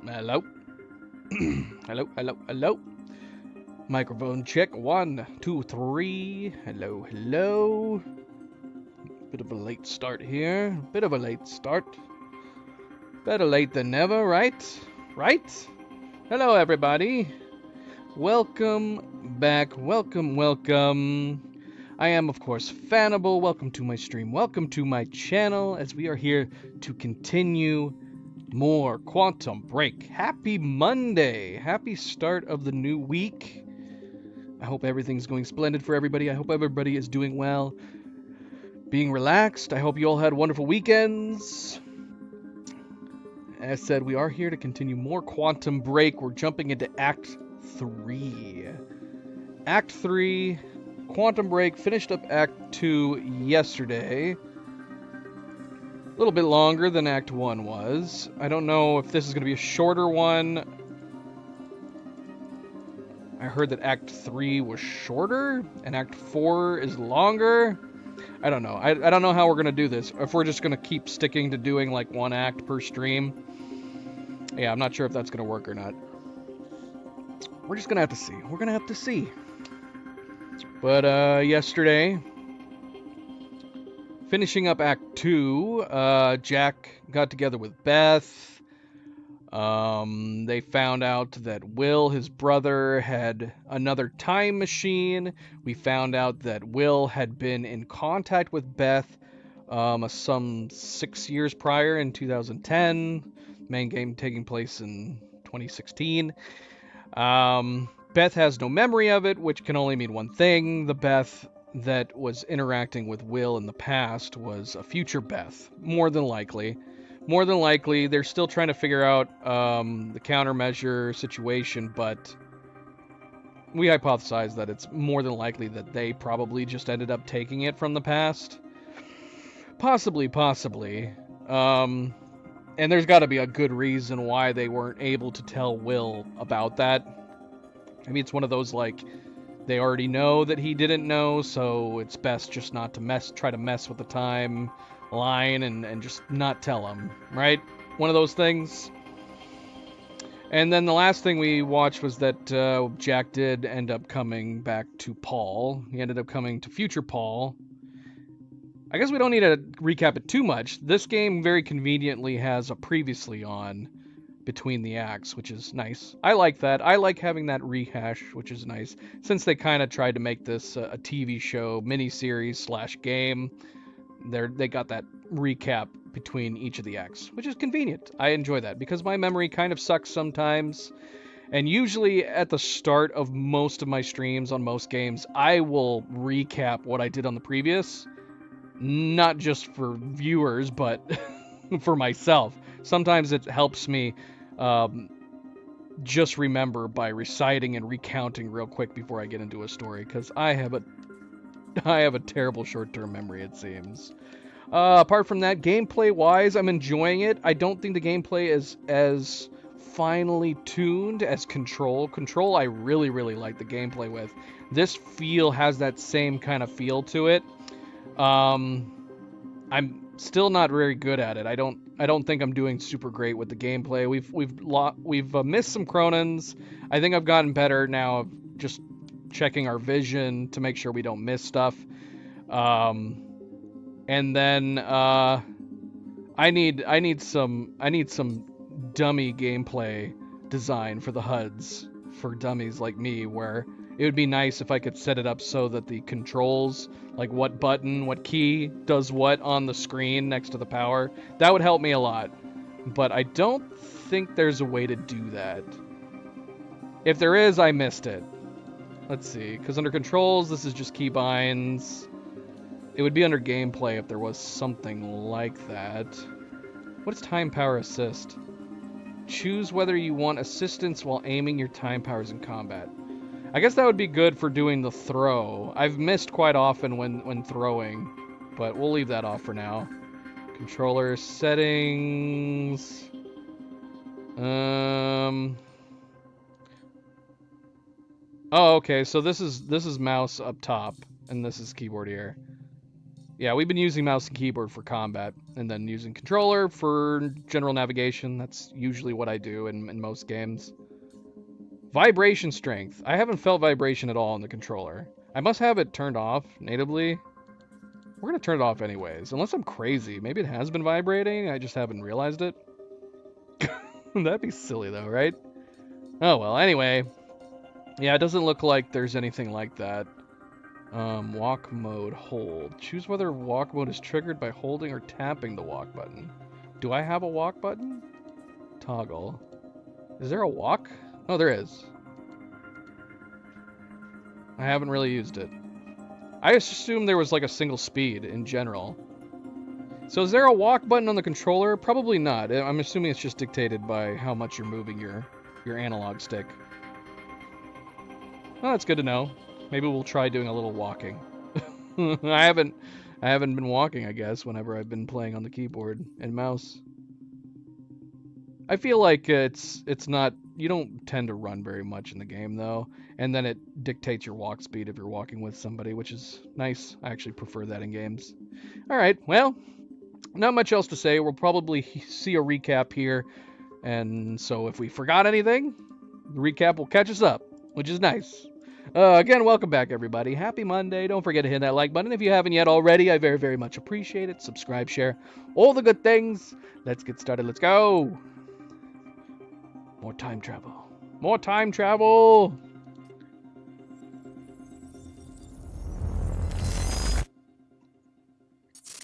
Hello. Hello, hello, hello. Microphone check. 1, 2, 3. Hello, hello. Bit of a late start here. Bit of a late start. Better late than never, right? Right? Hello, everybody. Welcome back. Welcome, welcome. I am, of course, Fanable. Welcome to my stream. Welcome to my channel as we are here to continue more Quantum Break. Happy Monday. Happy start of the new week. I hope everything's going splendid for everybody. I hope everybody is doing well, being relaxed. I hope you all had wonderful weekends. As said, we are here to continue more Quantum Break. We're jumping into Act 3. Act 3, Quantum Break, finished up Act 2 yesterday. A little bit longer than Act 1 was. I don't know if this is going to be a shorter one. I heard that Act 3 was shorter and Act 4 is longer. I don't know. I don't know how we're going to do this. If we're just going to keep sticking to doing like one act per stream. Yeah, I'm not sure if that's going to work or not. We're just going to have to see. We're going to have to see. But yesterday, finishing up Act 2, Jack got together with Beth. They found out that Will, his brother, had another time machine. We found out that Will had been in contact with Beth some 6 years prior in 2010. Main game taking place in 2016. Beth has no memory of it, which can only mean one thing. The Beth that was interacting with Will in the past was a future Beth, more than likely. More than likely, they're still trying to figure out the countermeasure situation, but we hypothesize that it's more than likely that they probably just ended up taking it from the past. Possibly. And there's got to be a good reason why they weren't able to tell Will about that. I mean, it's one of those, like, they already know that he didn't know, so it's best just not to try to mess with the time line and just not tell him, right? One of those things. And then the last thing we watched was that Jack did end up coming back to Paul. He ended up coming to future Paul. I guess we don't need to recap it too much. This game very conveniently has a previously on between the acts, which is nice. I like that. I like having that rehash, which is nice. Since they kind of tried to make this a TV show, miniseries / game, they got that recap between each of the acts, which is convenient. I enjoy that because my memory kind of sucks sometimes. And usually at the start of most of my streams on most games, I will recap what I did on the previous. Not just for viewers, but for myself. Sometimes it helps me just remember by reciting and recounting real quick before I get into a story, because I have a terrible short-term memory, it seems. Apart from that, gameplay-wise, I'm enjoying it. I don't think the gameplay is as finely tuned as Control. Control, I really, really like the gameplay with. This has that same kind of feel to it. I'm still not very good at it. I don't think I'm doing super great with the gameplay. We've missed some Cronins. I think I've gotten better now of just checking our vision to make sure we don't miss stuff. And then I need some dummy gameplay design for the HUDs for dummies like me, where it would be nice if I could set it up so that the controls, like what button, what key does what on the screen next to the power. That would help me a lot. But I don't think there's a way to do that. If there is, I missed it. Let's see, because under controls, this is just keybinds. It would be under gameplay if there was something like that. What is time power assist? Choose whether you want assistance while aiming your time powers in combat. I guess that would be good for doing the throw. I've missed quite often when throwing, but we'll leave that off for now. Controller settings. Oh, okay. So this is mouse up top, and this is keyboard here. Yeah, we've been using mouse and keyboard for combat, and then using controller for general navigation. That's usually what I do in most games. Vibration strength. I haven't felt vibration at all on the controller. I must have it turned off natively. We're gonna turn it off anyways, unless I'm crazy. Maybe it has been vibrating, I just haven't realized it. That'd be silly though, right? Oh well, anyway. Yeah, it doesn't look like there's anything like that. Walk mode, hold. Choose whether walk mode is triggered by holding or tapping the walk button. Do I have a walk button? Toggle. Is there a walk? Oh, there is. I haven't really used it. I assumed there was like a single speed in general. So is there a walk button on the controller? Probably not. I'm assuming it's just dictated by how much you're moving your analog stick. Well, that's good to know. Maybe we'll try doing a little walking. I haven't been walking, I guess, whenever I've been playing on the keyboard and mouse. I feel like it's not, you don't tend to run very much in the game though, and then it dictates your walk speed if you're walking with somebody, which is nice. I actually prefer that in games. All right, well, not much else to say. We'll probably see a recap here, and so if we forgot anything, the recap will catch us up, which is nice. Again, welcome back, everybody. Happy Monday. Don't forget to hit that like button if you haven't yet already. I very, very much appreciate it. Subscribe, share, all the good things. Let's get started. Let's go. More time travel. More time travel.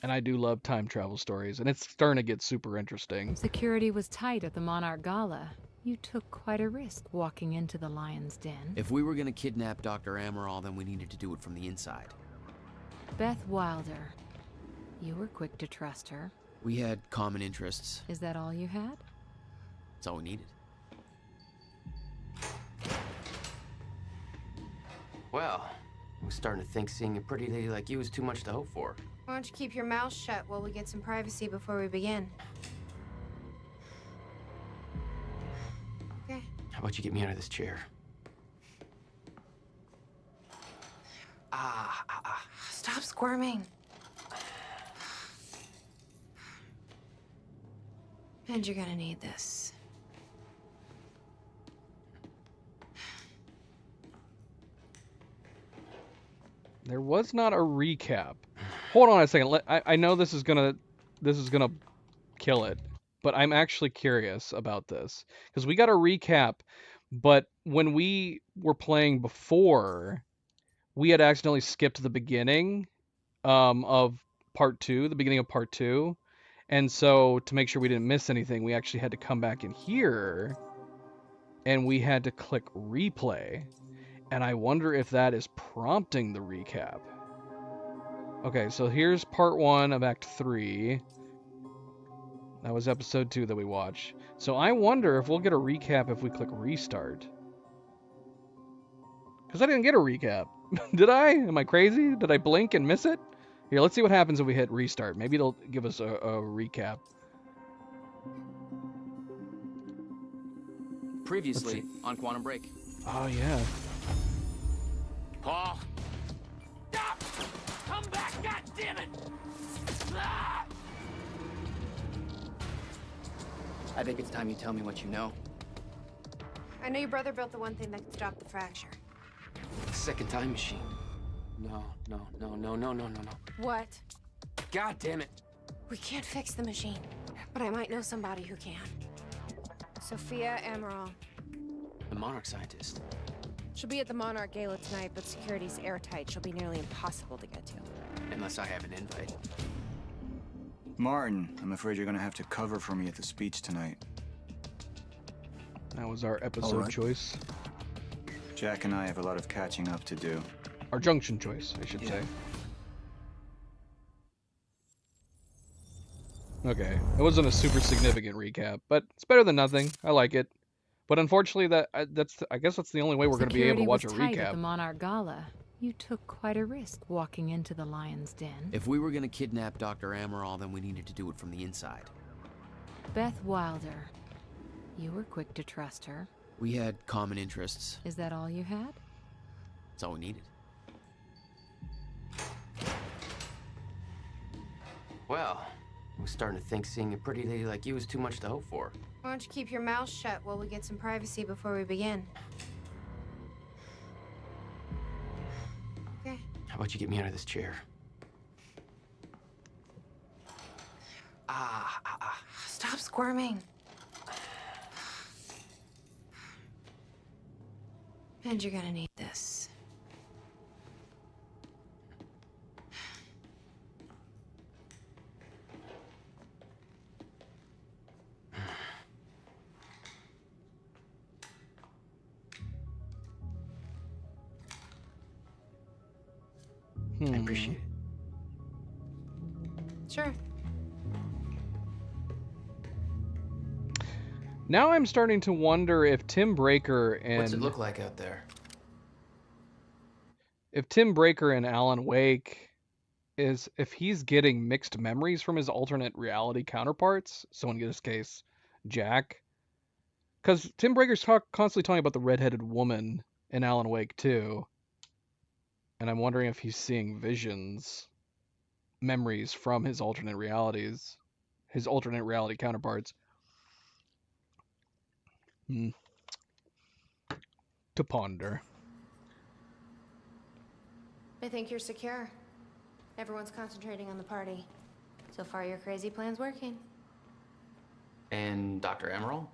And I do love time travel stories, and it's starting to get super interesting. Security was tight at the Monarch Gala. You took quite a risk walking into the Lion's Den. If we were gonna kidnap Dr. Amaral, then we needed to do it from the inside. Beth Wilder. You were quick to trust her. We had common interests. Is that all you had? That's all we needed. Well, I was starting to think seeing a pretty lady like you was too much to hope for. Why don't you keep your mouth shut while we get some privacy before we begin? Okay. How about you get me out of this chair? Stop squirming. And you're gonna need this. There was not a recap. Hold on a second. I know this is gonna kill it, but I'm actually curious about this because we got a recap, but when we were playing before, we had accidentally skipped the beginning of part 2, the beginning of part 2, and so to make sure we didn't miss anything, we actually had to come back in here, and we had to click replay. And I wonder if that is prompting the recap. Okay, so here's part 1 of Act 3. That was episode 2 that we watched. So I wonder if we'll get a recap if we click restart. Because I didn't get a recap. Did I? Am I crazy? Did I blink and miss it? Here, let's see what happens if we hit restart. Maybe it'll give us a recap. Previously on Quantum Break. Oh, yeah. Paul! Stop! Come back, goddammit! Ah! I think it's time you tell me what you know. I know your brother built the one thing that could stop the fracture. Second time machine. No. What? God damn it. We can't fix the machine, but I might know somebody who can. Sophia Amaral. The Monarch scientist. She'll be at the Monarch Gala tonight, but security's airtight. She'll be nearly impossible to get to. Unless I have an invite. Martin, I'm afraid you're gonna have to cover for me at the speech tonight. That was our episode choice. Jack and I have a lot of catching up to do. Our junction choice, I should say. Okay, it wasn't a super significant recap, but it's better than nothing. I like it. But unfortunately, I guess that's the only way we're going to be able to watch a Security was tight recap. at the Monarch Gala. You took quite a risk walking into the Lion's Den. If we were gonna kidnap Dr. Amaral, then we needed to do it from the inside. Beth Wilder. You were quick to trust her. We had common interests. Is that all you had? That's all we needed. Well, I was starting to think seeing a pretty lady like you was too much to hope for. Why don't you keep your mouth shut while we get some privacy before we begin? Okay. How about you get me out of this chair? Stop squirming. And you're gonna need this. I appreciate it. Sure. Now I'm starting to wonder if Tim Breaker What's it and look like out there? Alan Wake if he's getting mixed memories from his alternate reality counterparts. So in this case, Jack. Because Tim Breaker's constantly talking about the redheaded woman in Alan Wake too. And I'm wondering if he's seeing visions, memories from his alternate realities, his alternate reality counterparts. To ponder. I think you're secure. Everyone's concentrating on the party. So far, your crazy plan's working. And Dr. Emerald?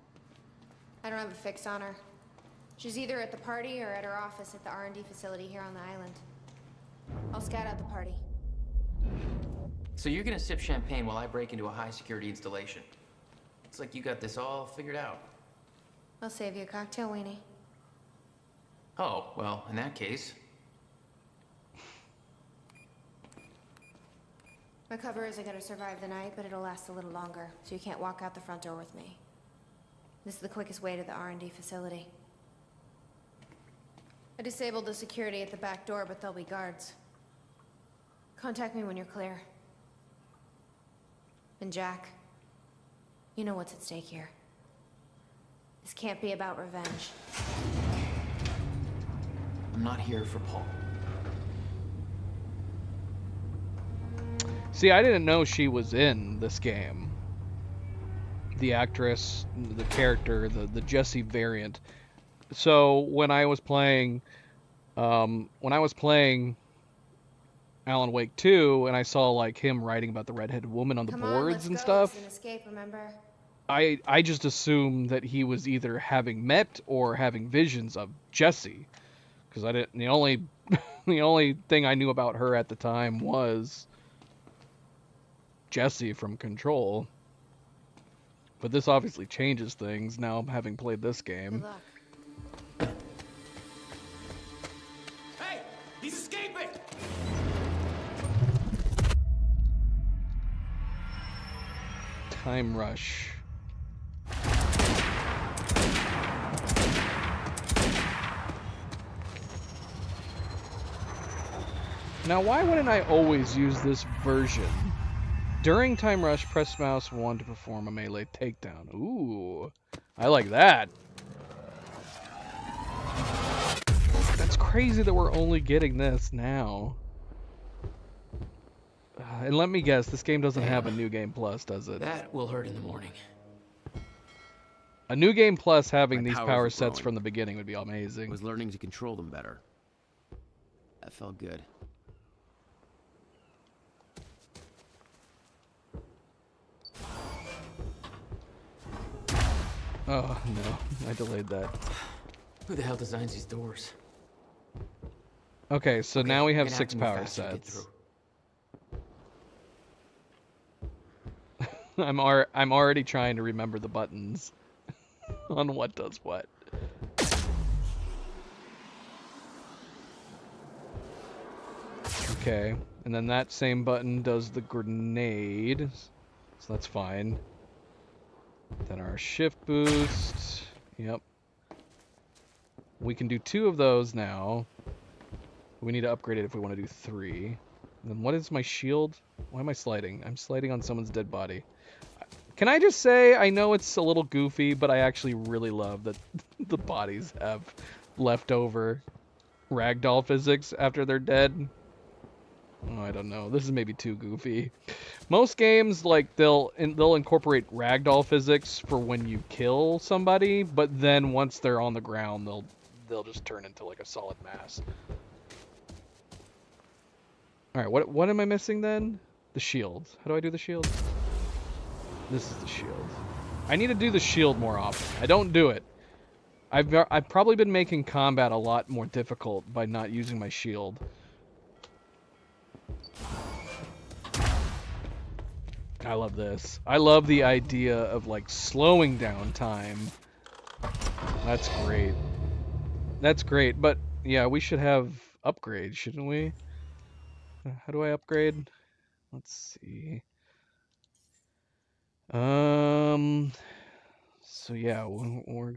I don't have a fix on her. She's either at the party or at her office at the R&D facility here on the island. I'll scout out the party. So you're gonna sip champagne while I break into a high-security installation. It's like you got this all figured out. I'll save you a cocktail, Weenie. Oh, well, in that case... My cover isn't gonna survive the night, but it'll last a little longer, so you can't walk out the front door with me. This is the quickest way to the R&D facility. I disabled the security at the back door, but there'll be guards. Contact me when you're clear. And Jack, you know what's at stake here. This can't be about revenge. I'm not here for Paul. See, I didn't know she was in this game. The actress, the character, the Jessie variant. So when I was playing Alan Wake 2 and I saw like him writing about the redheaded woman on the boards and stuff, It's an escape, remember? I just assumed that he was either having met or having visions of Jessie, because I didn't. The only thing I knew about her at the time was Jessie from Control. But this obviously changes things now, having played this game. Good luck. Hey! He's escaping! Time Rush. Now, why wouldn't I always use this version? During Time Rush, press mouse 1 to perform a melee takedown. Ooh, I like that. That's crazy that we're only getting this now. And let me guess, this game doesn't have a New Game Plus, does it? That will hurt in the morning. A New Game Plus having My these powers power were sets growing. from the beginning would be I amazing. was learning to control them better. That felt good. Oh, no. I delayed that. Who the hell designs these doors? Okay, so Okay, now we have gonna 6 to move power faster to get sets. through. I'm already trying to remember the buttons on what does what. Okay, and then that same button does the grenade, so that's fine. Then our shift boost, yep. We can do 2 of those now. We need to upgrade it if we want to do 3. And then what is my shield? Why am I sliding? I'm sliding on someone's dead body. Can I just say, I know it's a little goofy, but I actually really love that the bodies have leftover ragdoll physics after they're dead. Oh, I don't know. This is maybe too goofy. Most games, like, they'll incorporate ragdoll physics for when you kill somebody, but then once they're on the ground, they'll just turn into like a solid mass. All right, what am I missing then? The shield. How do I do the shield? This is the shield. I need to do the shield more often. I don't do it. I've probably been making combat a lot more difficult by not using my shield. I love this. I love the idea of like slowing down time. That's great. That's great, but yeah, we should have upgrades, shouldn't we? How do I upgrade? Let's see. So yeah, we're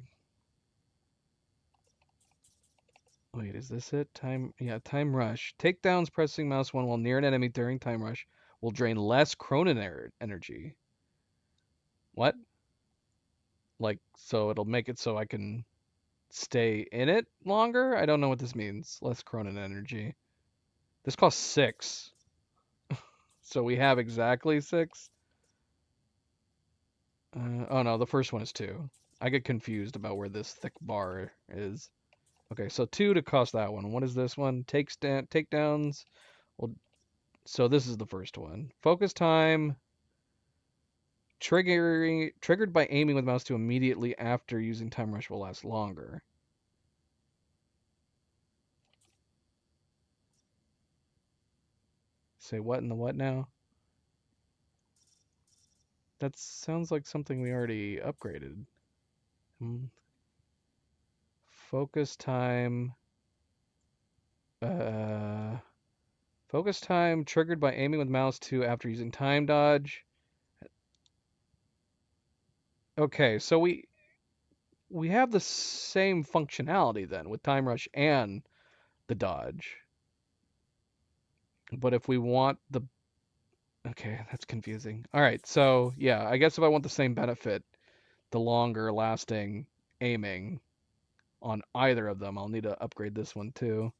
wait, is this it? Time, yeah, time rush. Takedowns pressing mouse 1 while near an enemy during time rush will drain less Cronin energy. What? Like, so it'll make it so I can stay in it longer? I don't know what this means. Less Cronin energy. This costs 6. So we have exactly 6? Oh no, the first one is 2. I get confused about where this thick bar is. Okay, so 2 to cost that one. What is this one? Takedowns. Well, so this is the first one. Focus time. Triggered by aiming with mouse 2 immediately after using time rush will last longer. Say what in the what now? That sounds like something we already upgraded. Focus time. Focus time triggered by aiming with mouse 2 after using time dodge. Okay, so we have the same functionality then with time rush and the dodge. But if we want the... Okay, that's confusing. All right, so yeah, I guess if I want the same benefit, the longer lasting aiming on either of them, I'll need to upgrade this one too.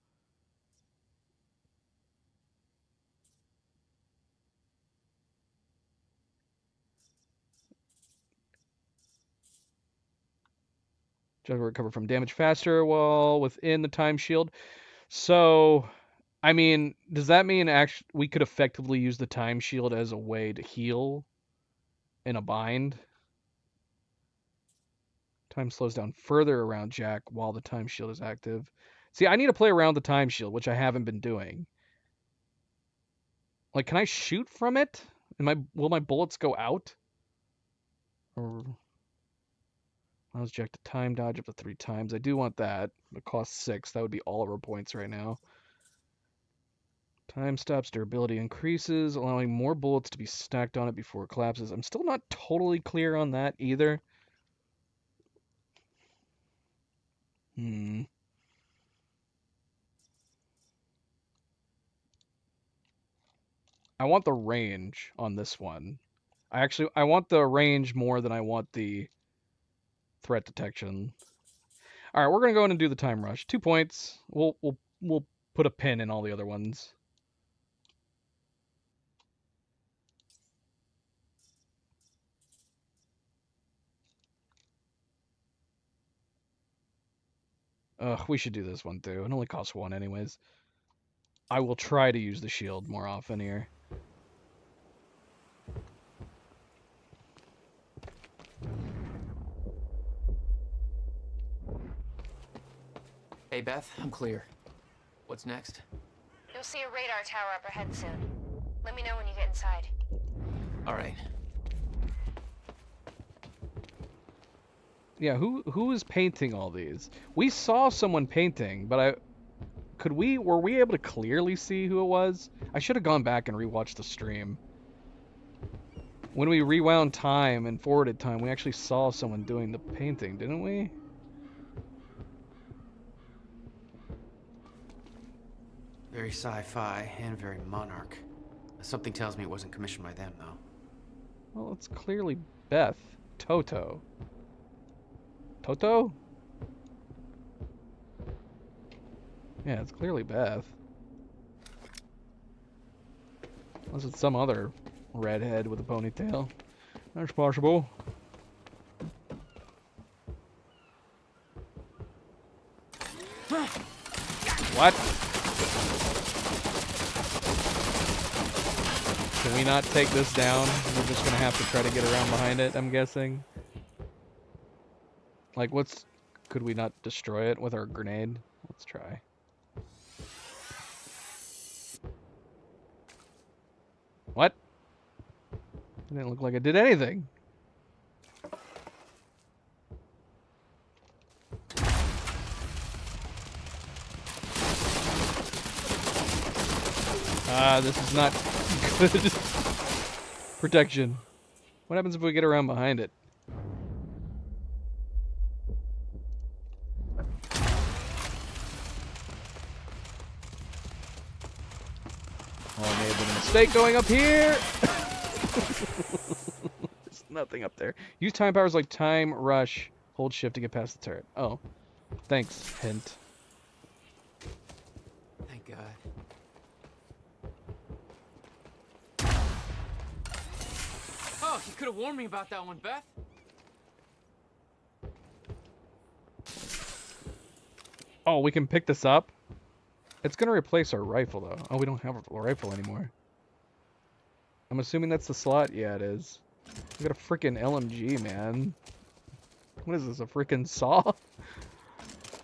Juggler recover from damage faster while within the time shield. So, I mean, does that mean actually we could effectively use the time shield as a way to heal in a bind? Time slows down further around Jack while the time shield is active. See, I need to play around the time shield, which I haven't been doing. Like, can I shoot from it? Will my bullets go out? Or allows Jack to time dodge up to 3 times. I do want that. It costs 6. That would be all of our points right now. Time stops, durability increases, allowing more bullets to be stacked on it before it collapses. I'm still not totally clear on that either. I want the range on this one. I want the range more than I want the threat detection. All right, we're gonna go in and do the time rush. 2 points. We'll put a pin in all the other ones. We should do this one too. It only costs 1 anyways. I will try to use the shield more often here. Hey, Beth, I'm clear. What's next? You'll see a radar tower up ahead soon. Let me know when you get inside. All right. Yeah, who is painting all these? We saw someone painting, but were we able to clearly see who it was? I should have gone back and rewatched the stream. When we rewound time and forwarded time, we actually saw someone doing the painting, didn't we? Very sci-fi and very Monarch. Something tells me it wasn't commissioned by them, though. Well, it's clearly Beth. Toto. Toto? Yeah, it's clearly Beth. Unless it's some other redhead with a ponytail. That's possible. What? Can we not take this down? We're just gonna have to try to get around behind it, I'm guessing. Like, what's... Could we not destroy it with our grenade? Let's try. What? It didn't look like it did anything. This is not good. Protection. What happens if we get around behind it? Oh, it may have been a mistake going up here. There's nothing up there. Use time powers like time, rush, hold shift to get past the turret. Oh, thanks, hint. Thank God. Oh, you could have warned me about that one, Beth. Oh, we can pick this up? It's gonna replace our rifle, though. Oh, we don't have a rifle anymore. I'm assuming that's the slot? Yeah, it is. We got a freaking LMG, man. What is this, a freaking saw?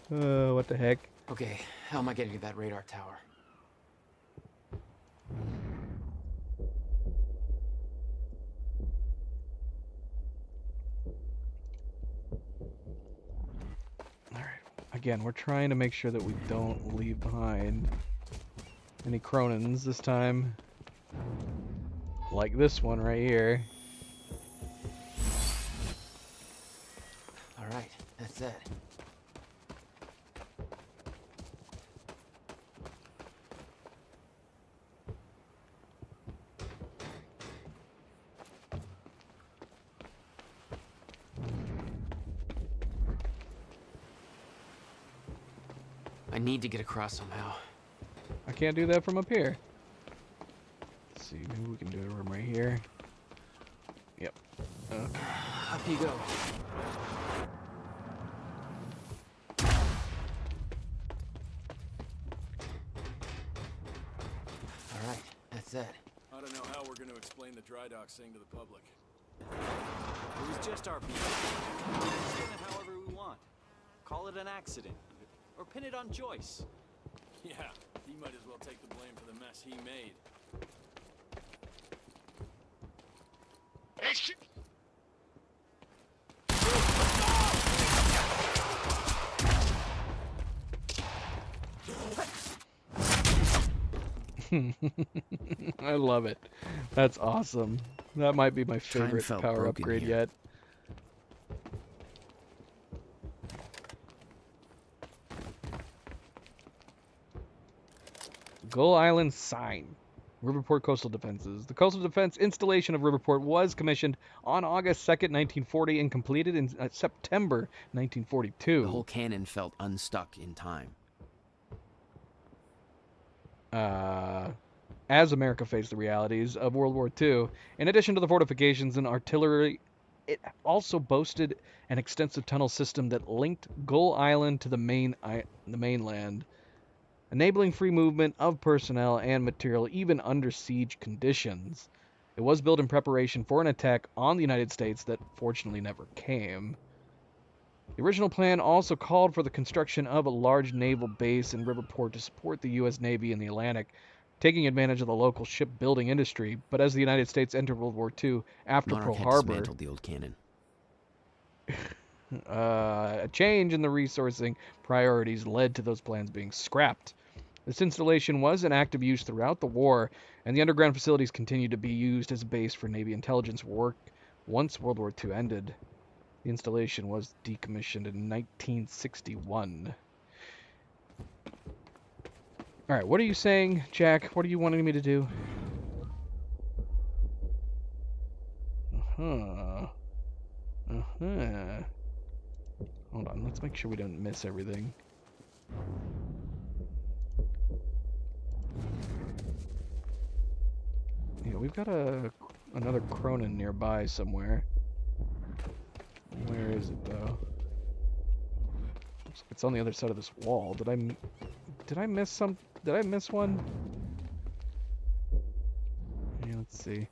What the heck? Okay, how am I getting to that radar tower? Again, we're trying to make sure that we don't leave behind any Cronins this time. Like this one right here. Alright, that's it. I need to get across somehow. I can't do that from up here. Let's see, maybe we can do a room right here. Yep. Okay. Up you go. Alright, that's it. I don't know how we're going to explain the dry dock thing to the public. It was just our beat. We can spin it however we want. Call it an accident. Or pin it on Joyce. Yeah, he might as well take the blame for the mess he made. I love it. That's awesome. That might be my favorite felt power broken upgrade here. yet. Gull Island Sign. Riverport Coastal Defenses. The coastal defense installation of Riverport was commissioned on August 2nd, 1940 and completed in September 1942. The whole cannon felt unstuck in time. As America faced the realities of World War II, in addition to the fortifications and artillery, it also boasted an extensive tunnel system that linked Gull Island to the mainland, enabling free movement of personnel and material even under siege conditions. It was built in preparation for an attack on the United States that fortunately never came. The original plan also called for the construction of a large naval base in Riverport to support the U.S. Navy in the Atlantic, taking advantage of the local shipbuilding industry. But as the United States entered World War II after Monarch Pearl had Harbor, dismantled the old cannon. a change in the resourcing priorities led to those plans being scrapped. This installation was in active use throughout the war, and the underground facilities continued to be used as a base for Navy intelligence work once World War II ended. The installation was decommissioned in 1961. Alright, what are you saying, Jack? What are you wanting me to do? Hold on, let's make sure we don't miss everything. we've got another Cronin nearby somewhere. Where is it though? Looks like it's on the other side of this wall. Did I miss some? Did I miss one? Yeah, let's see.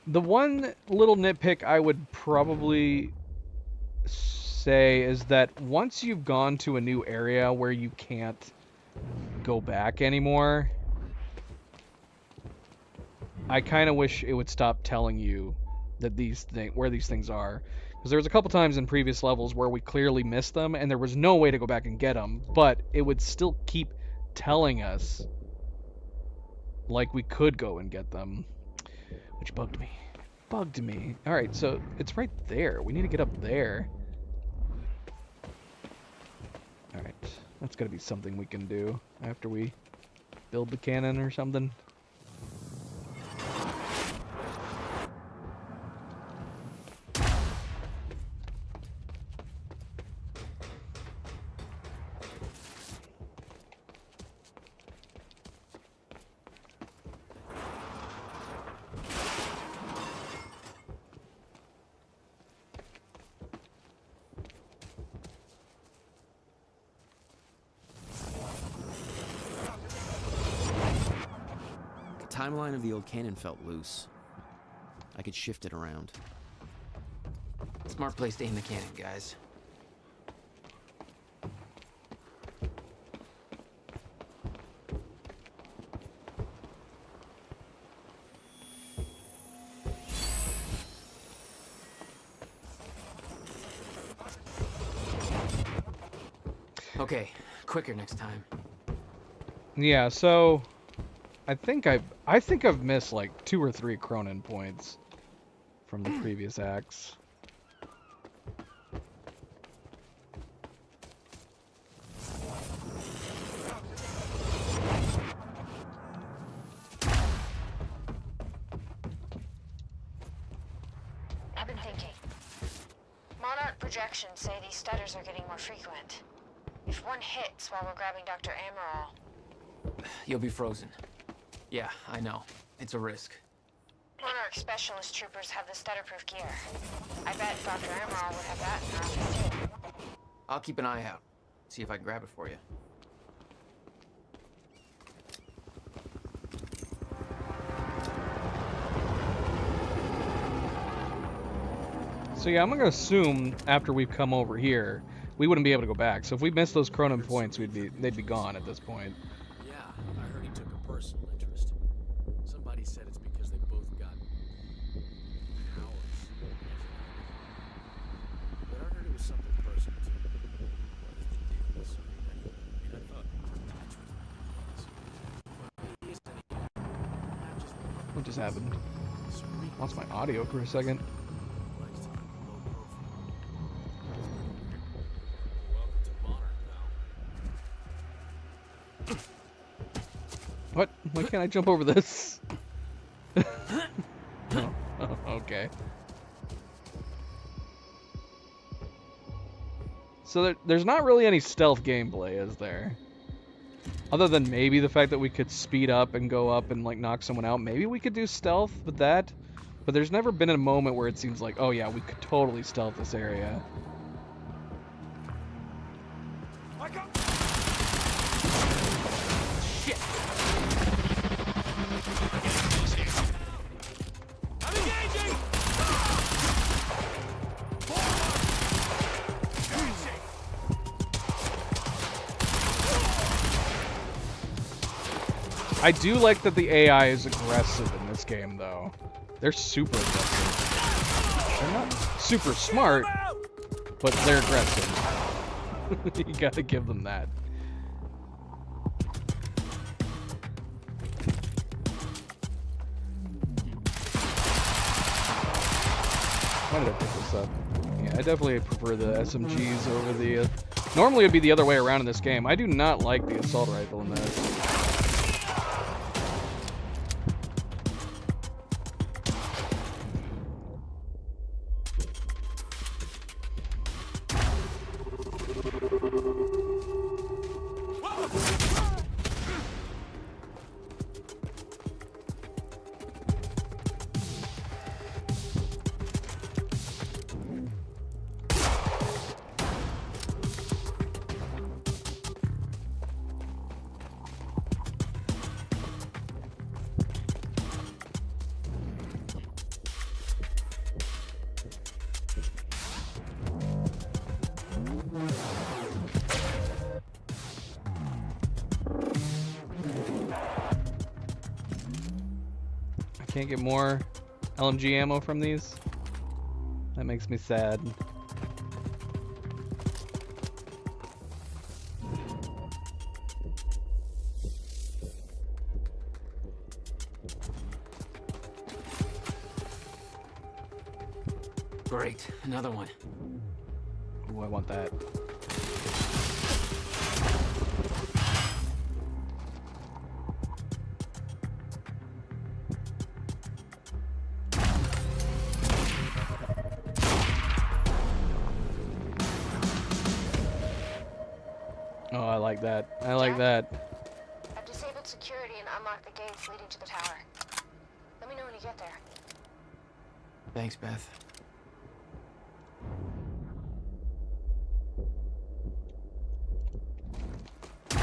The one little nitpick I would probably say is that once you've gone to a new area where you can't go back anymore, I kind of wish it would stop telling you that where these things are. Because there was a couple times in previous levels where we clearly missed them and there was no way to go back and get them, but it would still keep telling us like we could go and get them, which bugged me. Alright, so it's right there. We need to get up there. Alright, that's gotta be something we can do after we build the cannon or something. The timeline of the old cannon felt loose. I could shift it around. Smart place to aim the cannon, guys. Okay, quicker next time. Yeah, so I think I've missed like 2 or 3 Cronin points from the previous acts. I've been thinking. Monarch projections say these stutters are getting more frequent. If one hits while we're grabbing Dr. Amaral, You'll be frozen. Yeah, I know. It's a risk. Monarch specialist troopers have the stutter-proof gear. I bet Dr. Amaral would have that in her office too. I'll keep an eye out. See if I can grab it for you. So yeah, I'm gonna assume after we've come over here, we wouldn't be able to go back. So if we missed those Cronin points, they'd be gone at this point. Yeah, I heard he took a personal interest. Somebody said it's because they both got powers. But I heard it was something personal too. What is the deal with Serena? I mean, I thought he is anyhow. Not just What just happened? Serena. Lost my audio for a second. Likes to keep low profile. Welcome to Monarch, pal. What? Why can't I jump over this? Oh, okay. So there's not really any stealth gameplay, is there? Other than maybe the fact that we could speed up and go up and like knock someone out. Maybe we could do stealth with that. But there's never been a moment where it seems like, oh yeah, we could totally stealth this area. Shit! I'm engaging! I do like that the AI is aggressive in this game, though. They're super aggressive. They're not super smart, but they're aggressive. You gotta give them that. Why did I pick this up? Yeah, I definitely prefer the SMGs over the... Normally it'd be the other way around in this game. I do not like the assault rifle in this. Can't get more LMG ammo from these? That makes me sad. Great, another one. Ooh, I want that. Oh, I like that. I like that. I've disabled security and unlocked the gates leading to the tower. Let me know when you get there. Thanks, Beth. I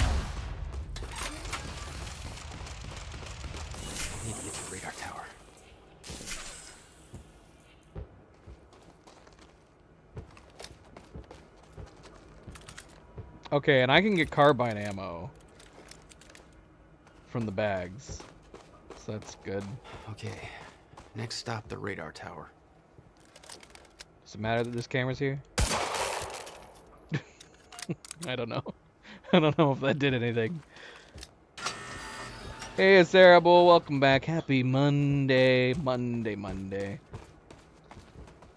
need to get to the radar tower. Okay, and I can get carbine ammo from the bags. So that's good. Okay, next stop, the radar tower. Does it matter that this camera's here? I don't know. I don't know if that did anything. Hey, it's Arable. Welcome back. Happy Monday. Monday.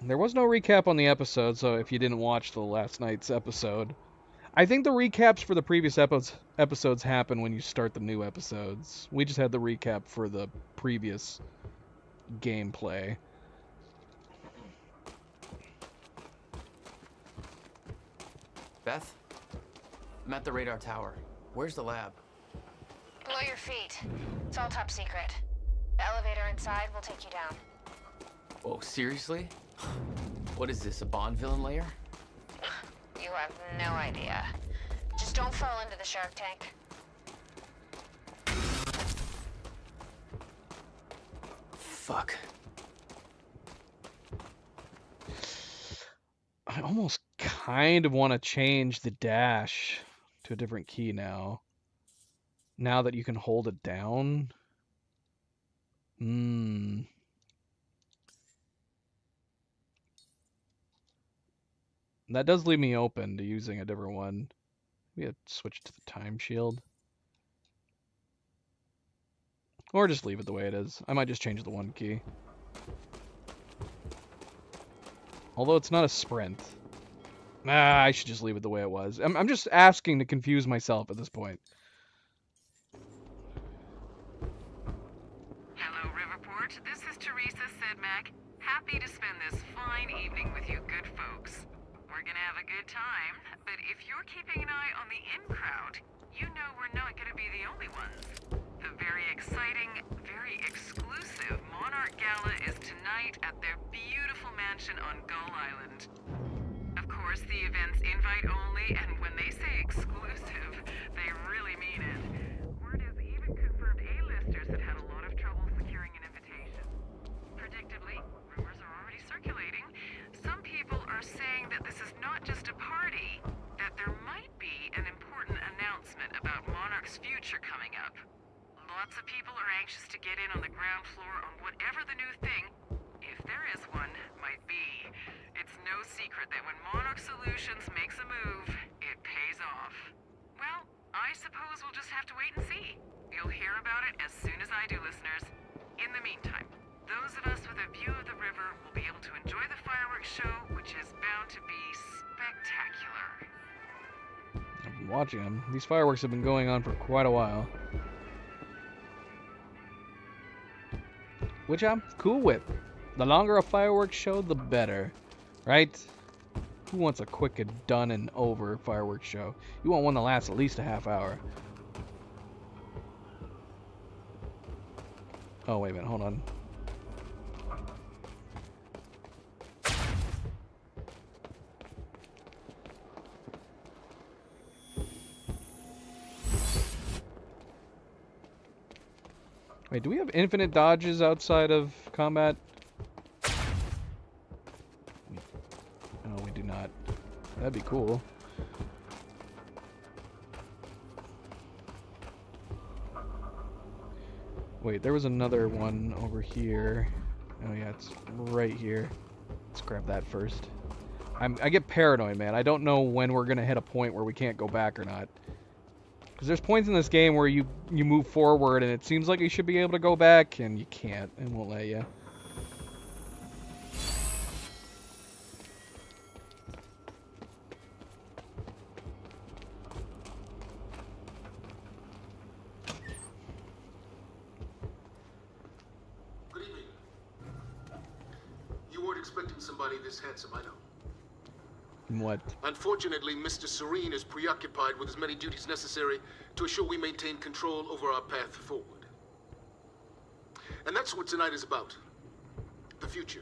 There was no recap on the episode, so if you didn't watch the last night's episode, I think the recaps for the previous episodes happen when you start the new episodes. We just had the recap for the previous gameplay. Beth? I'm at the radar tower. Where's the lab? Below your feet. It's all top secret. The elevator inside will take you down. Oh, seriously? What is this, a Bond villain lair? You have no idea. Just don't fall into the shark tank. Fuck. I almost kind of want to change the dash to a different key now. Now that you can hold it down. That does leave me open to using a different one. Maybe I'd switch to the time shield. Or just leave it the way it is. I might just change the one key. Although it's not a sprint. Nah, I should just leave it the way it was. I'm just asking to confuse myself at this point. Hello, Riverport. This is Teresa Sedmak. Happy to spend this fine evening with you good folks. We're gonna have a good time, but if you're keeping an eye on the in crowd, you know we're not gonna be the only ones. The very exciting, very exclusive Monarch Gala is tonight at their beautiful mansion on Gull Island. Of course, the event's invite only, and when they say exclusive, they really mean it. Word has even confirmed A-listers have had a lot of trouble securing an invitation. Predictably, rumors are already circulating. Some people are saying that this is not just a party, that there might be an important announcement about Monarch's future coming up. Lots of people are anxious to get in on the ground floor on whatever the new thing, if there is one, might be. It's no secret that when Monarch Solutions makes a move, it pays off. Well, I suppose we'll just have to wait and see. You'll hear about it as soon as I do, listeners. In the meantime, those of us with a view of the river will be able to enjoy the fireworks show, which is bound to be spectacular. I've been watching them. These fireworks have been going on for quite a while. Which I'm cool with. The longer a fireworks show, the better. Right? Who wants a quick and done and over fireworks show? You want one that lasts at least a half hour. Oh, wait a minute. Hold on. Wait, do we have infinite dodges outside of combat? No, we do not. That'd be cool. Wait, there was another one over here. Oh yeah, it's right here. Let's grab that first. I get paranoid, man. I don't know when we're gonna hit a point where we can't go back or not. Because there's points in this game where you move forward and it seems like you should be able to go back, and you can't. It won't let you. Good evening. You weren't expecting somebody this handsome, I know. What? Unfortunately, Mr. Serene is preoccupied with as many duties necessary to assure we maintain control over our path forward. And that's what tonight is about. The future.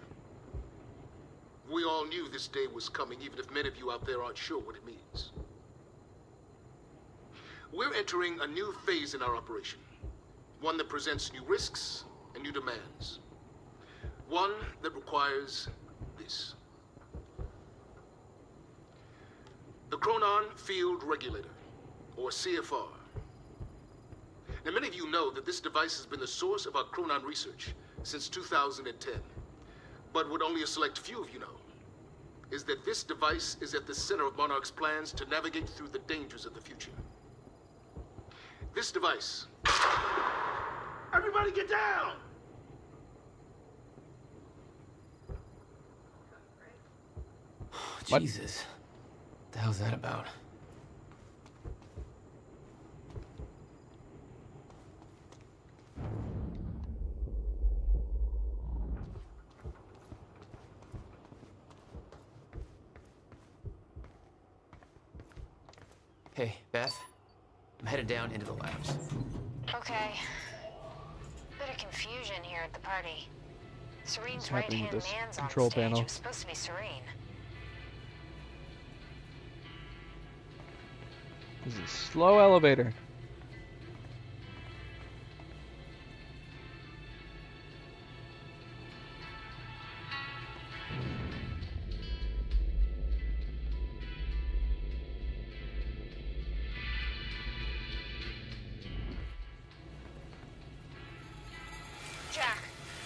We all knew this day was coming, even if many of you out there aren't sure what it means. We're entering a new phase in our operation. One that presents new risks and new demands. One that requires this. The Chronon Field Regulator, or CFR. Now, many of you know that this device has been the source of our Chronon research since 2010. But what only a select few of you know is that this device is at the center of Monarch's plans to navigate through the dangers of the future. This device... Everybody get down! What? Jesus. What the hell's that about? Hey, Beth. I'm headed down into the labs. Okay. Bit of confusion here at the party. Serene's What's happening with right-hand this man's control on stage. panel? It was supposed to be Serene. This is a slow elevator. Jack,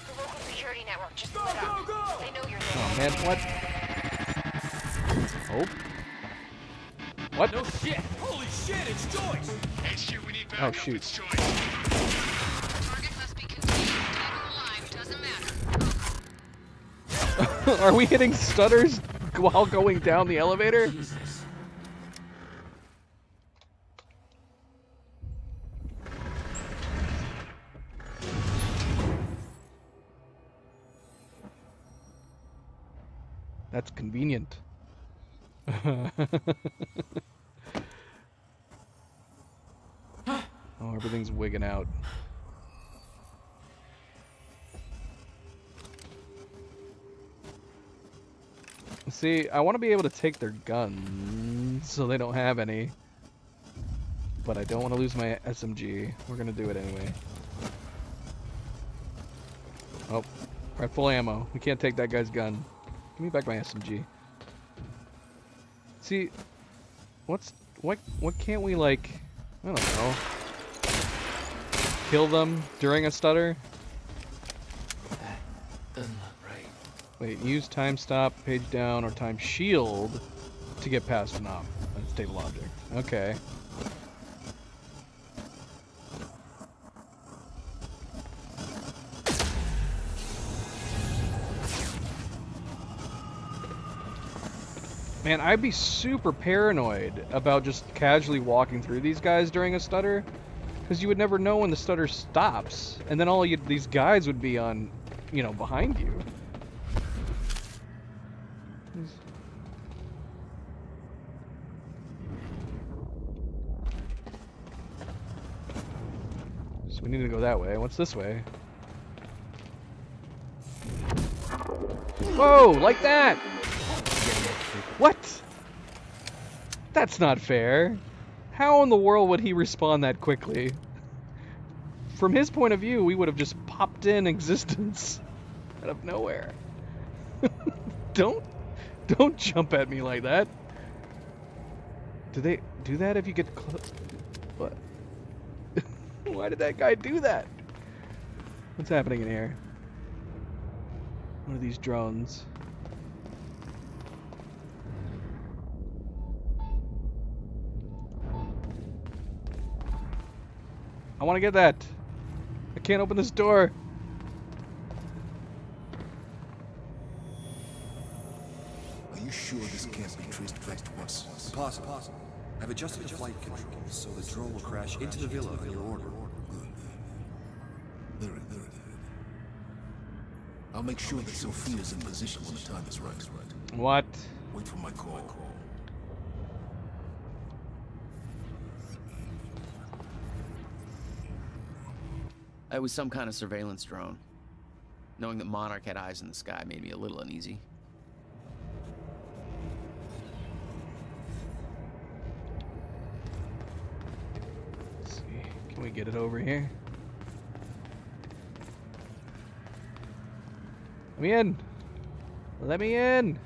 the local security network just lit up. They know you're there. Oh man, what? Oh. What? No shit! Holy shit, it's Joyce! Hey, shit, we need Oh shoot. Target must be contained. Dead or alive, doesn't matter. Are we hitting stutters while going down the elevator? Jesus. That's convenient. Oh, everything's wigging out. See, I want to be able to take their guns so they don't have any. But I don't want to lose my SMG. We're going to do it anyway. Oh, we're at full ammo. We can't take that guy's gun. Give me back my SMG. See, what can't we, like, I don't know, kill them during a stutter? That doesn't look right. Wait, use time stop, page down, or time shield to get past an unstable object. Okay. Man, I'd be super paranoid about just casually walking through these guys during a stutter, because you would never know when the stutter stops, and then all these guys would be on, you know, behind you. So we need to go that way. What's this way? Whoa, like that! What? That's not fair. How in the world would he respawn that quickly? From his point of view, we would have just popped in existence out of nowhere. Don't jump at me like that. Do they do that if you get close? What? Why did that guy do that? What's happening in here? What are these drones? I want to get that. I can't open this door. Are you sure this can't be traced back to us? Possible. I've adjusted the flight controls so the drone will crash into the villa on your order. Good. There it is. I'll make sure that Sophia's in position when the time is right. What? Wait for my call. It was some kind of surveillance drone. Knowing that Monarch had eyes in the sky made me a little uneasy. Let's see. Can we get it over here? Let me in. Let me in.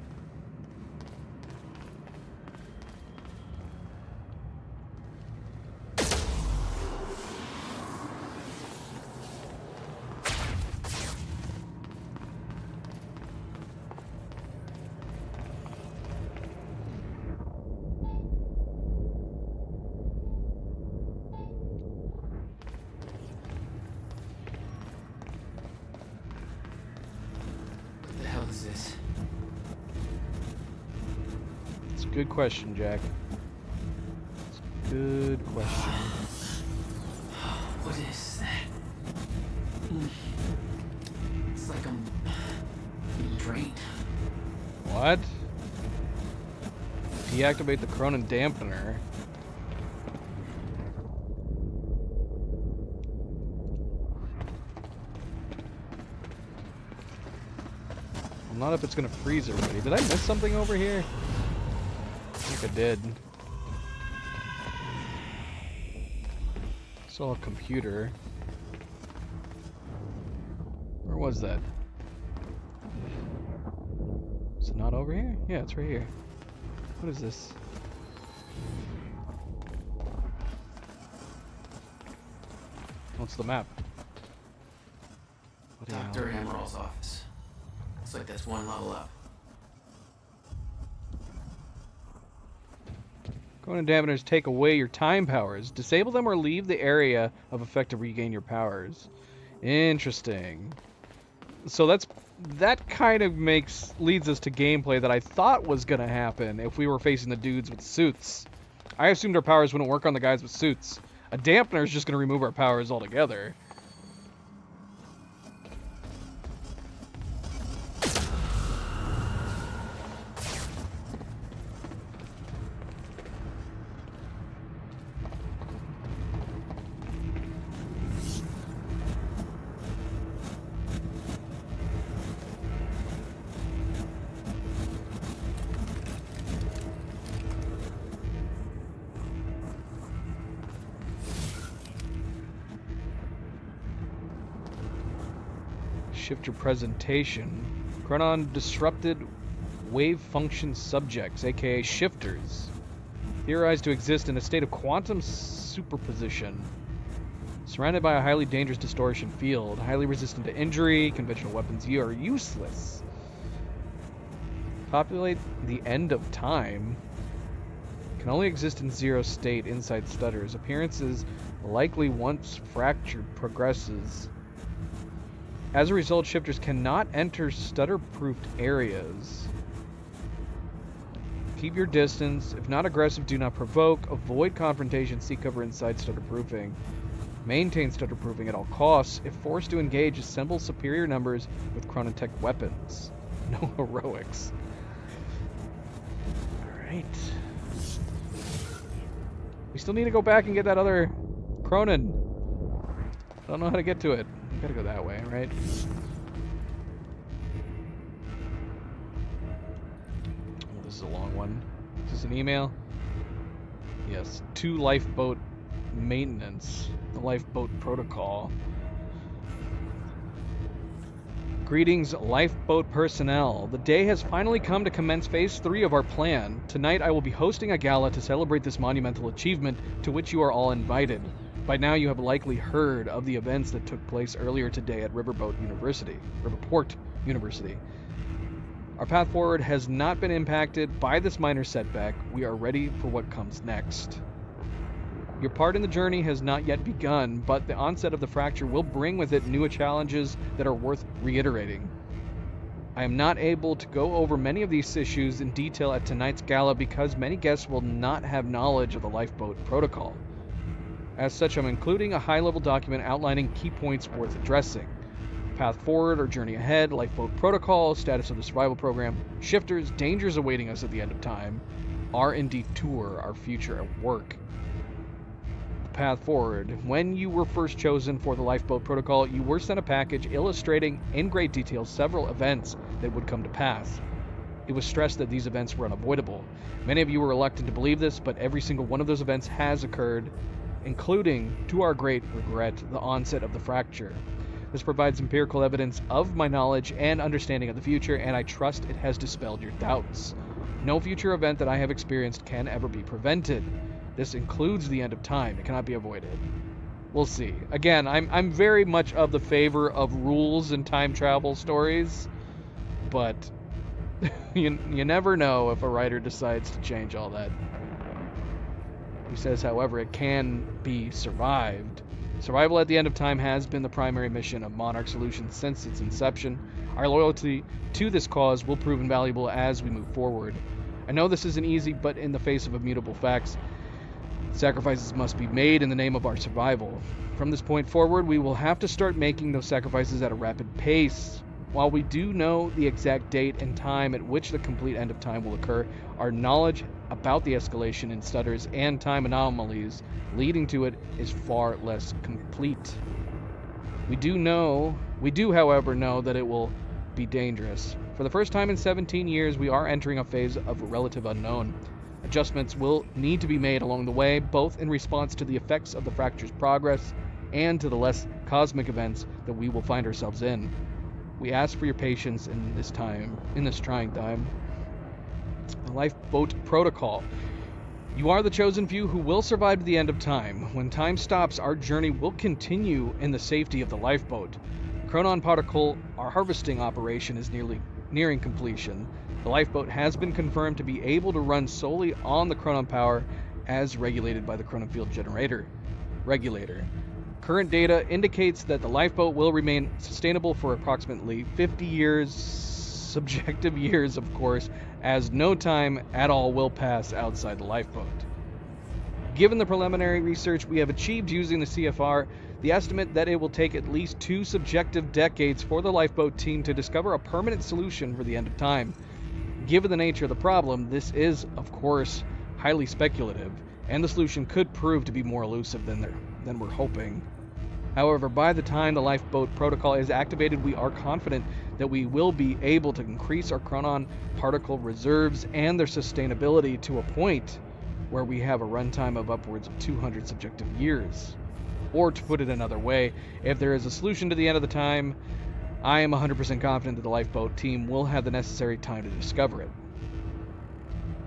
Good question, Jack. It's a good question. What is that? It's like I'm being drained. What? Deactivate the Cronin dampener. I'm not if it's gonna freeze everybody. Did I miss something over here? I think I did. Saw a computer. Where was that? Is it not over here? Yeah, it's right here. What is this? What's the map? Dr. Emerald's office. Looks like that's one level up. Cronin dampeners take away your time powers. Disable them or leave the area of effect to regain your powers. Interesting. So that kind of leads us to gameplay that I thought was gonna happen if we were facing the dudes with suits. I assumed our powers wouldn't work on the guys with suits. A dampener is just gonna remove our powers altogether. Shifter presentation. Chronon disrupted wave function subjects, aka shifters. Theorized to exist in a state of quantum superposition. Surrounded by a highly dangerous distortion field. Highly resistant to injury. Conventional weapons are useless. Populate the end of time. Can only exist in zero state inside stutters. Appearances likely once fractured progresses. As a result, shifters cannot enter stutter-proofed areas. Keep your distance. If not aggressive, do not provoke. Avoid confrontation. Seek cover inside stutter-proofing. Maintain stutter-proofing at all costs. If forced to engage, assemble superior numbers with Chronotech weapons. No heroics. Alright. We still need to go back and get that other Cronin. I don't know how to get to it. Gotta go that way, right? Oh, this is a long one. Is this an email? Yes. 2 lifeboat maintenance. The lifeboat protocol. Greetings, lifeboat personnel. The day has finally come to commence phase 3 of our plan. Tonight I will be hosting a gala to celebrate this monumental achievement to which you are all invited. By now you have likely heard of the events that took place earlier today at Riverport University. Our path forward has not been impacted by this minor setback. We are ready for what comes next. Your part in the journey has not yet begun, but the onset of the fracture will bring with it new challenges that are worth reiterating. I am not able to go over many of these issues in detail at tonight's gala because many guests will not have knowledge of the lifeboat protocol. As such, I'm including a high-level document outlining key points worth addressing. Path forward or journey ahead, lifeboat protocol, status of the survival program, shifters, dangers awaiting us at the end of time, R&D tour, our future at work. Path forward. When you were first chosen for the lifeboat protocol, you were sent a package illustrating in great detail several events that would come to pass. It was stressed that these events were unavoidable. Many of you were reluctant to believe this, but every single one of those events has occurred, including, to our great regret, the onset of the fracture. This provides empirical evidence of my knowledge and understanding of the future, and I trust it has dispelled your doubts. No future event that I have experienced can ever be prevented. This includes the end of time. It cannot be avoided. We'll see. Again, I'm very much of the favor of rules and time travel stories, but you never know if a writer decides to change all that. He says, however, it can be survived. Survival at the end of time has been the primary mission of Monarch Solutions since its inception. Our loyalty to this cause will prove invaluable as we move forward. I know this isn't easy, but in the face of immutable facts, sacrifices must be made in the name of our survival. From this point forward, we will have to start making those sacrifices at a rapid pace. While we do know the exact date and time at which the complete end of time will occur, our knowledge about the escalation in stutters and time anomalies leading to it is far less complete. We do, however, know that it will be dangerous. For the first time in 17 years, we are entering a phase of relative unknown. Adjustments will need to be made along the way, both in response to the effects of the fracture's progress and to the less cosmic events that we will find ourselves in. We ask for your patience in this trying time. The lifeboat protocol. You are the chosen few who will survive to the end of time. When time stops, our journey will continue in the safety of the lifeboat. Chronon particle, our harvesting operation, is nearing completion. The lifeboat has been confirmed to be able to run solely on the chronon power as regulated by the chronon field regulator. Current data indicates that the lifeboat will remain sustainable for approximately 50 years, subjective years of course, as no time at all will pass outside the lifeboat. Given the preliminary research we have achieved using the CFR, the estimate that it will take at least 2 subjective decades for the lifeboat team to discover a permanent solution for the end of time. Given the nature of the problem, this is, of course, highly speculative, and the solution could prove to be more elusive than we're hoping. However, by the time the lifeboat protocol is activated, we are confident that we will be able to increase our chronon particle reserves and their sustainability to a point where we have a runtime of upwards of 200 subjective years. Or to put it another way, if there is a solution to the end of the time, I am 100% confident that the lifeboat team will have the necessary time to discover it.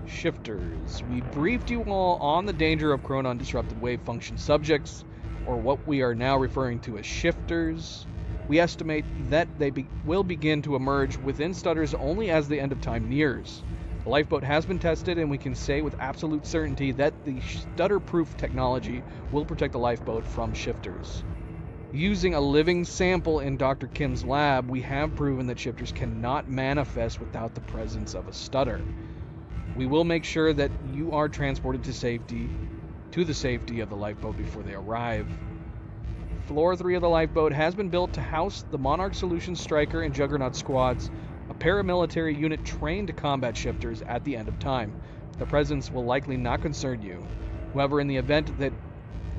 Shifters. We briefed you all on the danger of chronon disrupted wave function subjects, or what we are now referring to as shifters. We estimate that they will begin to emerge within stutters only as the end of time nears. The lifeboat has been tested, and we can say with absolute certainty that the stutter-proof technology will protect the lifeboat from shifters. Using a living sample in Dr. Kim's lab, we have proven that shifters cannot manifest without the presence of a stutter. We will make sure that you are transported to the safety of the lifeboat before they arrive. Floor 3 of the lifeboat has been built to house the Monarch Solutions Striker and Juggernaut squads, a paramilitary unit trained to combat shifters at the end of time. Their presence will likely not concern you. However, in the event that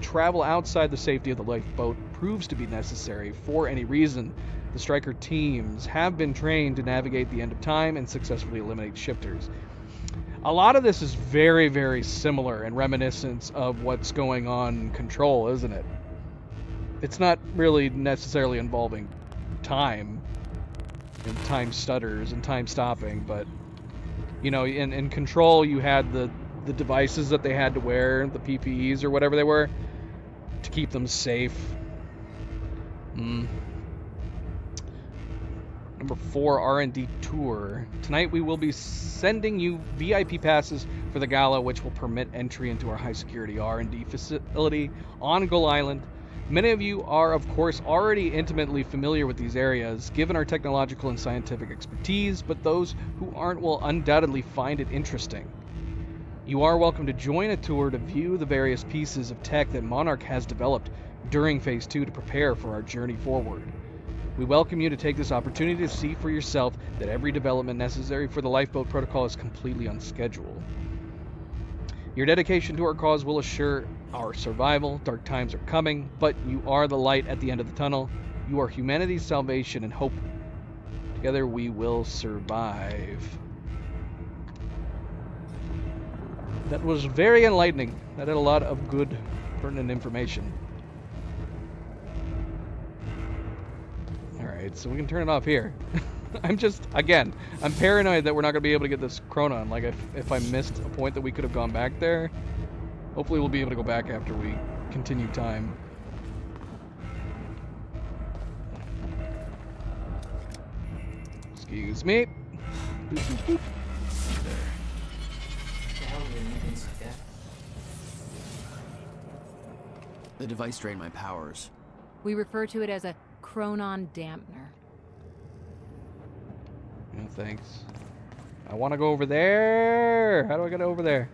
travel outside the safety of the lifeboat proves to be necessary for any reason, the Striker teams have been trained to navigate the end of time and successfully eliminate shifters. A lot of this is very, very similar and reminiscent of what's going on in Control, isn't it? It's not really necessarily involving time and time stutters and time stopping, but you know, in Control you had the devices that they had to wear, the PPEs or whatever they were, to keep them safe. Number 4, R&D tour. Tonight we will be sending you VIP passes for the gala, which will permit entry into our high-security R&D facility on Gull Island. Many of you are, of course, already intimately familiar with these areas, given our technological and scientific expertise, but those who aren't will undoubtedly find it interesting. You are welcome to join a tour to view the various pieces of tech that Monarch has developed during Phase 2 to prepare for our journey forward. We welcome you to take this opportunity to see for yourself that every development necessary for the Lifeboat Protocol is completely on schedule. Your dedication to our cause will assure our survival. Dark times are coming, but you are the light at the end of the tunnel. You are humanity's salvation and hope. Together we will survive. That was very enlightening. That had a lot of good, pertinent information. Alright, so we can turn it off here. I'm paranoid that we're not going to be able to get this Chronon. Like, if I missed a point that we could have gone back there, hopefully we'll be able to go back after we continue time. Excuse me. Boop, boop, boop. The device drained my powers. We refer to it as a Chronon dampener. No thanks. I want to go over there. How do I get over there?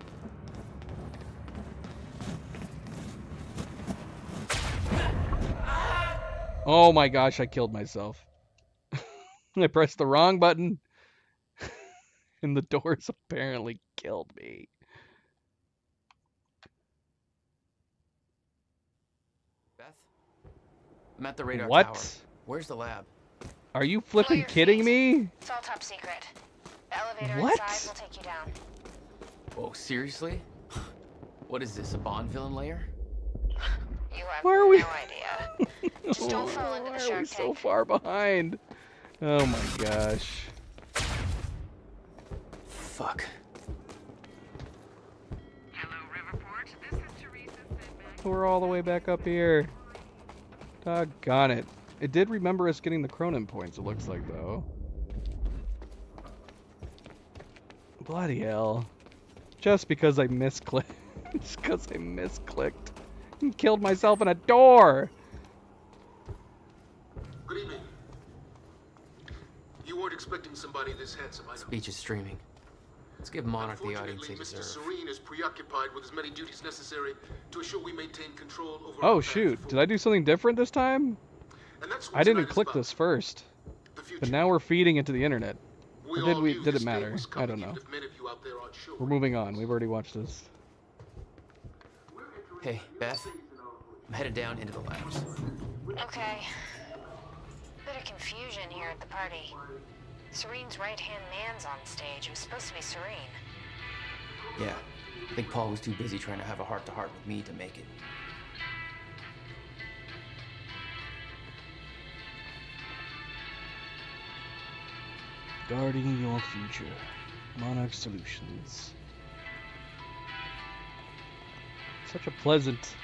Oh my gosh, I killed myself. I pressed the wrong button. And the doors apparently killed me. Beth? I'm at the radar What? tower. Where's the lab? Are you flipping kidding me? It's all top secret. The elevator What? inside will take you down. Oh, seriously? What is this, a Bond villain lair? You have Why are we? no idea. Just don't fall into the Why are shark we so tank. far behind? Oh my gosh. Fuck. Hello, Riverport. This is Teresa Sidman. We're all the way back up here. Doggone it. It did remember us getting the Chronon points, it looks like, though. Bloody hell. Just because I misclicked. Just because I misclicked. And killed myself in a door! Good evening. You weren't expecting somebody this handsome, I know. Speech is streaming. Let's give Monarch the audience they Unfortunately, deserve. Mr. Serene is preoccupied with as many duties necessary to assure we maintain control over Oh our shoot, path did I do something different this time? And that's what I didn't tonight is click about. this first. The future. But now we're feeding into the internet. We Or did all we? knew Did this it day matter? was I coming, don't know. even if many of you out there aren't sure. We're moving on. We've already watched this. Hey, Beth. I'm headed down into the labs. Okay. Bit of confusion here at the party. Serene's right-hand man's on stage. It was supposed to be Serene. Yeah. I think Paul was too busy trying to have a heart-to-heart with me to make it. Guarding your future. Monarch Solutions. Such a pleasant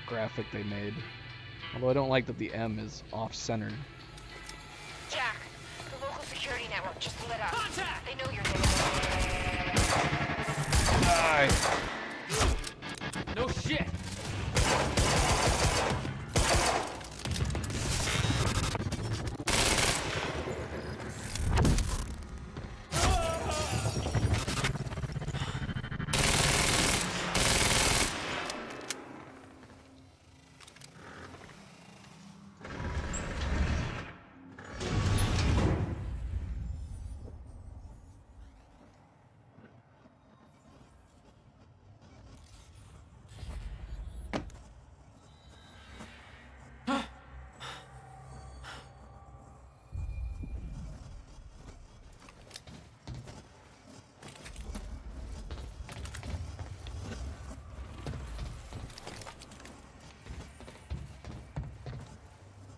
graphic they made. Although I don't like that the M is off-centered. Jack, the local security network just lit up. They know you're there. Die! No shit!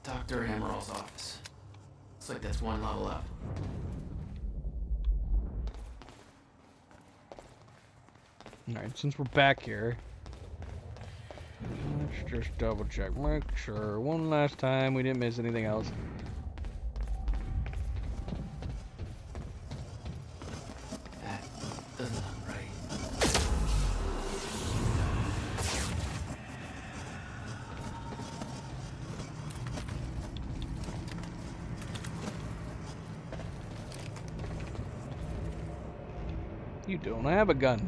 Dr. Emerald's office. Looks like that's one level up. Alright, since we're back here. Let's just double check. Make sure. One last time we didn't miss anything else. That doesn't look right. You don't have a gun.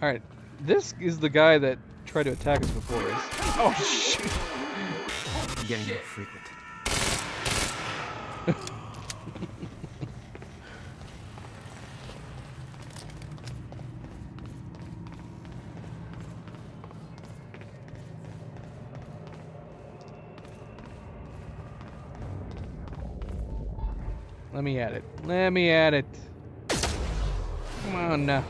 Alright, this is the guy that tried to attack us before us. Oh, shoot! Getting more frequent. Let me at it. Let me at it. Come on now.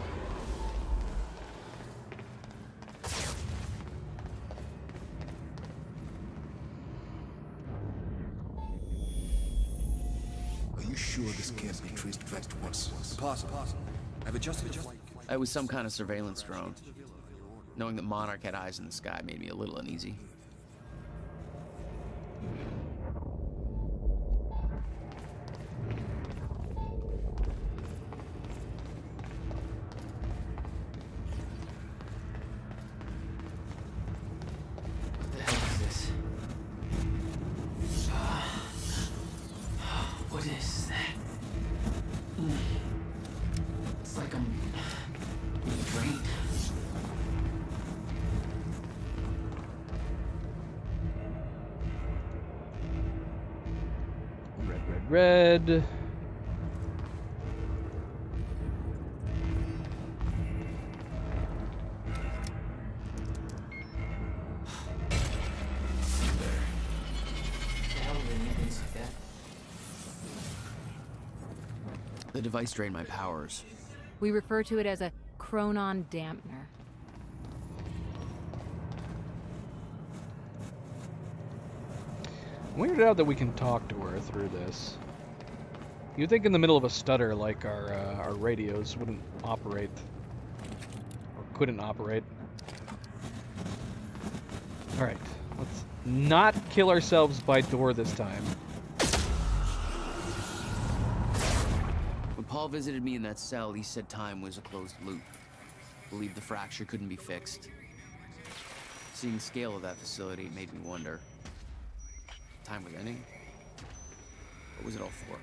Are you sure this can't be traced back to us? Possible. I've adjusted the flight. It was some kind of surveillance drone. Knowing that Monarch had eyes in the sky made me a little uneasy. What the hell is this? What is that? It's like I'm being drained. Red. The hell do they need things like that? The device drained my powers. We refer to it as a chronon dampener. Weirded out that we can talk to her through this. You'd think in the middle of a stutter, like our radios wouldn't operate, or couldn't operate. All right, let's not kill ourselves by door this time. When Paul visited me in that cell, he said time was a closed loop. Believed the fracture couldn't be fixed. Seeing the scale of that facility made me wonder. Time was ending? What was it all for?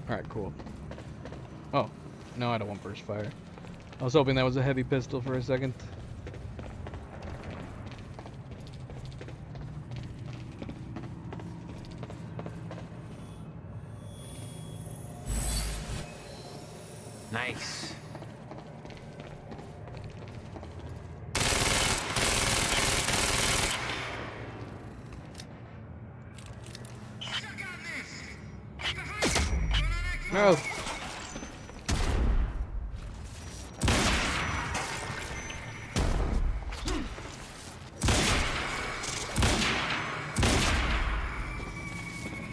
Alright, cool. Oh, no, I don't want burst fire. I was hoping that was a heavy pistol for a second. Nice. No.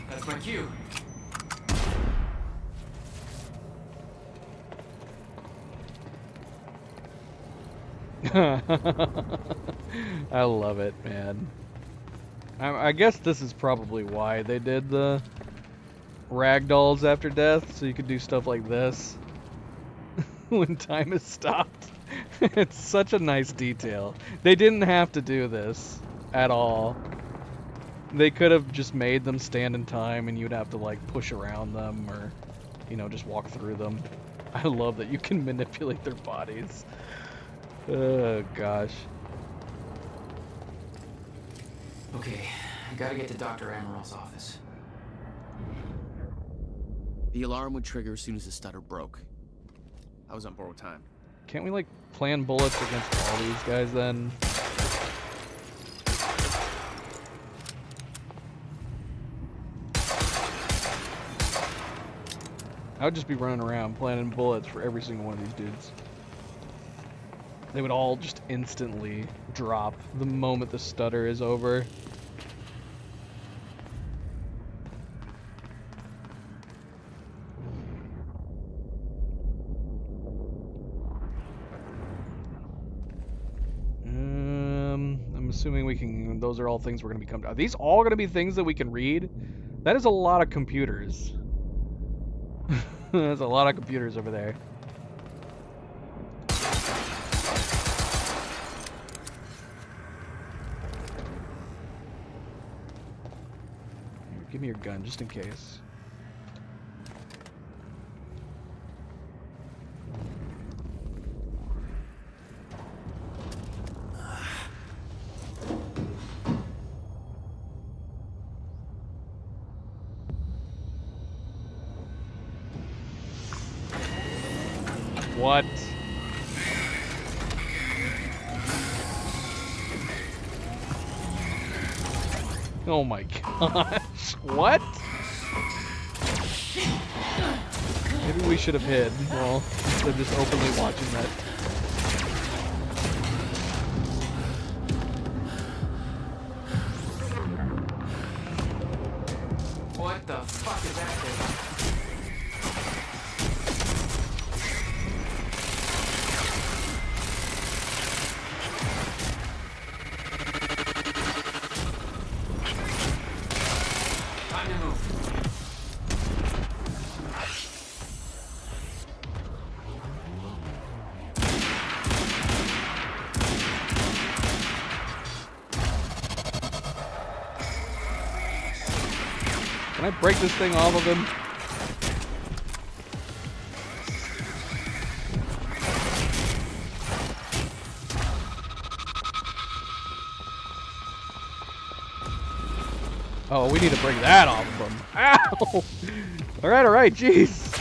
That's my cue. I love it, man. I guess this is probably why they did the ragdolls after death, so you could do stuff like this when time is stopped. It's such a nice detail. They didn't have to do this at all. They could have just made them stand in time and you'd have to like push around them or, you know, just walk through them. I love that you can manipulate their bodies. Oh gosh. Okay, I gotta get to Dr. Amaril's office. The alarm would trigger as soon as the stutter broke. I was on borrowed time. Can't we like plan bullets against all these guys then? I would just be running around planning bullets for every single one of these dudes. They would all just instantly drop the moment the stutter is over. I'm assuming we can, those are all things we're going to become. Are these all going to be things that we can read? That is a lot of computers. There's a lot of computers over there. Here, give me your gun, just in case. What? Oh my gosh. What? Maybe we should have hid. Well, instead of just openly watching that. What the fuck is that thing? Can I break this thing off of him? Oh, we need to break that off of him. Ow! Alright, jeez.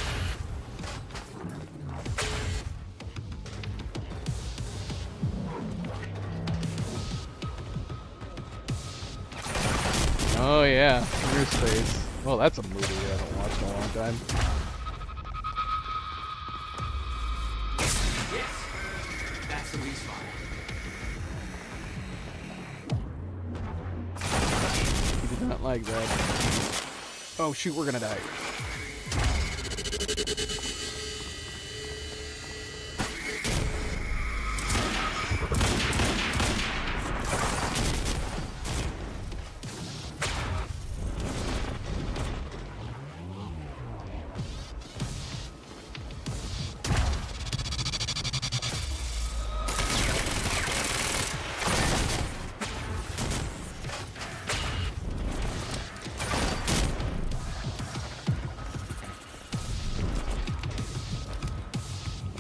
Oh yeah, inner space. Well, that's a movie we haven't watched in a long time. Yes, that's the respawn. He did not like that. Oh shoot, we're gonna die.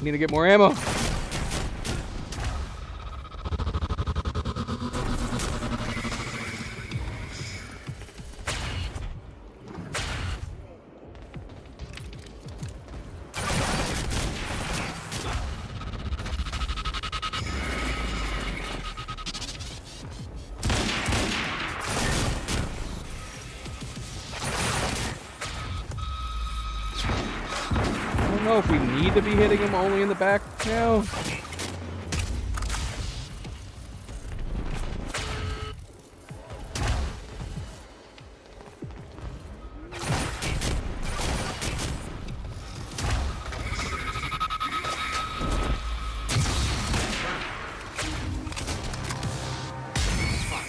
Need to get more ammo. I don't know if we need to be hitting him only in the back now. Fuck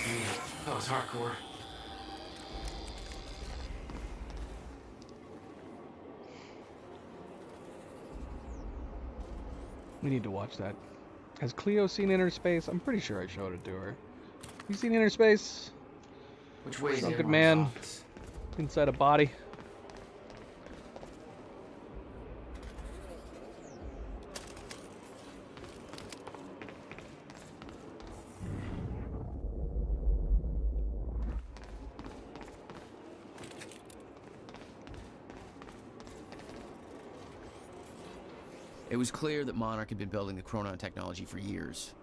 me. That was hardcore. We need to watch that. Has Cleo seen Inner Space? I'm pretty sure I showed it to her. You seen Inner Space? Which way is Drunken everyone's man office? inside a body. It was clear that Monarch had been building the Chronon technology for years.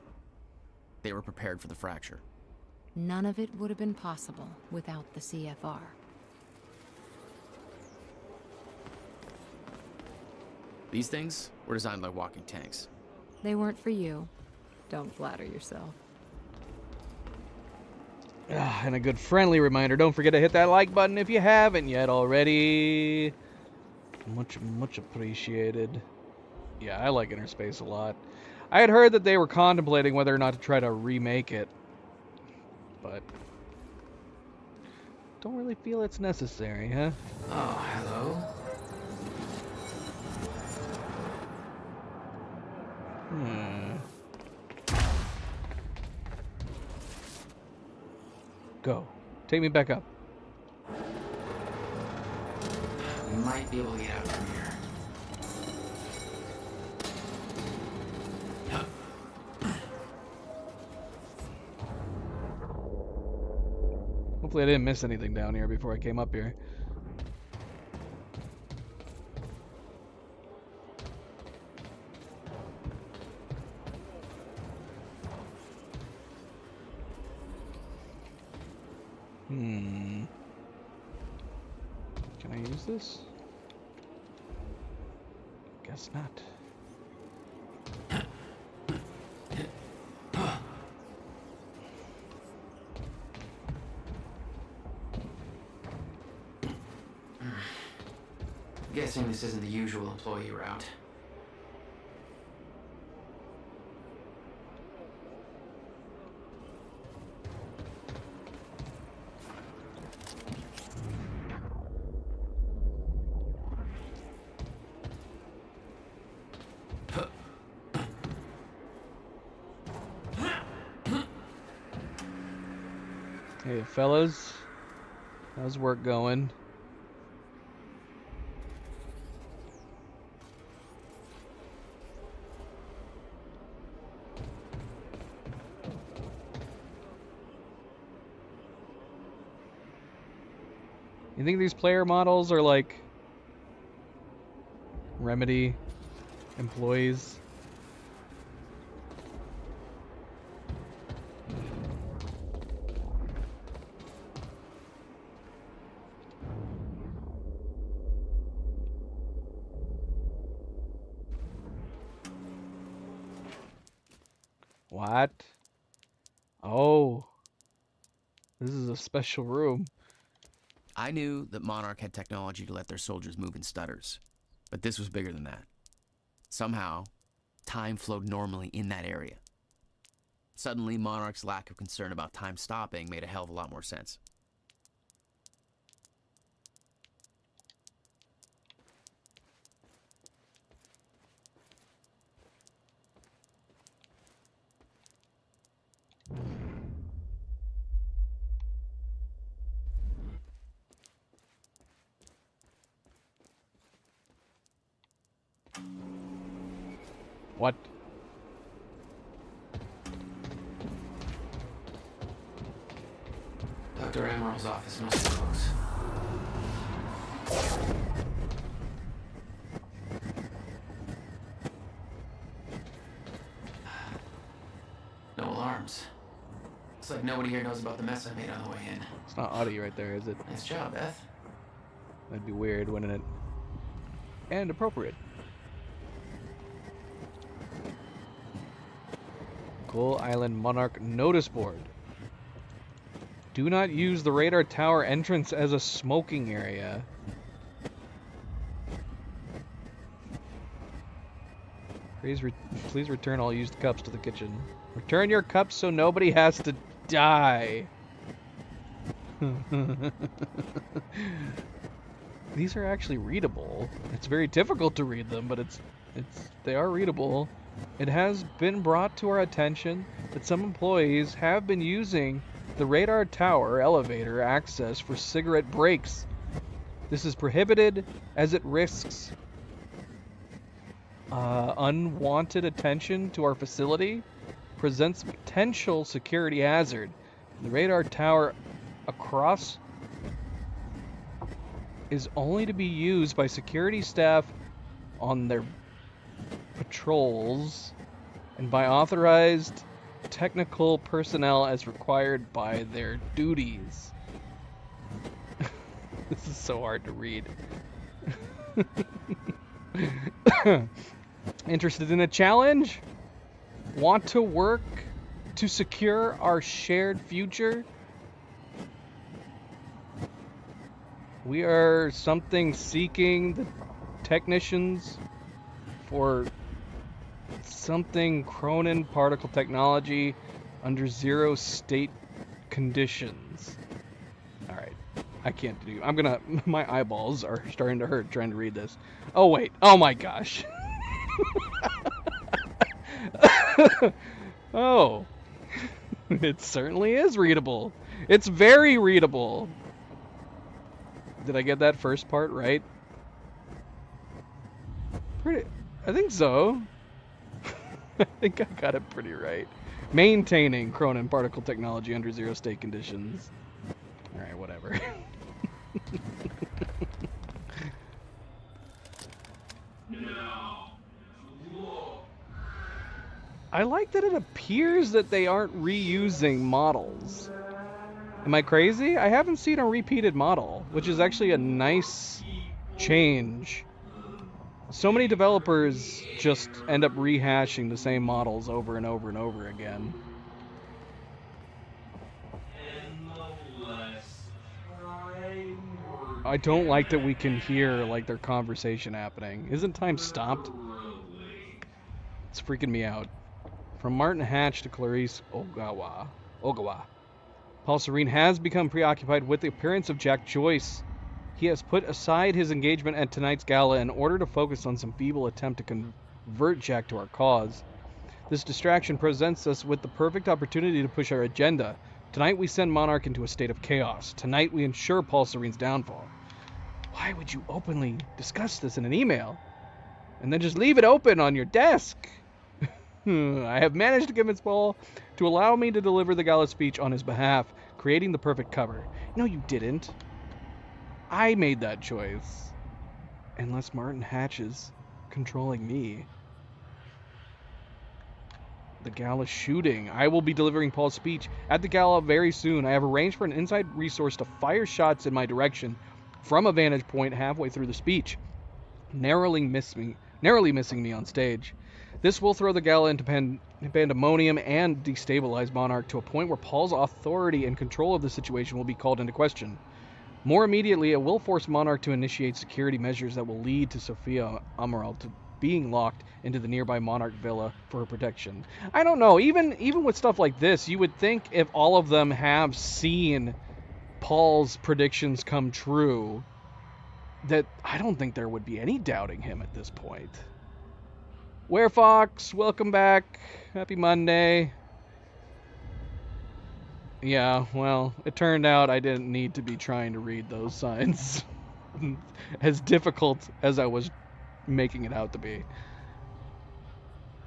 They were prepared for the fracture. None of it would have been possible without the CFR. These things were designed by walking tanks. They weren't for you. Don't flatter yourself. And a good friendly reminder, don't forget to hit that like button if you haven't yet already. Much appreciated. Yeah, I like Inner Space a lot. I had heard that they were contemplating whether or not to try to remake it, but don't really feel it's necessary, huh? Oh, hello. Go. Take me back up. We might be able to get out from here. Hopefully I didn't miss anything down here before I came up here. Can I use this? Guess not. Guessing this isn't the usual employee route. Hey fellas, how's work going? You think these player models are like Remedy employees? What? Oh. This is a special room. I knew that Monarch had technology to let their soldiers move in stutters, but this was bigger than that. Somehow, time flowed normally in that area. Suddenly, Monarch's lack of concern about time stopping made a hell of a lot more sense. What? Dr. Emerald's office must be close. No alarms. Looks like nobody here knows about the mess I made on the way in. It's not Audie right there, is it? Nice job, Beth. That'd be weird, wouldn't it? And appropriate. Gull Island Monarch notice board. Do not use the radar tower entrance as a smoking area. Please return all used cups to the kitchen. Return your cups so nobody has to die. These are actually readable. It's very difficult to read them, but they are readable. It has been brought to our attention that some employees have been using the radar tower elevator access for cigarette breaks. This is prohibited as it risks unwanted attention to our facility, presents potential security hazard. The radar tower across is only to be used by security staff on their patrols and by authorized technical personnel as required by their duties. This is so hard to read. Interested in a challenge? want to work to secure our shared future? We are something seeking the technicians for something Cronin particle technology under zero state conditions. Alright, I can't do. My eyeballs are starting to hurt trying to read this. Oh wait, oh my gosh. Oh, it certainly is readable. It's very readable. Did I get that first part right? I think so. I think I got it pretty right. Maintaining Cronin particle technology under zero state conditions. Alright, whatever. I like that it appears that they aren't reusing models. Am I crazy? I haven't seen a repeated model, which is actually a nice change. So many developers just end up rehashing the same models over and over and over again. I don't like that we can hear like their conversation happening. Isn't time stopped? It's freaking me out. From Martin Hatch to Clarice Ogawa. Paul Serene has become preoccupied with the appearance of Jack Joyce. He has put aside his engagement at tonight's gala in order to focus on some feeble attempt to convert Jack to our cause. This distraction presents us with the perfect opportunity to push our agenda. Tonight we send Monarch into a state of chaos. Tonight we ensure Paul Serene's downfall. Why would you openly discuss this in an email? And then just leave it open on your desk? I have managed to convince Paul to allow me to deliver the gala speech on his behalf, creating the perfect cover. No, you didn't. I made that choice. Unless Martin Hatch is controlling me. The gala shooting. I will be delivering Paul's speech at the gala very soon. I have arranged for an inside resource to fire shots in my direction from a vantage point halfway through the speech, narrowly missing me on stage. This will throw the gala into pandemonium and destabilize Monarch to a point where Paul's authority and control of the situation will be called into question. More immediately, it will force Monarch to initiate security measures that will lead to Sophia Amaral to being locked into the nearby Monarch Villa for her protection. I don't know, even with stuff like this, you would think if all of them have seen Paul's predictions come true, that I don't think there would be any doubting him at this point. Werefox, welcome back. Happy Monday. Yeah, well, it turned out I didn't need to be trying to read those signs. As difficult as I was making it out to be.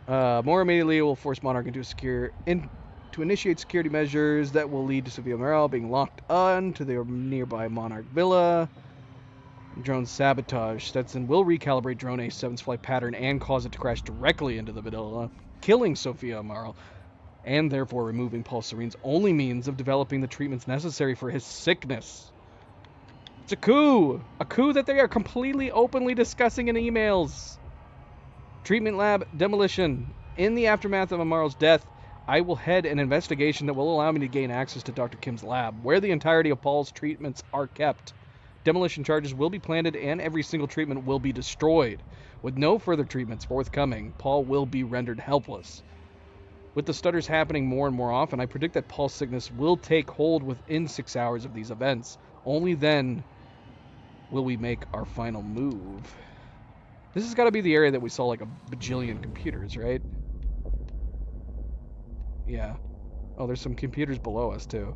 More immediately, it will force Monarch to initiate security measures that will lead to Sophia Morel being locked on to the nearby Monarch Villa. Drone sabotage. Stetson will recalibrate Drone A7's flight pattern and cause it to crash directly into the villa, killing Sophia Amaral, and therefore removing Paul Serene's only means of developing the treatments necessary for his sickness. It's a coup! A coup that they are completely openly discussing in emails. Treatment lab demolition. In the aftermath of Amaral's death, I will head an investigation that will allow me to gain access to Dr. Kim's lab, where the entirety of Paul's treatments are kept. Demolition charges will be planted and every single treatment will be destroyed. With no further treatments forthcoming, Paul will be rendered helpless. With the stutters happening more and more often, I predict that Paul's sickness will take hold within 6 hours of these events. Only then will we make our final move. This has got to be the area that we saw like a bajillion computers, right? Yeah. Oh, there's some computers below us too.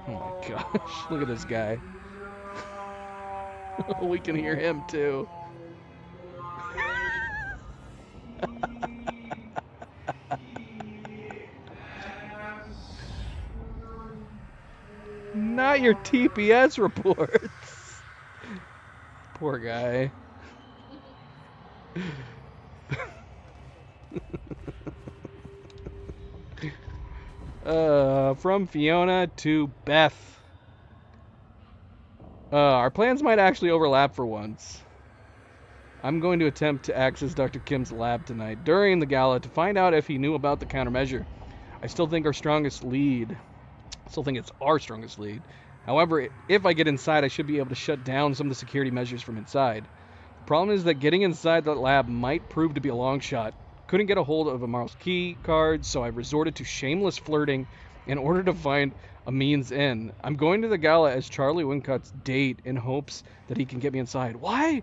Oh my gosh, look at this guy. We can hear him too. Not your TPS reports. Poor guy. From Fiona to Beth. Our plans might actually overlap for once. I'm going to attempt to access Dr. Kim's lab tonight during the gala to find out if he knew about the countermeasure. I still think it's our strongest lead. However, if I get inside, I should be able to shut down some of the security measures from inside. The problem is that getting inside that lab might prove to be a long shot. Couldn't get a hold of Amaro's key card, so I resorted to shameless flirting in order to find a means in. I'm going to the gala as Charlie Wincott's date in hopes that he can get me inside. Why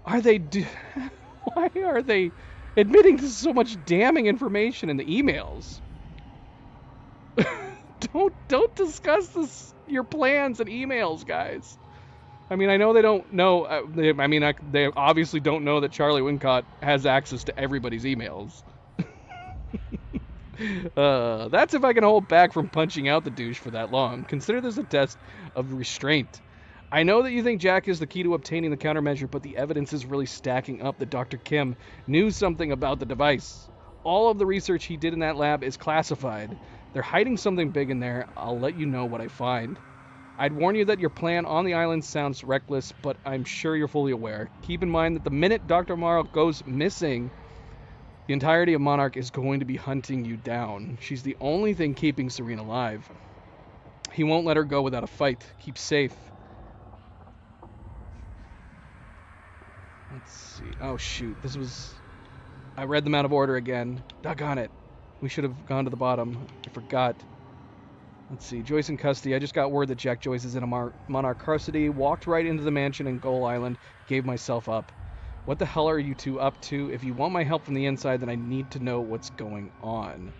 are they admitting to so much damning information in the emails? Don't discuss your plans in emails, guys. I mean, I know they don't know. They obviously don't know that Charlie Wincott has access to everybody's emails. That's if I can hold back from punching out the douche for that long. Consider this a test of restraint. I know that you think Jack is the key to obtaining the countermeasure, but the evidence is really stacking up that Dr. Kim knew something about the device. All of the research he did in that lab is classified. They're hiding something big in there. I'll let you know what I find. I'd warn you that your plan on the island sounds reckless, but I'm sure you're fully aware. Keep in mind that the minute Dr. Amaro goes missing, the entirety of Monarch is going to be hunting you down. She's the only thing keeping Serene alive. He won't let her go without a fight. Keep safe. Let's see. Oh, shoot. I read them out of order again. Doggone it. We should have gone to the bottom. I forgot. Let's see. Joyce in custody. I just got word that Jack Joyce is in a Monarch custody. Walked right into the mansion in Gull Island. Gave myself up. What the hell are you two up to? If you want my help from the inside, then I need to know what's going on.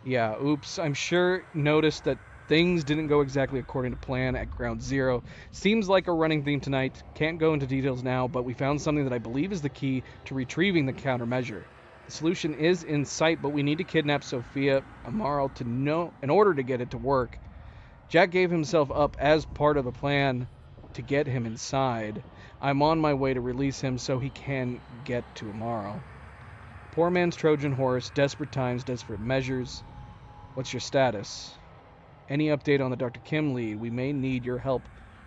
Yeah, oops. I'm sure noticed that things didn't go exactly according to plan at Ground Zero. Seems like a running theme tonight. Can't go into details now, but we found something that I believe is the key to retrieving the countermeasure. The solution is in sight, but we need to kidnap Sophia Amaro in order to get it to work. Jack gave himself up as part of a plan to get him inside. I'm on my way to release him so he can get to Amaro. Poor man's Trojan horse, desperate times, desperate measures. What's your status? Any update on the Dr. Kim lead? We may need your help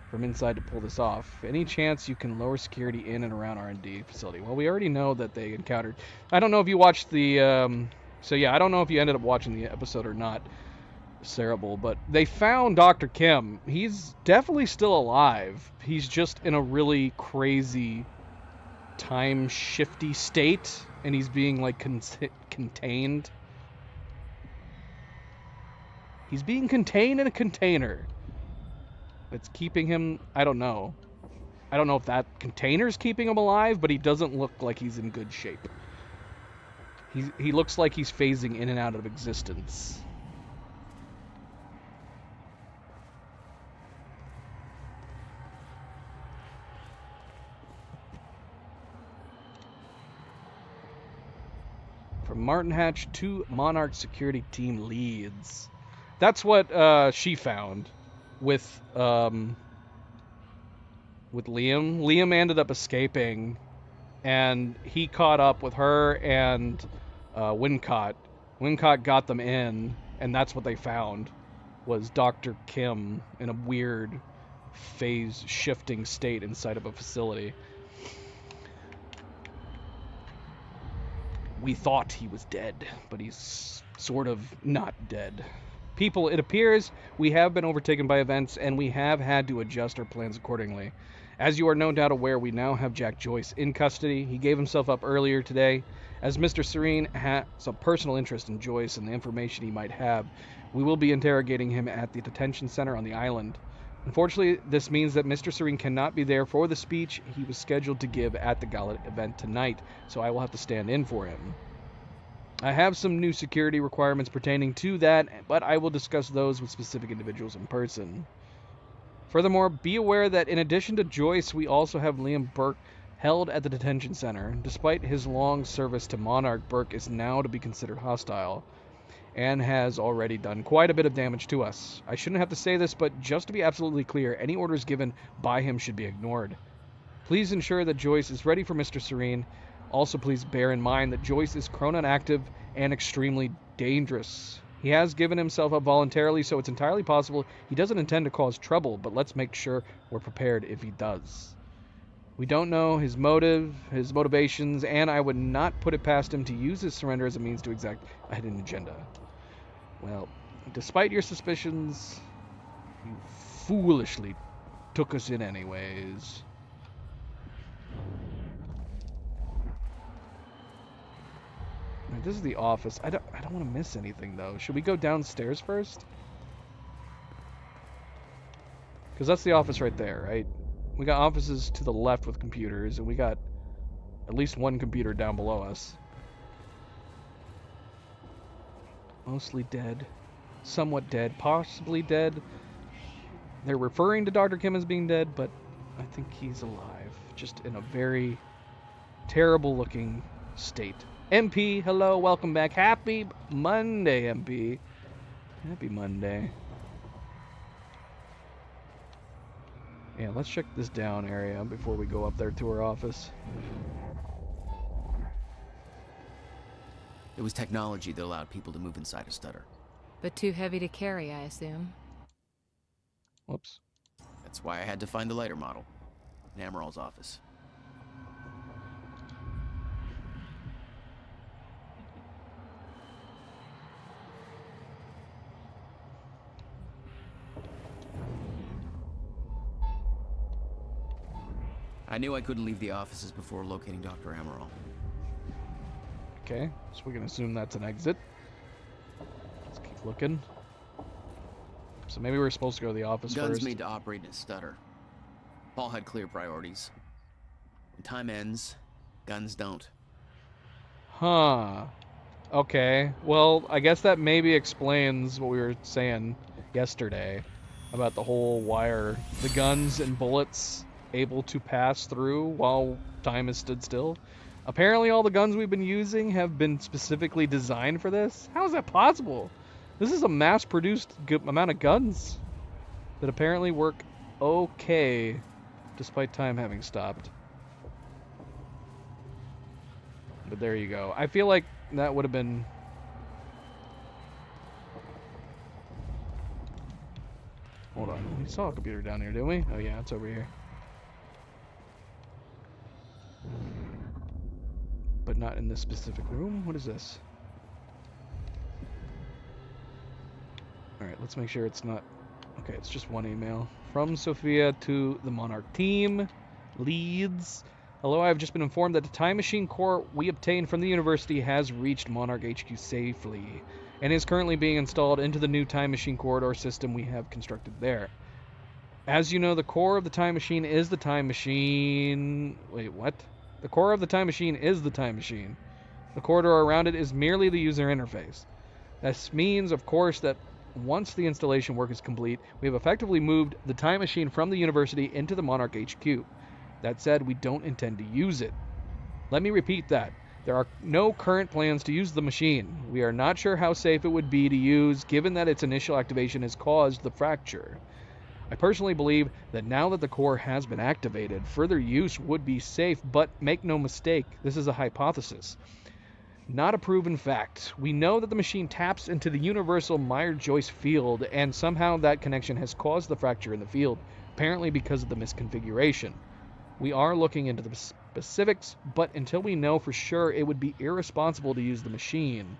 from inside to pull this off. Any chance you can lower security in and around R&D facility? Well, we already know that they encountered... I don't know if you watched the... I don't know if you ended up watching the episode or not, Cerebral, but they found Dr. Kim. He's definitely still alive. He's just in a really crazy time-shifty state, and he's being, like, contained. He's being contained in a container. It's keeping him... I don't know. I don't know if that container's keeping him alive, but he doesn't look like he's in good shape. He looks like he's phasing in and out of existence. From Martin Hatch to Monarch security team leads. That's what she found with Liam. Liam ended up escaping, and he caught up with her and Wincott. Wincott got them in, and that's what they found, was Dr. Kim in a weird phase-shifting state inside of a facility. We thought he was dead, but he's sort of not dead. People, it appears we have been overtaken by events, and we have had to adjust our plans accordingly. As you are no doubt aware, we now have Jack Joyce in custody. He gave himself up earlier today. As Mr. Serene has a personal interest in Joyce and the information he might have, we will be interrogating him at the detention center on the island. Unfortunately, this means that Mr. Serene cannot be there for the speech he was scheduled to give at the gala event tonight, so I will have to stand in for him. I have some new security requirements pertaining to that, but I will discuss those with specific individuals in person. Furthermore, be aware that in addition to Joyce, we also have Liam Burke held at the detention center. Despite his long service to Monarch, Burke is now to be considered hostile, and has already done quite a bit of damage to us. I shouldn't have to say this, but just to be absolutely clear, any orders given by him should be ignored. Please ensure that Joyce is ready for Mr. Serene. Also, please bear in mind that Joyce is Chronon active and extremely dangerous. He has given himself up voluntarily, so it's entirely possible he doesn't intend to cause trouble, but let's make sure we're prepared if he does. We don't know his motive, his motivations, and I would not put it past him to use his surrender as a means to exact a hidden agenda. Well, despite your suspicions, you foolishly took us in anyways. Right, this is the office. I don't want to miss anything though. Should we go downstairs first? Because that's the office right there, right? We got offices to the left with computers, and we got at least one computer down below us. Mostly dead. Somewhat dead. Possibly dead. They're referring to Dr. Kim as being dead, but I think he's alive. Just in a very terrible looking state. MP, hello, welcome back. Happy Monday, MP. Happy Monday. Yeah, let's check this down area before we go up there to her office. It was technology that allowed people to move inside a stutter. But too heavy to carry, I assume. Whoops. That's why I had to find the lighter model in Amaral's office. I knew I couldn't leave the offices before locating Dr. Amaral. Okay, so we can assume that's an exit. Let's keep looking. So maybe we're supposed to go to the office Guns first. made to operate in a stutter. Paul had clear priorities. When time ends, guns don't. Huh. Okay. Well, I guess that maybe explains what we were saying yesterday about the whole wire, the guns and bullets able to pass through while time has stood still. Apparently all the guns we've been using have been specifically designed for this. How is that possible? This is a mass-produced amount of guns that apparently work okay despite time having stopped. But there you go. I feel like that would have been... Hold on. We saw a computer down here, didn't we? Oh yeah, it's over here. But not in this specific room. What is this? Alright, let's make sure it's not... Okay, it's just one email. From Sophia to the Monarch team. Leads. Hello, I have just been informed that the time machine core we obtained from the university has reached Monarch HQ safely and is currently being installed into the new time machine corridor system we have constructed there. As you know, the core of the time machine is the time machine... Wait, what? The core of the time machine is the time machine. The corridor around it is merely the user interface. This means, of course, that once the installation work is complete, we have effectively moved the time machine from the university into the Monarch HQ. That said, we don't intend to use it. Let me repeat that. There are no current plans to use the machine. We are not sure how safe it would be to use, given that its initial activation has caused the fracture. I personally believe that now that the core has been activated, further use would be safe, but make no mistake, this is a hypothesis, not a proven fact. We know that the machine taps into the universal Meyer-Joyce field, and somehow that connection has caused the fracture in the field, apparently because of the misconfiguration. We are looking into the specifics, but until we know for sure, it would be irresponsible to use the machine.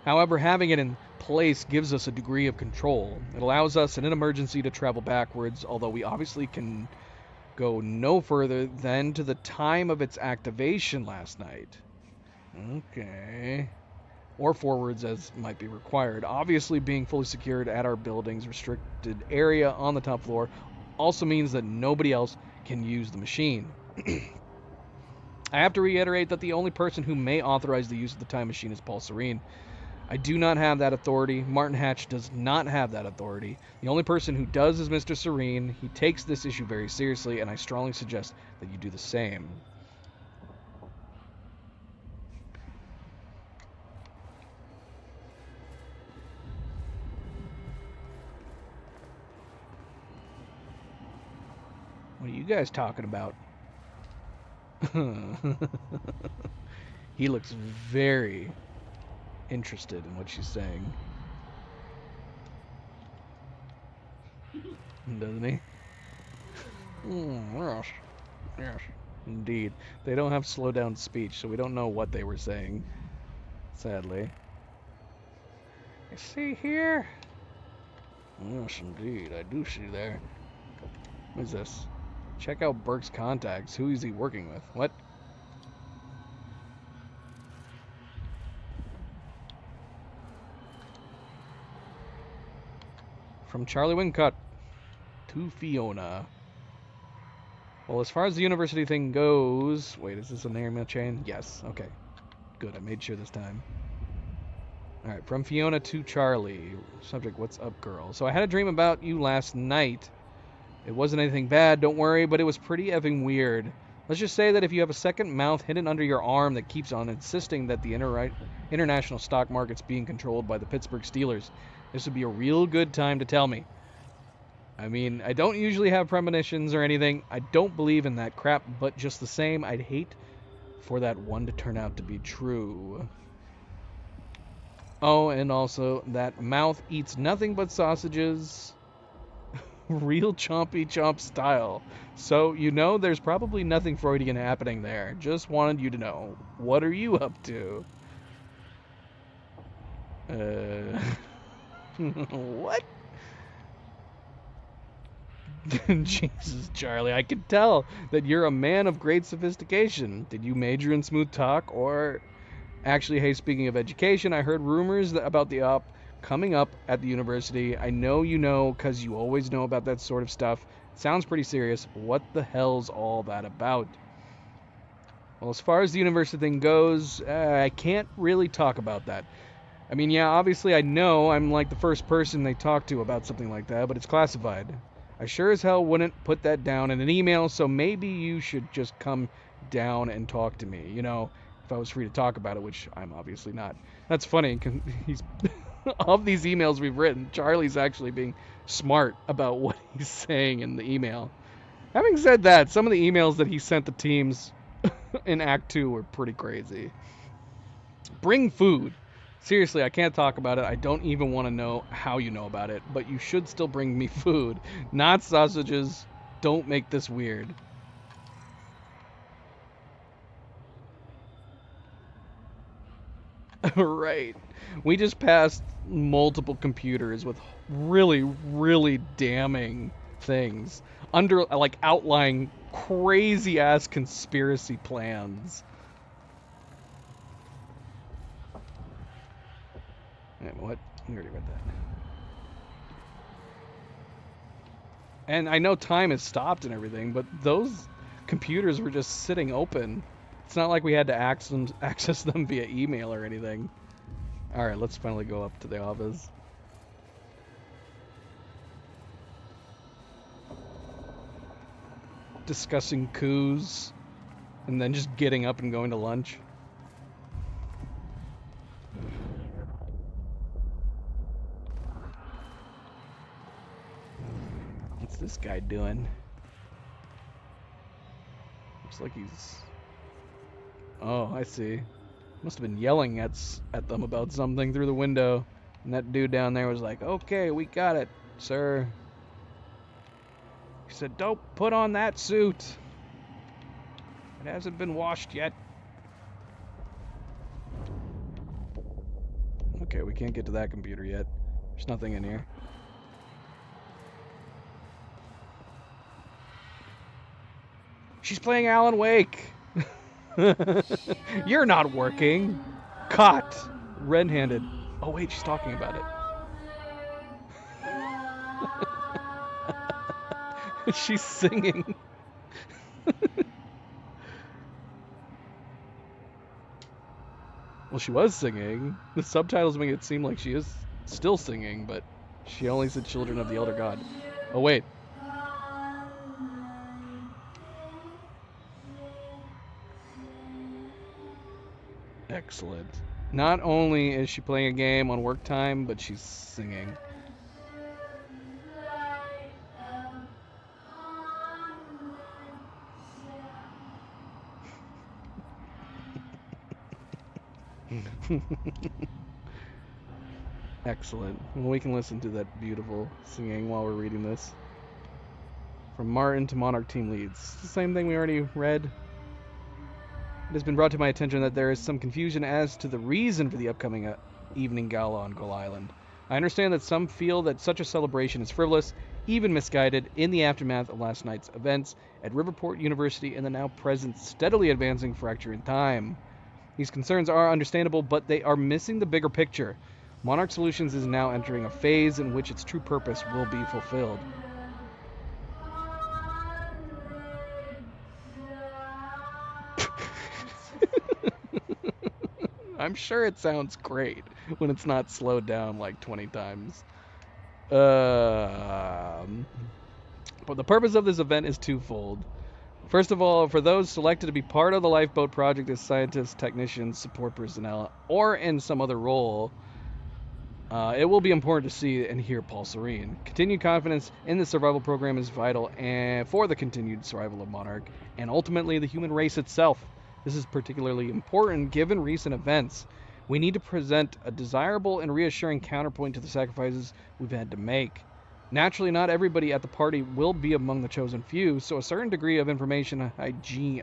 However, having it in place gives us a degree of control. It allows us in an emergency to travel backwards, although we obviously can go no further than to the time of its activation last night. Okay. Or forwards as might be required. Obviously, being fully secured at our building's restricted area on the top floor also means that nobody else can use the machine. I have to reiterate that the only person who may authorize the use of the time machine is Paul Serene. I do not have that authority. Martin Hatch does not have that authority. The only person who does is Mr. Serene. He takes this issue very seriously, and I strongly suggest that you do the same. What are you guys talking about? He looks very interested in what she's saying. Doesn't he? Yes. Yes. Indeed. They don't have slow down speech, so we don't know what they were saying. Sadly. You see here? Yes, indeed. I do see there. What is this? Check out Burke's contacts. Who is he working with? What? From Charlie Wincott to Fiona. Well, as far as the university thing goes... Wait, is this an email chain? Yes. Okay. Good. I made sure this time. Alright, from Fiona to Charlie. Subject, what's up, girl? So I had a dream about you last night. It wasn't anything bad, don't worry, but it was pretty effing weird. Let's just say that if you have a second mouth hidden under your arm that keeps on insisting that the international stock market's being controlled by the Pittsburgh Steelers, this would be a real good time to tell me. I mean, I don't usually have premonitions or anything. I don't believe in that crap, but just the same, I'd hate for that one to turn out to be true. Oh, and also, that mouth eats nothing but sausages. Real chompy chomp style. So, you know, there's probably nothing Freudian happening there. Just wanted you to know. What are you up to? What? Jesus, Charlie, I can tell that you're a man of great sophistication. Did you major in smooth talk, or... Actually, hey, speaking of education, I heard rumors about the op coming up at the university. I know you know, because you always know about that sort of stuff. Sounds pretty serious. What the hell's all that about? Well, as far as the university thing goes, I can't really talk about that. I mean, yeah, obviously I know I'm like the first person they talk to about something like that, but it's classified. I sure as hell wouldn't put that down in an email, so maybe you should just come down and talk to me, you know, if I was free to talk about it, which I'm obviously not. That's funny, 'cause he's... of these emails we've written, Charlie's actually being smart about what he's saying in the email. Having said that, some of the emails that he sent the teams in Act 2 were pretty crazy. Bring food. Seriously, I can't talk about it. I don't even want to know how you know about it, but you should still bring me food. Not sausages. Don't make this weird. Right. We just passed multiple computers with really, really damning things. Under, like, outlying crazy-ass conspiracy plans. What? We already read that. And I know time has stopped and everything, but those computers were just sitting open. It's not like we had to access them via email or anything. Alright, let's finally go up to the office. Discussing coups, and then just getting up and going to lunch. What's this guy doing? Looks like he's... Oh, I see. Must have been yelling at them about something through the window. And that dude down there was like, okay, we got it, sir. He said, don't put on that suit. It hasn't been washed yet. Okay, we can't get to that computer yet. There's nothing in here. She's playing Alan Wake. You're not working. Caught. Red-handed. Oh wait, she's talking about it. She's singing. Well, she was singing. The subtitles make it seem like she is still singing, but she only said Children of the Elder God. Oh wait. Excellent. Not only is she playing a game on work time, but she's singing. Excellent. Well, we can listen to that beautiful singing while we're reading this. From Martin to Monarch team leads. It's the same thing we already read. It has been brought to my attention that there is some confusion as to the reason for the upcoming evening gala on Gull Island. I understand that some feel that such a celebration is frivolous, even misguided, in the aftermath of last night's events at Riverport University and the now present steadily advancing fracture in time. These concerns are understandable, but they are missing the bigger picture. Monarch Solutions is now entering a phase in which its true purpose will be fulfilled. I'm sure it sounds great when it's not slowed down like 20 times. But the purpose of this event is twofold. First of all, for those selected to be part of the Lifeboat Project as scientists, technicians, support personnel, or in some other role, it will be important to see and hear Paul Serene. Continued confidence in the survival program is vital for the continued survival of Monarch, and ultimately the human race itself. This is particularly important given recent events. We need to present a desirable and reassuring counterpoint to the sacrifices we've had to make. Naturally, not everybody at the party will be among the chosen few, so a certain degree of informational hygiene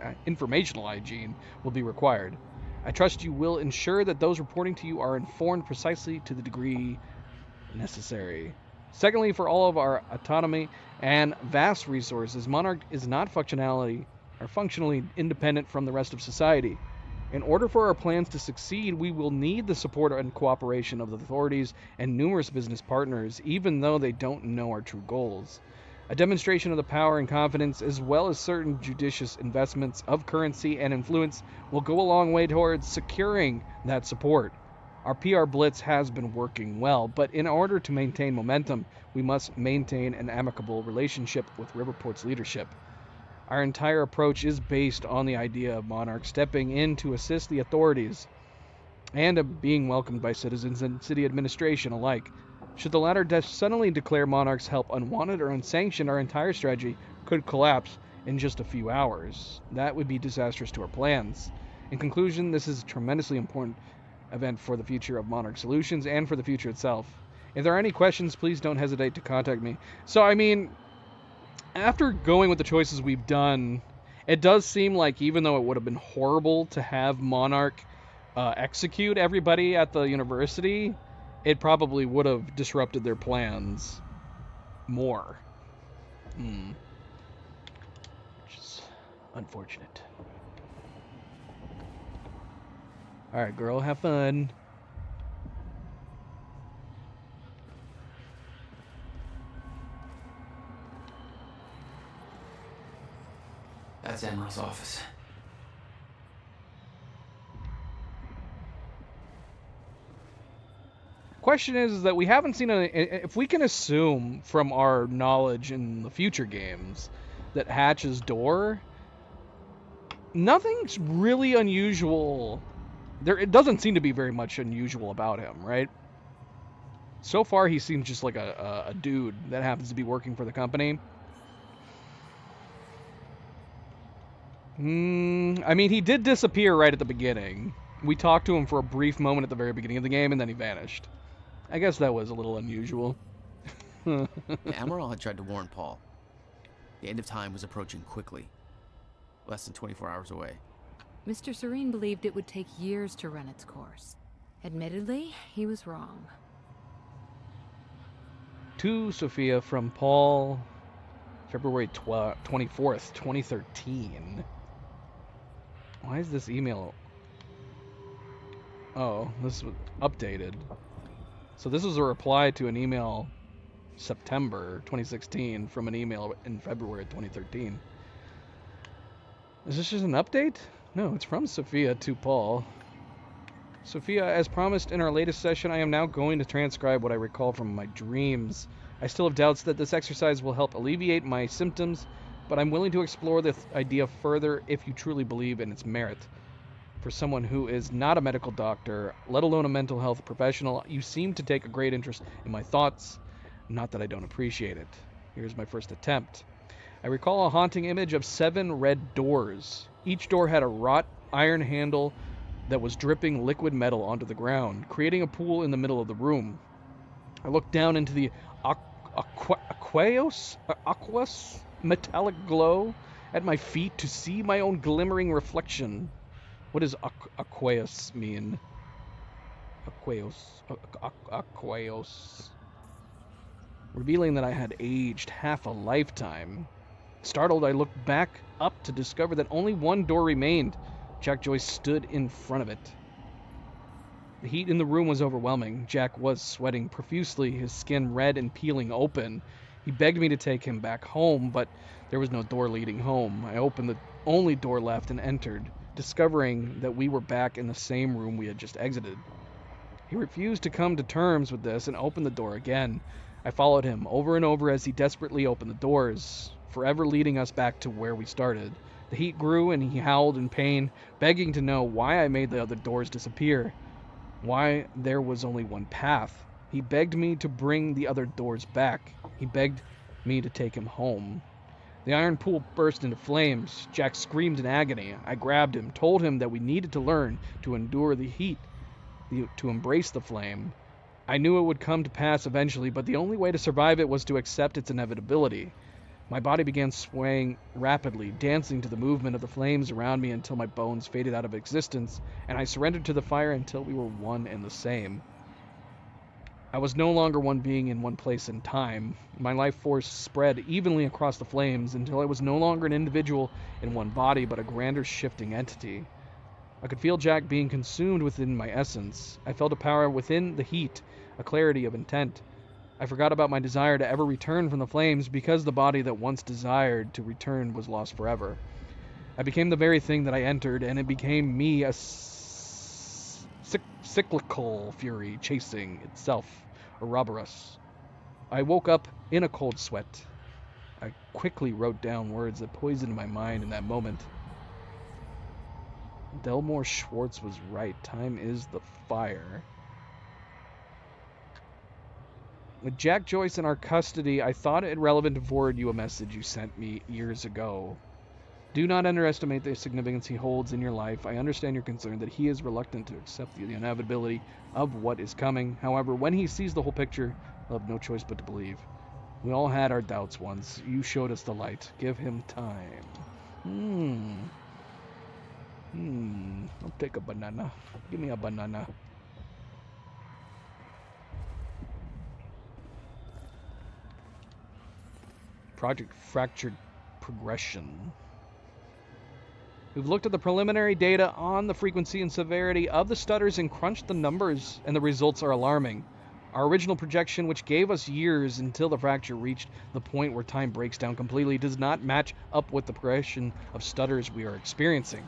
will be required. I trust you will ensure that those reporting to you are informed precisely to the degree necessary. Secondly, for all of our autonomy and vast resources, Monarch is not functionally independent from the rest of society. In order for our plans to succeed, we will need the support and cooperation of the authorities and numerous business partners, even though they don't know our true goals. A demonstration of the power and confidence, as well as certain judicious investments of currency and influence, will go a long way towards securing that support. Our PR blitz has been working well, but in order to maintain momentum, we must maintain an amicable relationship with Riverport's leadership. Our entire approach is based on the idea of Monarch stepping in to assist the authorities and of being welcomed by citizens and city administration alike. Should the latter suddenly declare Monarch's help unwanted or unsanctioned, our entire strategy could collapse in just a few hours. That would be disastrous to our plans. In conclusion, this is a tremendously important event for the future of Monarch Solutions and for the future itself. If there are any questions, please don't hesitate to contact me. So, I mean, after going with the choices we've done, it does seem like even though it would have been horrible to have Monarch execute everybody at the university, it probably would have disrupted their plans more. Which is unfortunate. Alright, girl, have fun. That's Emerald's office. Question is that we haven't seen if we can assume from our knowledge in the future games that Hatch's door, nothing's really unusual. It doesn't seem to be very much unusual about him, right? So far, he seems just like a dude that happens to be working for the company. I mean, he did disappear right at the beginning. We talked to him for a brief moment at the very beginning of the game, and then he vanished. I guess that was a little unusual. Amaral had tried to warn Paul. The end of time was approaching quickly. Less than 24 hours away. Mr. Serene believed it would take years to run its course. Admittedly, he was wrong. To Sophia from Paul, February 24th, 2013. Why is this email? Oh, this was updated. So this was a reply to an email September 2016 from an email in February 2013. Is this just an update? No, it's from Sophia to Paul. Sophia, as promised in our latest session, I am now going to transcribe what I recall from my dreams. I still have doubts that this exercise will help alleviate my symptoms, but I'm willing to explore this idea further if you truly believe in its merit. For someone who is not a medical doctor, let alone a mental health professional, you seem to take a great interest in my thoughts. Not that I don't appreciate it. Here's my first attempt. I recall a haunting image of 7 red doors. Each door had a wrought iron handle that was dripping liquid metal onto the ground, creating a pool in the middle of the room. I looked down into the aqueous metallic glow at my feet to see my own glimmering reflection. What does aqueous mean? Aqueous. Revealing that I had aged half a lifetime. Startled, I looked back up to discover that only one door remained. Jack Joyce stood in front of it. The heat in the room was overwhelming. Jack was sweating profusely, his skin red and peeling open. He begged me to take him back home, but there was no door leading home. I opened the only door left and entered, discovering that we were back in the same room we had just exited. He refused to come to terms with this and opened the door again. I followed him over and over as he desperately opened the doors, forever leading us back to where we started. The heat grew and he howled in pain, begging to know why I made the other doors disappear. Why there was only one path. He begged me to bring the other doors back. He begged me to take him home. The iron pool burst into flames. Jack screamed in agony. I grabbed him, told him that we needed to learn to endure the heat, to embrace the flame. I knew it would come to pass eventually, but the only way to survive it was to accept its inevitability. My body began swaying rapidly, dancing to the movement of the flames around me until my bones faded out of existence, and I surrendered to the fire until we were one and the same. I was no longer one being in one place in time. My life force spread evenly across the flames until I was no longer an individual in one body, but a grander shifting entity. I could feel Jack being consumed within my essence. I felt a power within the heat, a clarity of intent. I forgot about my desire to ever return from the flames because the body that once desired to return was lost forever. I became the very thing that I entered, and it became me, a cyclical fury chasing itself, Ouroboros. I woke up in a cold sweat. I quickly wrote down words that poisoned my mind in that moment. Delmore Schwartz was right. Time is the fire. With Jack Joyce in our custody, I thought it relevant to forward you a message you sent me years ago. Do not underestimate the significance he holds in your life. I understand your concern that he is reluctant to accept the inevitability of what is coming. However, when he sees the whole picture, he'll have no choice but to believe. We all had our doubts once. You showed us the light. Give him time. I'll take a banana. Give me a banana. Project Fractured Progression. We've looked at the preliminary data on the frequency and severity of the stutters and crunched the numbers, and the results are alarming. Our original projection, which gave us years until the fracture reached the point where time breaks down completely, does not match up with the progression of stutters we are experiencing.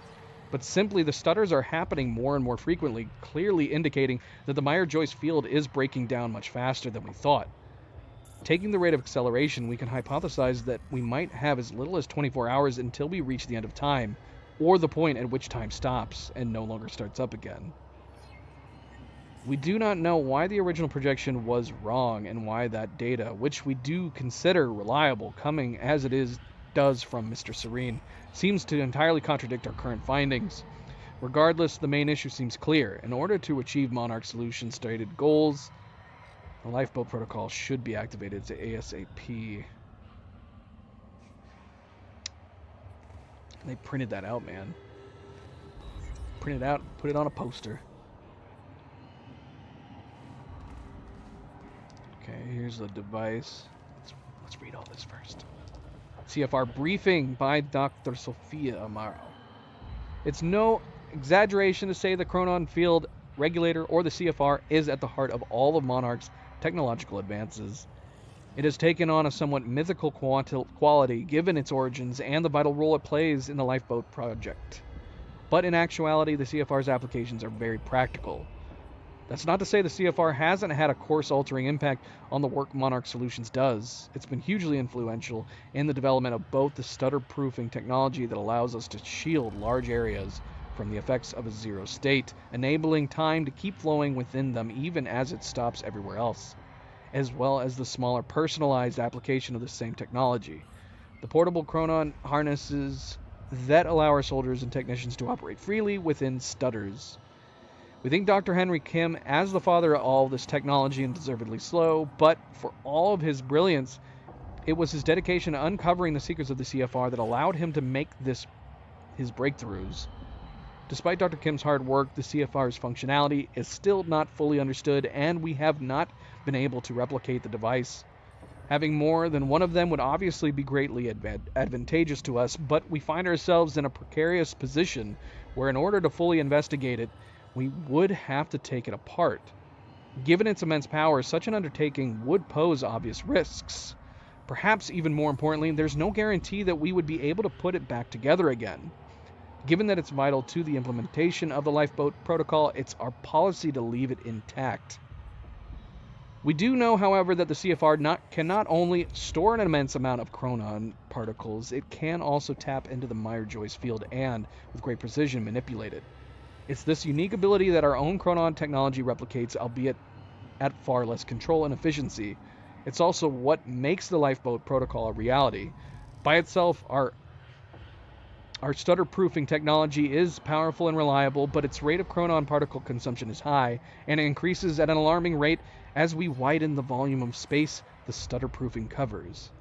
But simply, the stutters are happening more and more frequently, clearly indicating that the Meyer-Joyce field is breaking down much faster than we thought. Taking the rate of acceleration, we can hypothesize that we might have as little as 24 hours until we reach the end of time, or the point at which time stops and no longer starts up again. We do not know why the original projection was wrong and why that data, which we do consider reliable, coming as it does from Mr. Serene, seems to entirely contradict our current findings. Regardless, the main issue seems clear. In order to achieve Monarch Solutions' stated goals, the lifeboat protocol should be activated to ASAP. They printed that out, man. Print it out, put it on a poster. Okay, here's the device. Let's read all this first. CFR briefing by Dr. Sophia Amaro. It's no exaggeration to say the Chronon Field Regulator, or the CFR, is at the heart of all of Monarch's technological advances. It has taken on a somewhat mythical quality given its origins and the vital role it plays in the lifeboat project. But in actuality, the CFR's applications are very practical. That's not to say the CFR hasn't had a course-altering impact on the work Monarch Solutions does. It's been hugely influential in the development of both the stutter-proofing technology that allows us to shield large areas from the effects of a zero state, enabling time to keep flowing within them even as it stops everywhere else, as well as the smaller personalized application of the same technology. The portable Chronon harnesses that allow our soldiers and technicians to operate freely within stutters. We think Dr. Henry Kim as the father of all this technology and deservedly so, but for all of his brilliance, it was his dedication to uncovering the secrets of the CFR that allowed him to make his breakthroughs. Despite Dr. Kim's hard work, the CFR's functionality is still not fully understood, and we have not been able to replicate the device. Having more than one of them would obviously be greatly advantageous to us, but we find ourselves in a precarious position where in order to fully investigate it, we would have to take it apart. Given its immense power, such an undertaking would pose obvious risks. Perhaps even more importantly, there's no guarantee that we would be able to put it back together again. Given that it's vital to the implementation of the lifeboat protocol, it's our policy to leave it intact. We do know, however, that the CFR can not only store an immense amount of chronon particles, it can also tap into the Meyer-Joyce field and, with great precision, manipulate it. It's this unique ability that our own chronon technology replicates, albeit at far less control and efficiency. It's also what makes the lifeboat protocol a reality. By itself, our stutter-proofing technology is powerful and reliable, but its rate of chronon particle consumption is high, and it increases at an alarming rate as we widen the volume of space the stutter-proofing covers.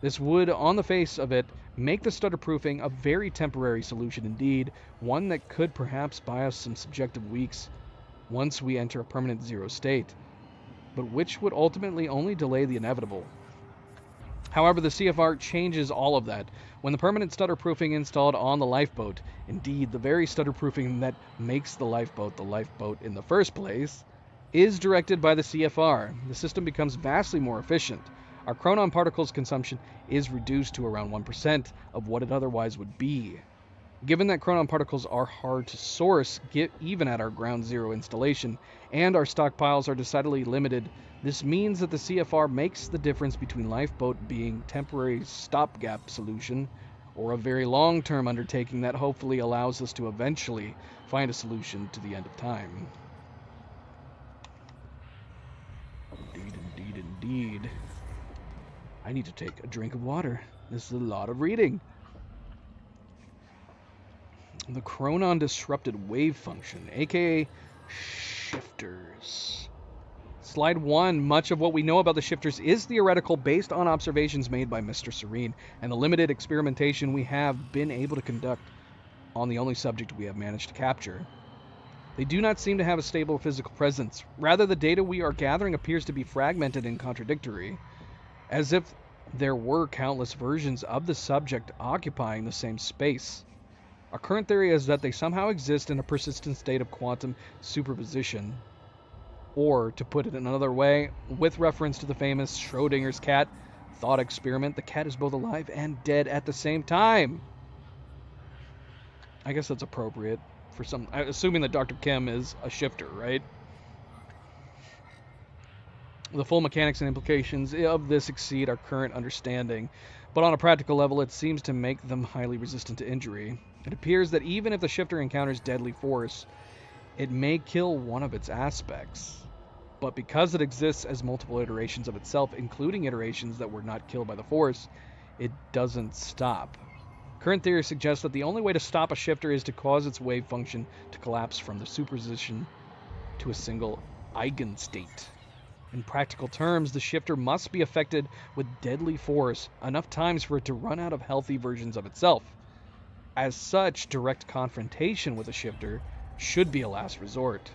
This would, on the face of it, make the stutter-proofing a very temporary solution indeed, one that could perhaps buy us some subjective weeks once we enter a permanent zero state, but which would ultimately only delay the inevitable. However, the CFR changes all of that. When the permanent stutter-proofing installed on the lifeboat, indeed the very stutter-proofing that makes the lifeboat in the first place, is directed by the CFR, the system becomes vastly more efficient. Our chronon particles consumption is reduced to around 1% of what it otherwise would be. Given that chronon particles are hard to source, even at our ground zero installation, and our stockpiles are decidedly limited, this means that the CFR makes the difference between lifeboat being temporary stopgap solution or a very long-term undertaking that hopefully allows us to eventually find a solution to the end of time. Indeed. I need to take a drink of water. This is a lot of reading. The chronon disrupted wave function, aka shifters. Slide 1. Much of what we know about the shifters is theoretical based on observations made by Mr. Serene and the limited experimentation we have been able to conduct on the only subject we have managed to capture. They do not seem to have a stable physical presence. Rather, the data we are gathering appears to be fragmented and contradictory, as if there were countless versions of the subject occupying the same space. Our current theory is that they somehow exist in a persistent state of quantum superposition. Or, to put it another way, with reference to the famous Schrodinger's cat thought experiment, the cat is both alive and dead at the same time. I guess that's appropriate for some, assuming that Dr. Kim is a shifter, right? The full mechanics and implications of this exceed our current understanding, but on a practical level it seems to make them highly resistant to injury. It appears that even if the shifter encounters deadly force, it may kill one of its aspects. But because it exists as multiple iterations of itself, including iterations that were not killed by the force, it doesn't stop. Current theory suggests that the only way to stop a shifter is to cause its wave function to collapse from the superposition to a single eigenstate. In practical terms, the shifter must be affected with deadly force enough times for it to run out of healthy versions of itself. As such, direct confrontation with a shifter should be a last resort.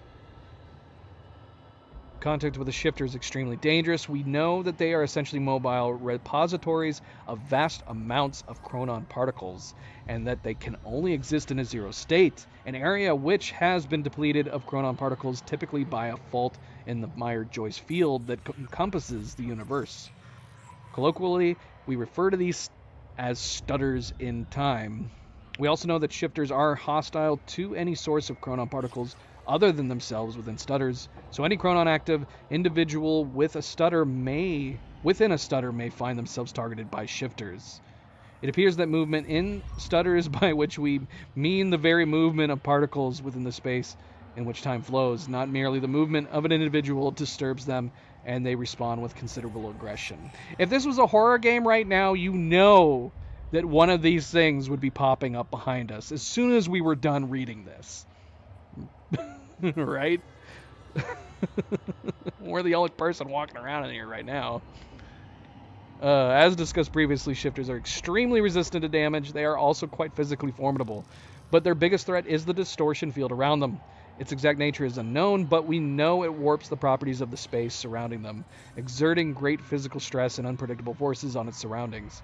Contact with a shifter is extremely dangerous. We know that they are essentially mobile repositories of vast amounts of chronon particles, and that they can only exist in a zero state, an area which has been depleted of chronon particles, typically by a fault in the Meyer-Joyce field that encompasses the universe. Colloquially, we refer to these as stutters in time. We also know that shifters are hostile to any source of chronon particles other than themselves within stutters, so any chronon active individual within a stutter may find themselves targeted by shifters. It appears that movement in stutters, by which we mean the very movement of particles within the space in which time flows, not merely the movement of an individual, disturbs them, and they respond with considerable aggression. If this was a horror game right now, you know that one of these things would be popping up behind us as soon as we were done reading this. Right? We're the only person walking around in here right now. As discussed previously, shifters are extremely resistant to damage. They are also quite physically formidable, but their biggest threat is the distortion field around them. Its exact nature is unknown, but we know it warps the properties of the space surrounding them, exerting great physical stress and unpredictable forces on its surroundings.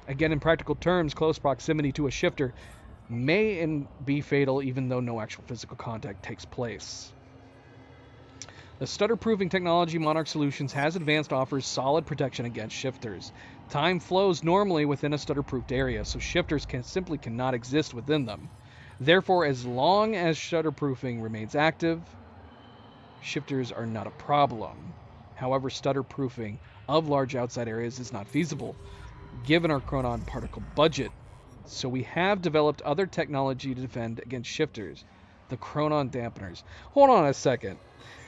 Again, in practical terms, close proximity to a shifter may be fatal even though no actual physical contact takes place. The stutter-proofing technology Monarch Solutions has advanced offers solid protection against shifters. Time flows normally within a stutter-proofed area, so shifters simply cannot exist within them. Therefore, as long as stutter-proofing remains active, shifters are not a problem. However, stutter-proofing of large outside areas is not feasible, given our Chronon particle budget. So we have developed other technology to defend against shifters, the Chronon dampeners. Hold on a second.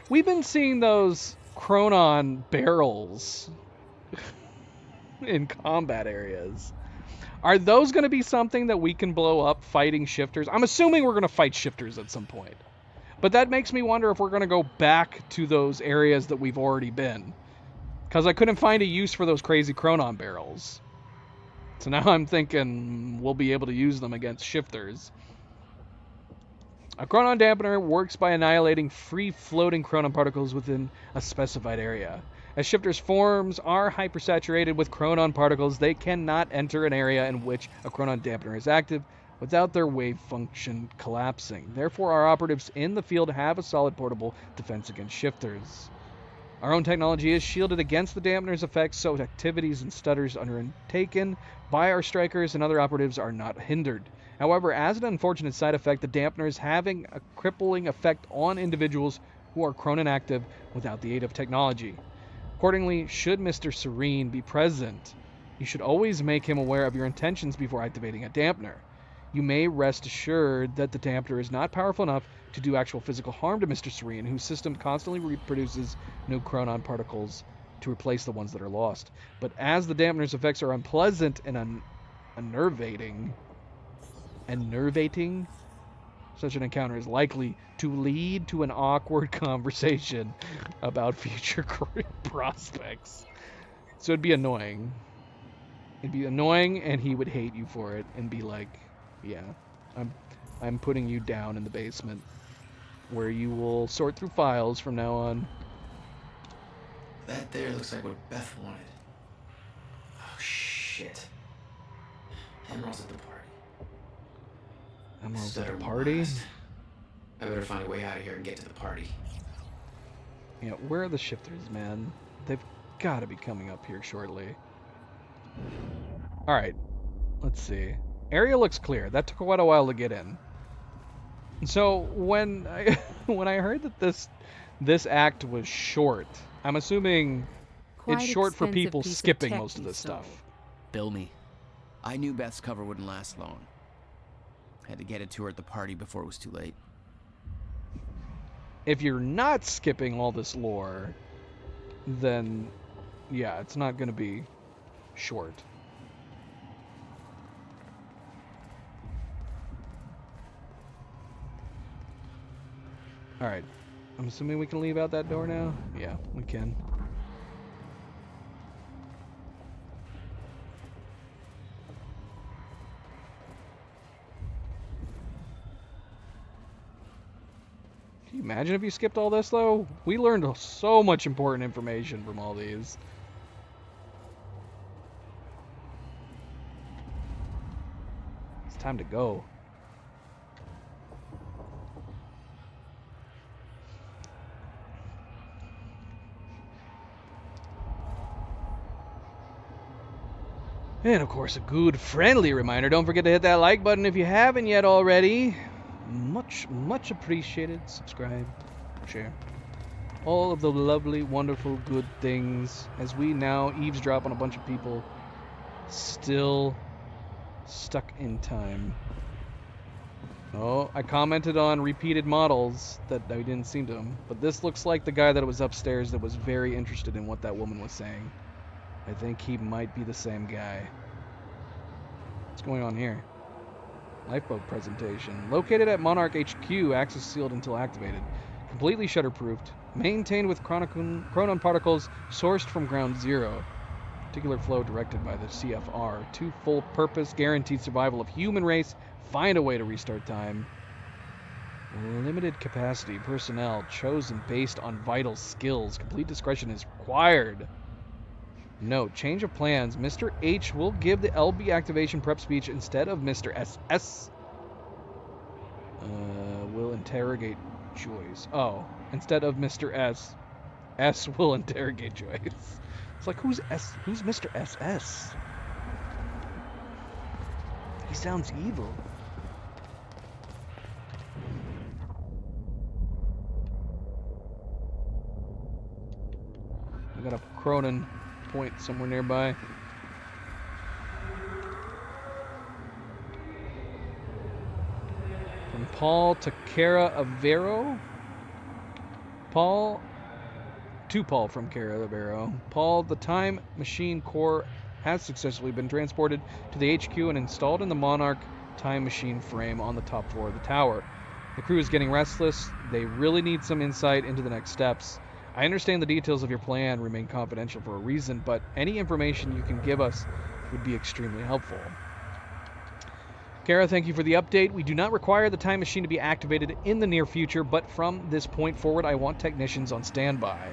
We've been seeing those Chronon barrels in combat areas. Are those going to be something that we can blow up fighting shifters? I'm assuming we're going to fight shifters at some point. But that makes me wonder if we're going to go back to those areas that we've already been. Because I couldn't find a use for those crazy Chronon barrels. So now I'm thinking we'll be able to use them against shifters. A Chronon dampener works by annihilating free-floating Chronon particles within a specified area. As shifters' forms are hypersaturated with Chronon particles, they cannot enter an area in which a Chronon dampener is active without their wave function collapsing. Therefore, our operatives in the field have a solid portable defense against shifters. Our own technology is shielded against the dampener's effects, so activities and stutters undertaken by our strikers and other operatives are not hindered. However, as an unfortunate side effect, the dampener is having a crippling effect on individuals who are Chronon active without the aid of technology. Accordingly, should Mr. Serene be present, you should always make him aware of your intentions before activating a dampener. You may rest assured that the dampener is not powerful enough to do actual physical harm to Mr. Serene, whose system constantly reproduces new Chronon particles to replace the ones that are lost. But as the dampener's effects are unpleasant and unnervating, such an encounter is likely to lead to an awkward conversation about future prospects. So it'd be annoying. It'd be annoying, and he would hate you for it and be like, yeah, I'm putting you down in the basement where you will sort through files from now on. That there looks like what Beth wanted. Oh, shit. Emerald's at the party. Emerald's at the party? I better find a way out of here and get to the party. Yeah, where are the shifters, man? They've got to be coming up here shortly. Alright, let's see. Area looks clear. That took quite a while to get in. So when I heard that this act was short, I'm assuming it's short for people skipping most of this stuff. Bill me. I knew Beth's cover wouldn't last long. Had to get it to her at the party before it was too late. If you're not skipping all this lore, then yeah, it's not going to be short. Alright, I'm assuming we can leave out that door now? Yeah, we can. Can you imagine if you skipped all this, though? We learned so much important information from all these. It's time to go. And of course, a good friendly reminder, don't forget to hit that like button if you haven't yet already. Much appreciated. Subscribe, share. All of the lovely, wonderful, good things as we now eavesdrop on a bunch of people still stuck in time. Oh, I commented on repeated models that I didn't see them, but this looks like the guy that was upstairs that was very interested in what that woman was saying. I think he might be the same guy. What's going on here? Lifeboat presentation. Located at Monarch HQ, access sealed until activated. completely shutterproofed, maintained with chronon particles sourced from ground zero. Particular flow directed by the CFR. To full purpose, guaranteed survival of human race. Find a way to restart time. Limited capacity. Personnel chosen based on vital skills. Complete discretion is required. Note, change of plans. Mr. H will give the LB activation prep speech instead of Mr. SS. Will interrogate Joyce. Oh, instead of Mr. S. S will interrogate Joyce. It's like, who's S? Who's Mr. SS? He sounds evil. I got a Cronin point somewhere nearby. From Paul to Kara Avero. Paul from Kara Avero. Paul, the time machine core has successfully been transported to the HQ and installed in the Monarch time machine frame on the top floor of the tower. The crew is getting restless. They really need some insight into the next steps. I understand the details of your plan remain confidential for a reason, but any information you can give us would be extremely helpful. Kara, thank you for the update. We do not require the time machine to be activated in the near future, but from this point forward, I want technicians on standby.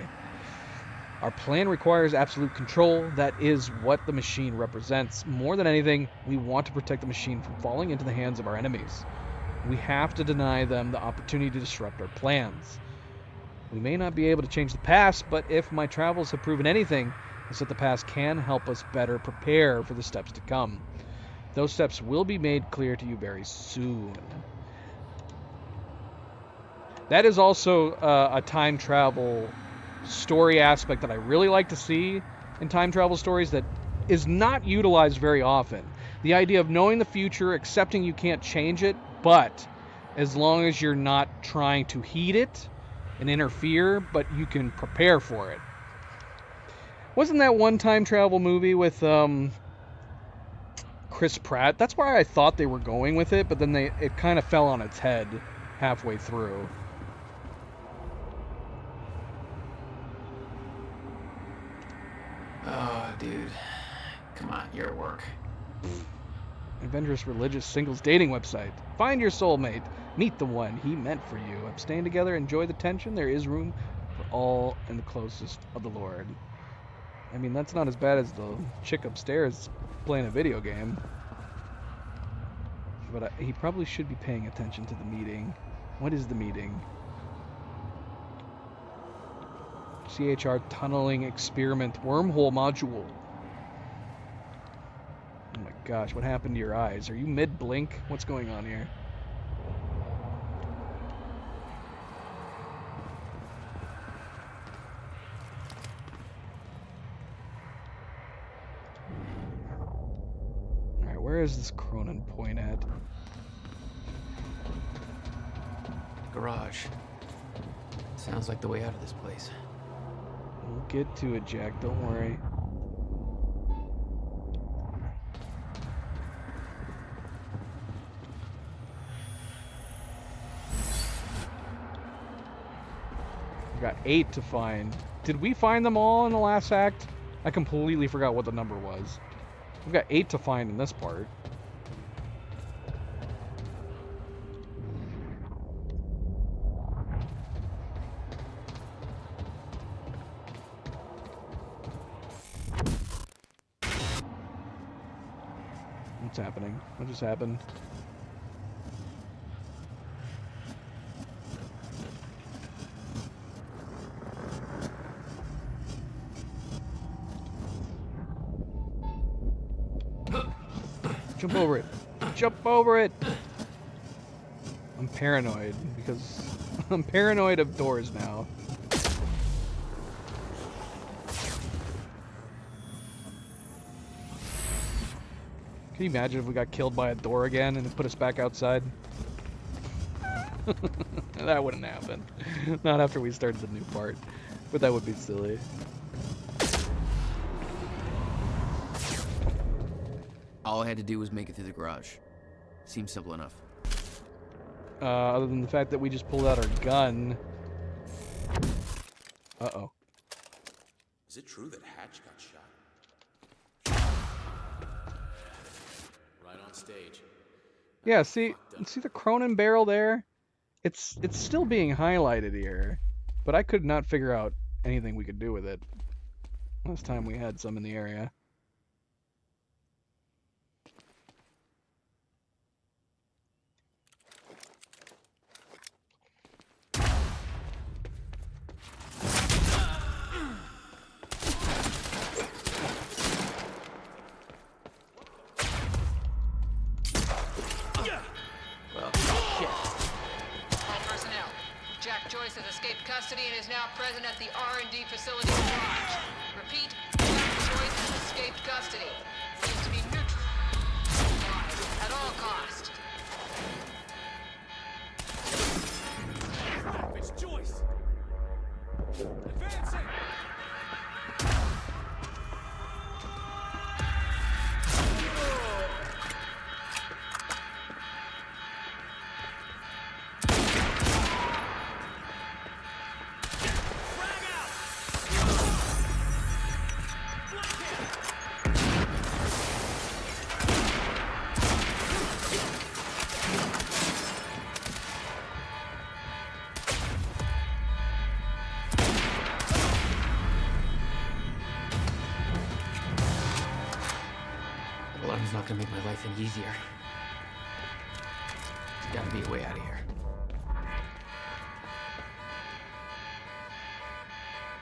Our plan requires absolute control. That is what the machine represents. More than anything, we want to protect the machine from falling into the hands of our enemies. We have to deny them the opportunity to disrupt our plans. We may not be able to change the past, but if my travels have proven anything, it's that the past can help us better prepare for the steps to come. Those steps will be made clear to you very soon. That is also a time travel story aspect that I really like to see in time travel stories that is not utilized very often. The idea of knowing the future, accepting you can't change it, but as long as you're not trying to heed it and interfere, but you can prepare for it. Wasn't that one time travel movie with Chris Pratt? That's where I thought they were going with it, but then it kind of fell on its head halfway through. Oh, dude. Come on, you're at work. Adventurous religious singles dating website. Find your soulmate. Meet the one he meant for you. Abstain together. Enjoy the tension. There is room for all in the closest of the Lord. I mean, that's not as bad as the chick upstairs playing a video game. But he probably should be paying attention to the meeting. What is the meeting? CHR tunneling experiment wormhole module. Oh my gosh, what happened to your eyes? Are you mid-blink? What's going on here? Alright, where is this Cronin point at? Garage. Sounds like the way out of this place. We'll get to it, Jack. Don't worry. We've got 8 to find. Did we find them all in the last act? I completely forgot what the number was. We've got 8 to find in this part. What's happening? What just happened? Jump over it. Jump over it. I'm paranoid because I'm paranoid of doors now. Can you imagine if we got killed by a door again and it put us back outside? That wouldn't happen. Not after we started the new part. But that would be silly. All I had to do was make it through the garage. Seems simple enough. Other than the fact that we just pulled out our gun Uh-oh. Is it true that Hatch got shot? Right on stage. Yeah, see the Cronin barrel there? It's still being highlighted here, but I could not figure out anything we could do with it last time we had some in the area. Custody and is now present at the R&D facility garage. Repeat, Jack Joyce has escaped custody. Seems to be neutral. At all cost. It's Joyce! Advancing! Alarm's not gonna make my life any easier. There's gotta be a way out of here.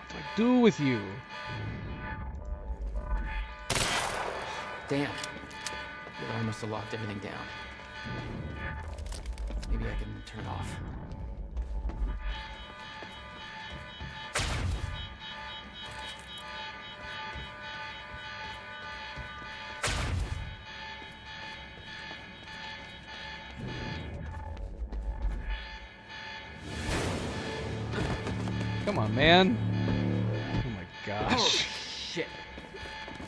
What do I do with you? Damn. The alarm must have locked everything down. Maybe I can turn it off. Come on, man. Oh my gosh. Oh, shit.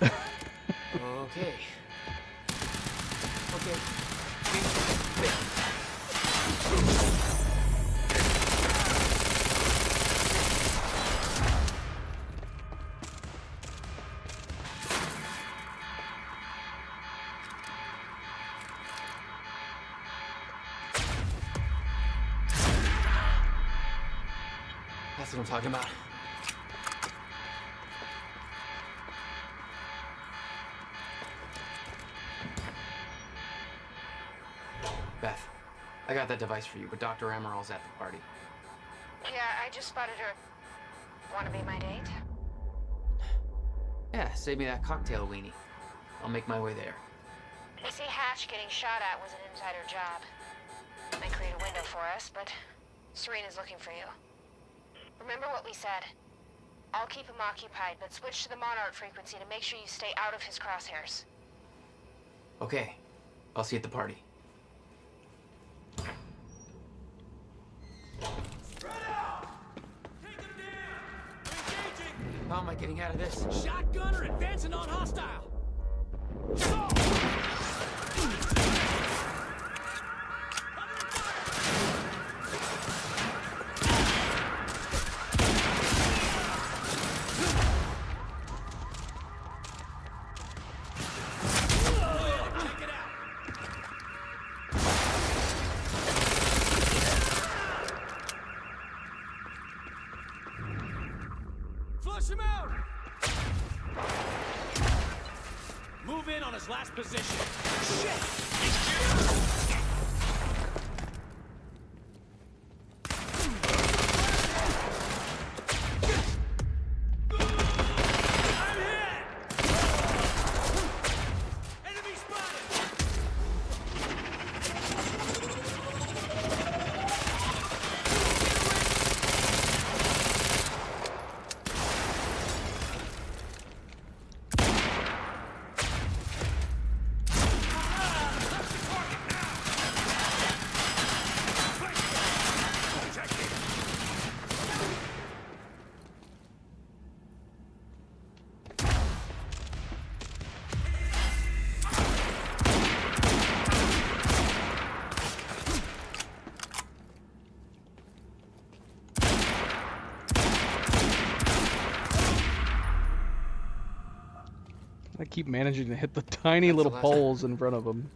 Okay. That's what I'm talking about. Beth, I got that device for you, but Dr. Emerald's at the party. Yeah, I just spotted her. Wanna be my date? Yeah, save me that cocktail weenie. I'll make my way there. You see, Hatch getting shot at was an insider job. Might create a window for us, but Serena's looking for you. Remember what we said. I'll keep him occupied, but switch to the Monarch frequency to make sure you stay out of his crosshairs. Okay, I'll see you at the party. Spread out! Take them down! Engaging! How am I getting out of this? Shotgunner advancing on hostile! Flush him out! Move in on his last position. Shit! I keep managing to hit the tiny little poles in front of them.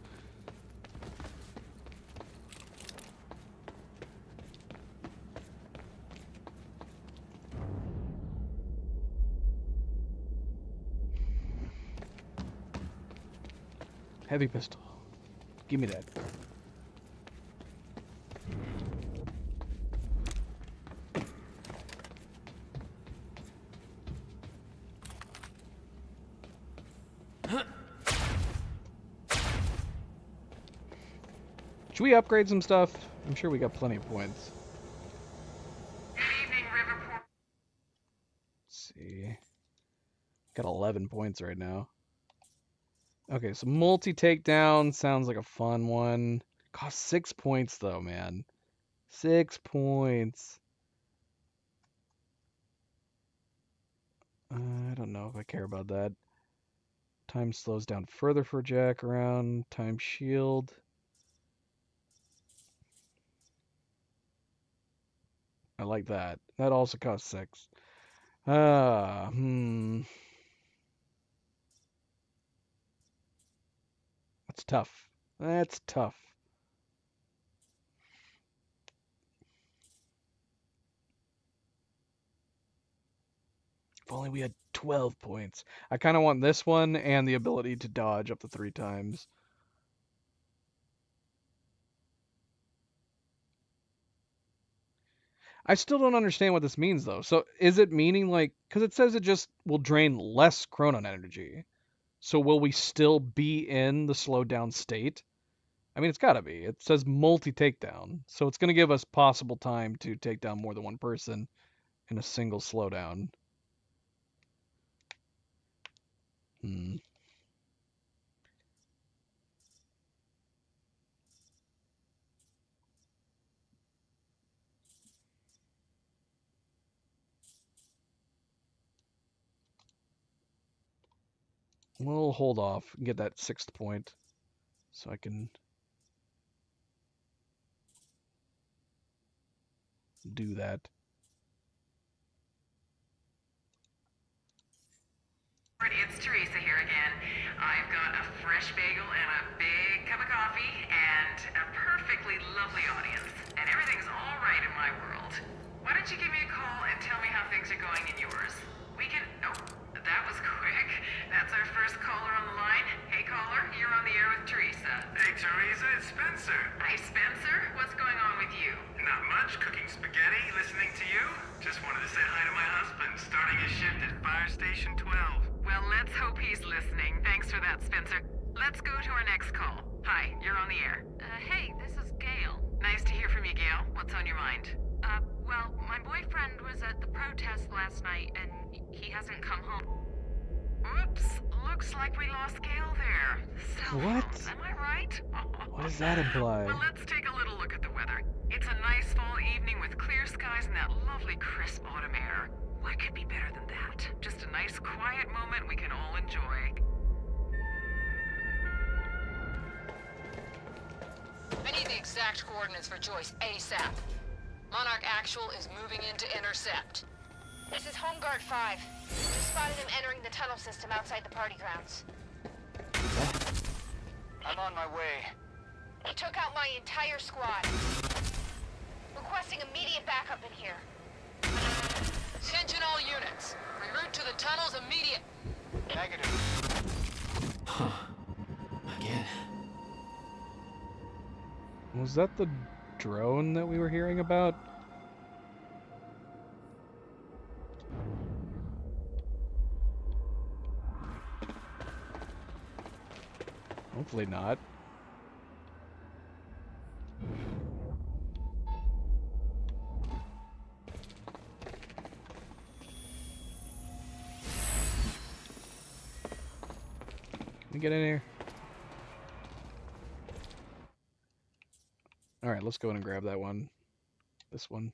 Heavy pistol. Give me that. Should we upgrade some stuff? I'm sure we got plenty of points. Let's see. Got 11 points right now. Okay, so multi-takedown sounds like a fun one. Cost 6 points though, man. 6 points. I don't know if I care about that. Time slows down further for Jack around. Time shield. I like that. That also costs 6. That's tough. That's tough. If only we had 12 points. I kind of want this one and the ability to dodge up to 3 times. I still don't understand what this means, though. So is it meaning, like, because it says it just will drain less Chronon energy. So will we still be in the slowed down state? I mean, it's got to be. It says multi-takedown. So it's going to give us possible time to take down more than one person in a single slowdown. We'll hold off and get that 6th point so I can do that. It's Teresa here again. I've got a fresh bagel and a big cup of coffee and a perfectly lovely audience. And everything's all right in my world. Why don't you give me a call and tell me how things are going in yours? We can... Oh, that was quick. That's our first caller on the line. Hey, caller, you're on the air with Teresa. Hey, Teresa, it's Spencer. Hi, Spencer. What's going on with you? Not much. Cooking spaghetti, listening to you. Just wanted to say hi to my husband, starting his shift at Fire Station 12. Well, let's hope he's listening. Thanks for that, Spencer. Let's go to our next call. Hi, you're on the air. Hey, this is Gail. Nice to hear from you, Gail. What's on your mind? Well, my boyfriend was at the protest last night, and he hasn't come home. Oops, looks like we lost Gail there. Cell What? phones, am I right? What does that imply? Well, let's take a little look at the weather. It's a nice fall evening with clear skies and that lovely crisp autumn air. What could be better than that? Just a nice quiet moment we can all enjoy. I need the exact coordinates for Joyce ASAP. Monarch Actual is moving in to intercept. This is Home Guard 5. We spotted him entering the tunnel system outside the party grounds. I'm on my way. He took out my entire squad. Requesting immediate backup in here. Attention all units. Reroute to the tunnels immediate. Negative. Again. Was that the drone that we were hearing about? Hopefully not. Can we get in here? Alright, let's go in and grab that one. This one.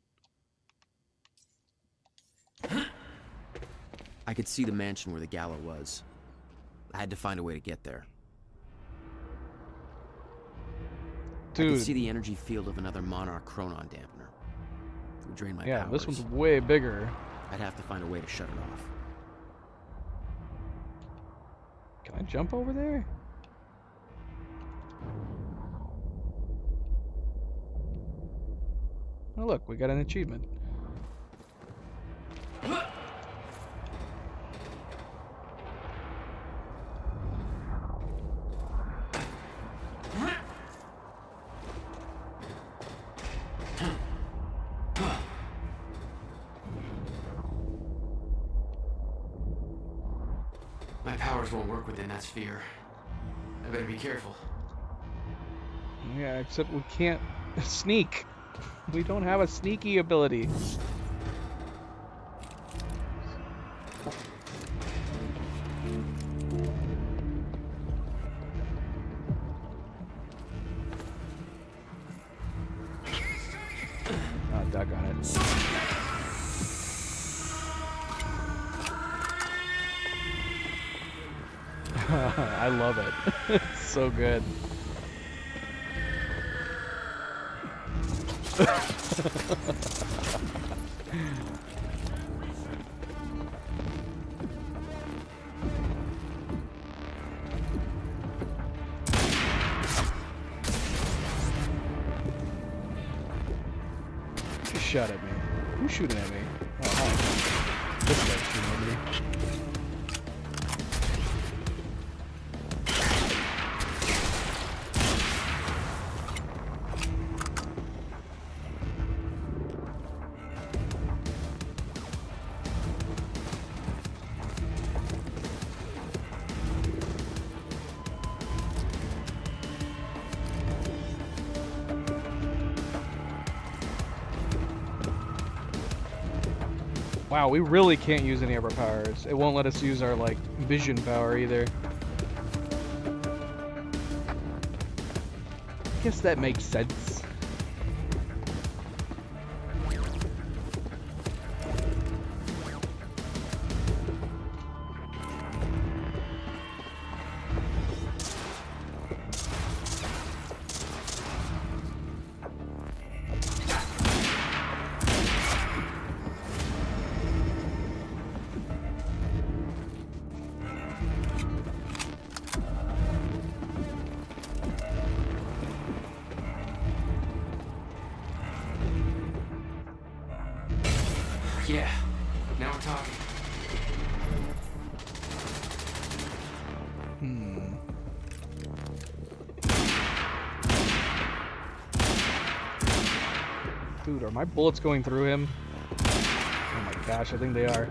I could see the mansion where the gala was. I had to find a way to get there. Dude. I could see the energy field of another Monarch Chronon dampener. It would drain my powers. Yeah, this one's way bigger. I'd have to find a way to shut it off. jump over there? Oh look, we got an achievement. My powers won't work within that sphere. I better be careful. Yeah, except we can't sneak. We don't have a sneaky ability. Oh, doggone it. I love it. It's so good. Who shot at me? Who's shooting at me? Oh, hi. This guy's shooting at me. Wow, we really can't use any of our powers. It won't let us use our, like, vision power either. I guess that makes sense. Yeah, now we're talking. Dude, are my bullets going through him? Oh my gosh, I think they are.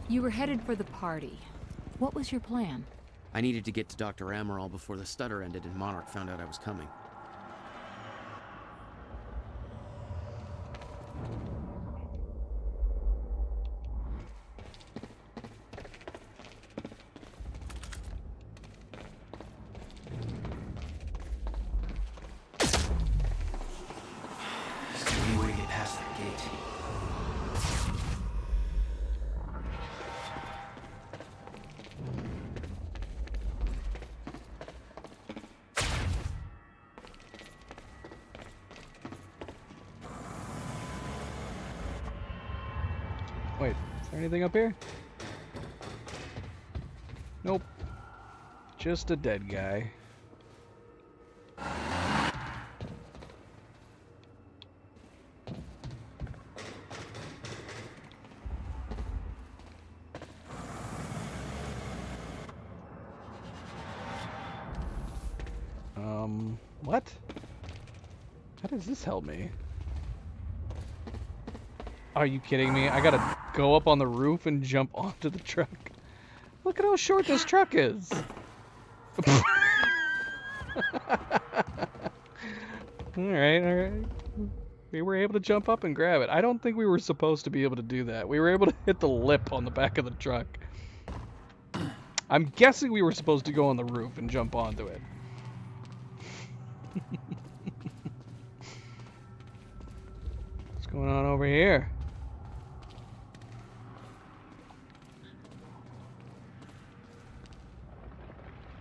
You were headed for the party. What was your plan? I needed to get to Dr. Amaral before the stutter ended and Monarch found out I was coming. There's gotta be a way to get past that gate. Wait, is there anything up here? Nope. Just a dead guy. What? How does this help me? Are you kidding me? I gotta go up on the roof and jump onto the truck. Look at how short this truck is. Alright. We were able to jump up and grab it. I don't think we were supposed to be able to do that. We were able to hit the lip on the back of the truck. I'm guessing we were supposed to go on the roof and jump onto it. here?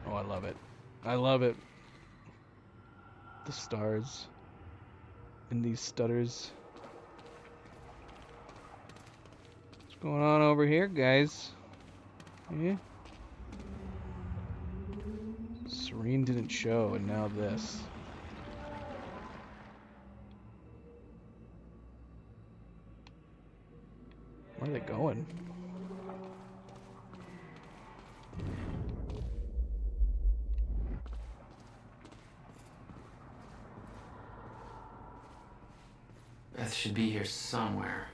Oh, I love it. I love it. The stars in these stutters. What's going on over here, guys? Yeah. Serene didn't show, and now this. Where are they going? Beth should be here somewhere.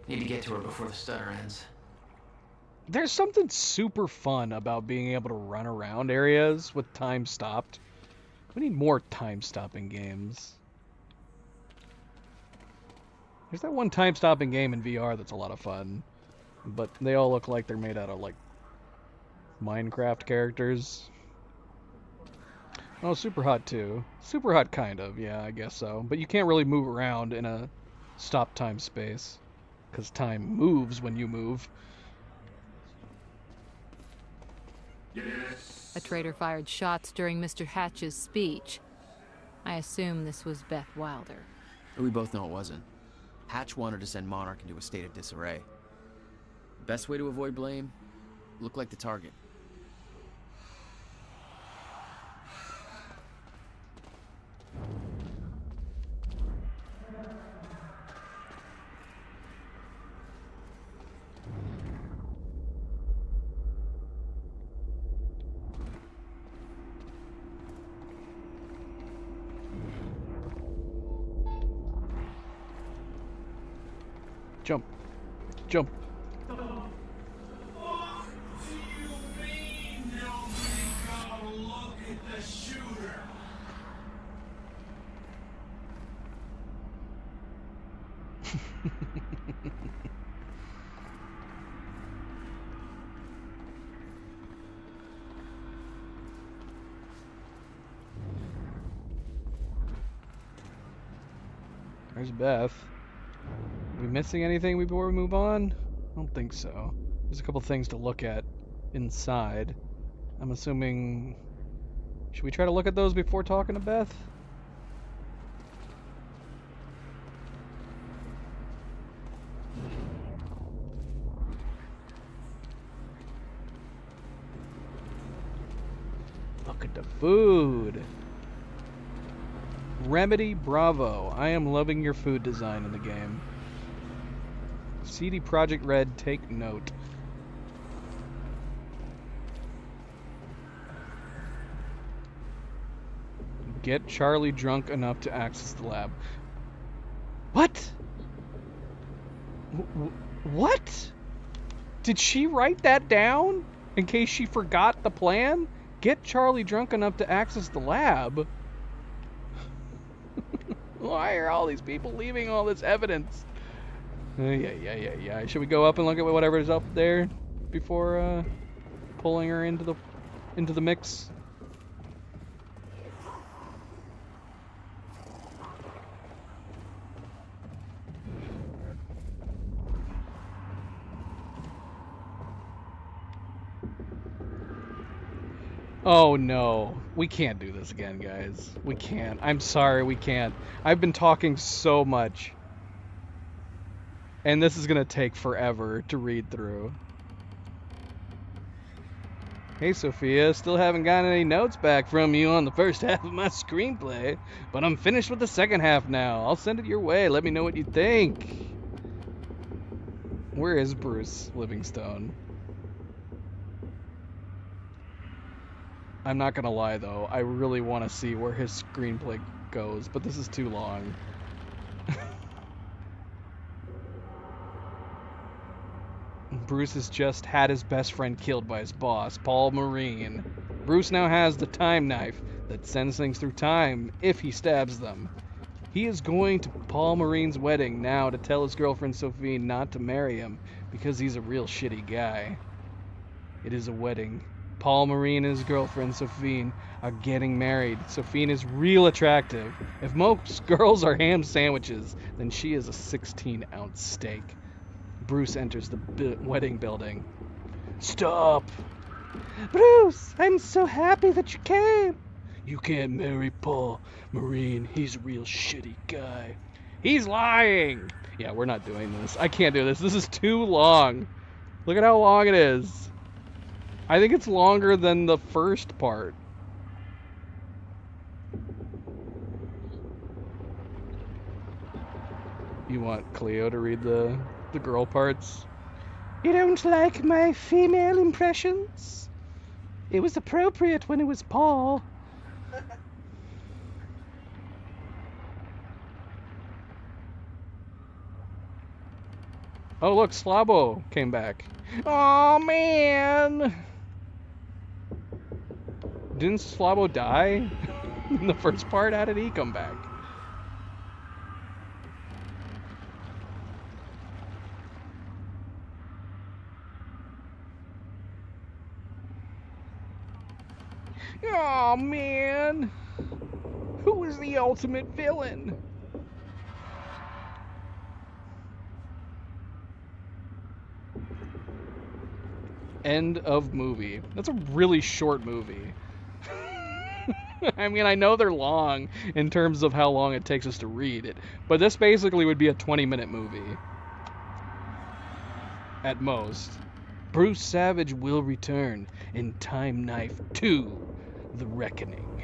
Need to get to her before the stutter ends. There's something super fun about being able to run around areas with time stopped. We need more time stopping games. There's that one time stopping game in VR that's a lot of fun, but they all look like they're made out of like Minecraft characters. Oh, Super Hot 2. Super Hot kind of, yeah, I guess so. But you can't really move around in a stop time space, because time moves when you move. A traitor fired shots during Mr. Hatch's speech. I assume this was Beth Wilder. We both know it wasn't. Hatch wanted to send Monarch into a state of disarray. Best way to avoid blame? Look like the target. Jump. Jump. There's Beth. Are we missing anything before we move on? I don't think so. There's a couple things to look at inside. I'm assuming... Should we try to look at those before talking to Beth? Look at the food! Remedy Bravo. I am loving your food design in the game. CD Projekt Red, take note. Get Charlie drunk enough to access the lab. What? What? Did she write that down in case she forgot the plan? Get Charlie drunk enough to access the lab. Why are all these people leaving all this evidence? Yeah. Should we go up and look at whatever's up there before pulling her into the mix? Oh no, we can't do this again, guys. We can't. I'm sorry, we can't. I've been talking so much. And this is gonna take forever to read through. Hey Sophia, still haven't gotten any notes back from you on the first half of my screenplay, but I'm finished with the second half now. I'll send it your way, let me know what you think. Where is Bruce Livingstone? I'm not gonna lie though, I really want to see where his screenplay goes, but this is too long. Bruce has just had his best friend killed by his boss, Paul Marine. Bruce now has the time knife that sends things through time if he stabs them. He is going to Paul Marine's wedding now to tell his girlfriend Sophie not to marry him because he's a real shitty guy. It is a wedding Paul Marine and his girlfriend, Sophine, are getting married. Sophine is real attractive. If most girls are ham sandwiches, then she is a 16-ounce steak. Bruce enters the wedding building. Stop! Bruce, I'm so happy that you came. You can't marry Paul Marine. He's a real shitty guy. He's lying! Yeah, we're not doing this. I can't do this. This is too long. Look at how long it is. I think it's longer than the first part. You want Cleo to read the girl parts? You don't like my female impressions? It was appropriate when it was Paul. Oh, look, Slabo came back. Oh man! Didn't Slabo die in the first part? How did he come back? Oh man! Who is the ultimate villain? End of movie. That's a really short movie. I mean, I know they're long in terms of how long it takes us to read it, but this basically would be a 20-minute movie. At most. Bruce Savage will return in Time Knife 2, The Reckoning.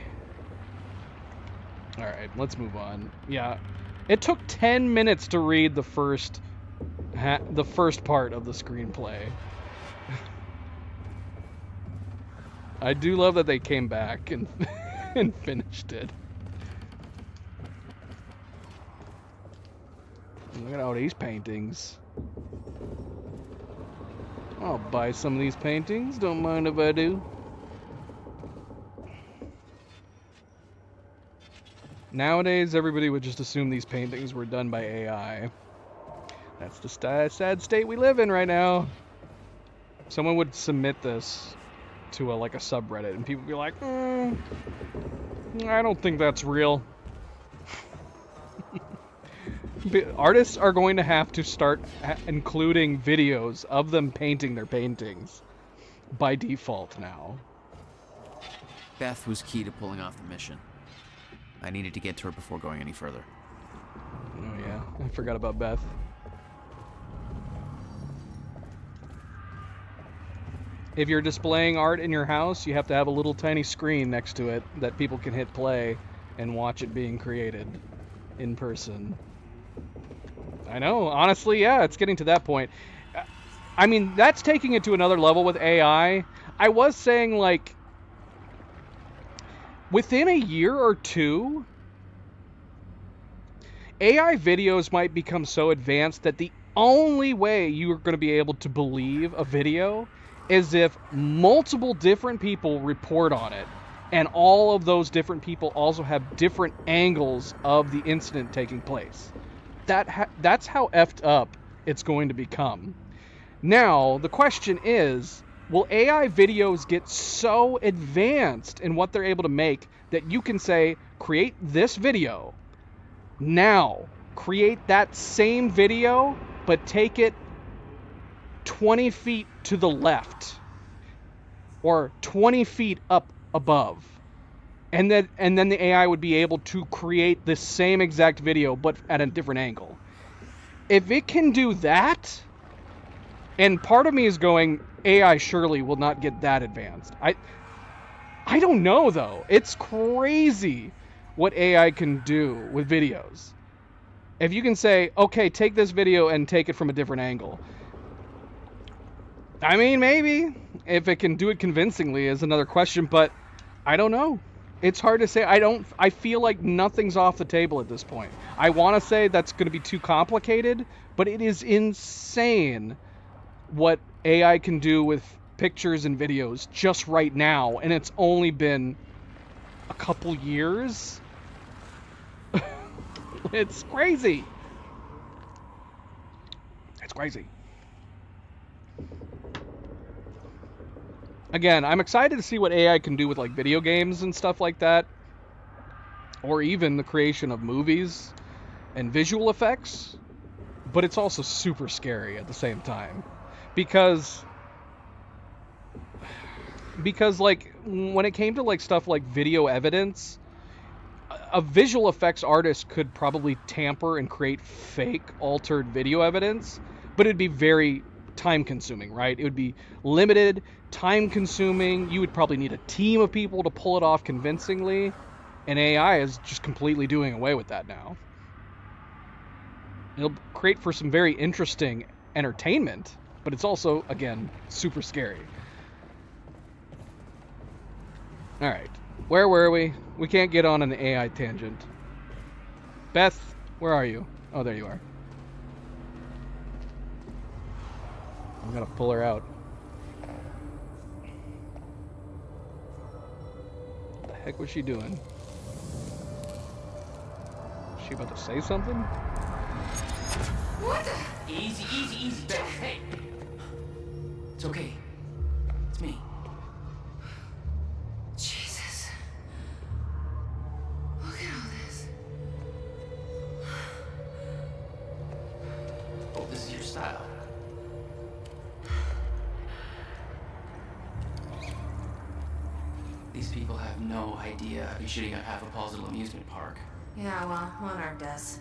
Alright, let's move on. Yeah, it took 10 minutes to read the first part of the screenplay. I do love that they came back and and finished it. Look at all these paintings. I'll buy some of these paintings, don't mind if I do. Nowadays, everybody would just assume these paintings were done by AI. That's the sad state we live in right now. Someone would submit this to like a subreddit, and people would be like, I don't think that's real. Artists are going to have to start including videos of them painting their paintings by default now. Beth was key to pulling off the mission. I needed to get to her before going any further. Oh yeah, I forgot about Beth. If you're displaying art in your house, you have to have a little tiny screen next to it that people can hit play and watch it being created in person. I know, honestly, yeah, it's getting to that point. I mean, that's taking it to another level with AI. I was saying, like, within a year or two, AI videos might become so advanced that the only way you are going to be able to believe a video is if multiple different people report on it, and all of those different people also have different angles of the incident taking place. That's how effed up it's going to become. Now, the question is, will AI videos get so advanced in what they're able to make that you can say, create this video, now create that same video, but take it 20 feet to the left or 20 feet up above, and then the AI would be able to create the same exact video but at a different angle. If it can do that, and part of me is going, AI surely will not get that advanced. I don't know though. It's crazy what AI can do with videos. If you can say, okay, take this video and take it from a different angle. I mean, maybe. If it can do it convincingly is another question, but I don't know. It's hard to say. I feel like nothing's off the table at this point. I want to say that's going to be too complicated, but it is insane what AI can do with pictures and videos just right now, and it's only been a couple years. It's crazy. It's crazy. again, I'm excited to see what AI can do with like video games and stuff like that, or even the creation of movies and visual effects. But it's also super scary at the same time, because like when it came to like stuff like video evidence, a visual effects artist could probably tamper and create fake altered video evidence, but it'd be very time consuming, right? It would be limited, time consuming. You would probably need a team of people to pull it off convincingly, and AI is just completely doing away with that now. It'll create for some very interesting entertainment, but it's also, again, super scary. Alright, where were we? We can't get on an AI tangent. Beth, where are you? Oh, there you are. I'm gonna pull her out. What the heck was she doing? Is she about to say something? What the? Easy, easy, easy, Beth. Hey. It's okay. It's me. Jesus. Look at all this. Oh, this is your style. These people have no idea I'd be shooting up half a Paul's little amusement park. Yeah, well, Monarch does.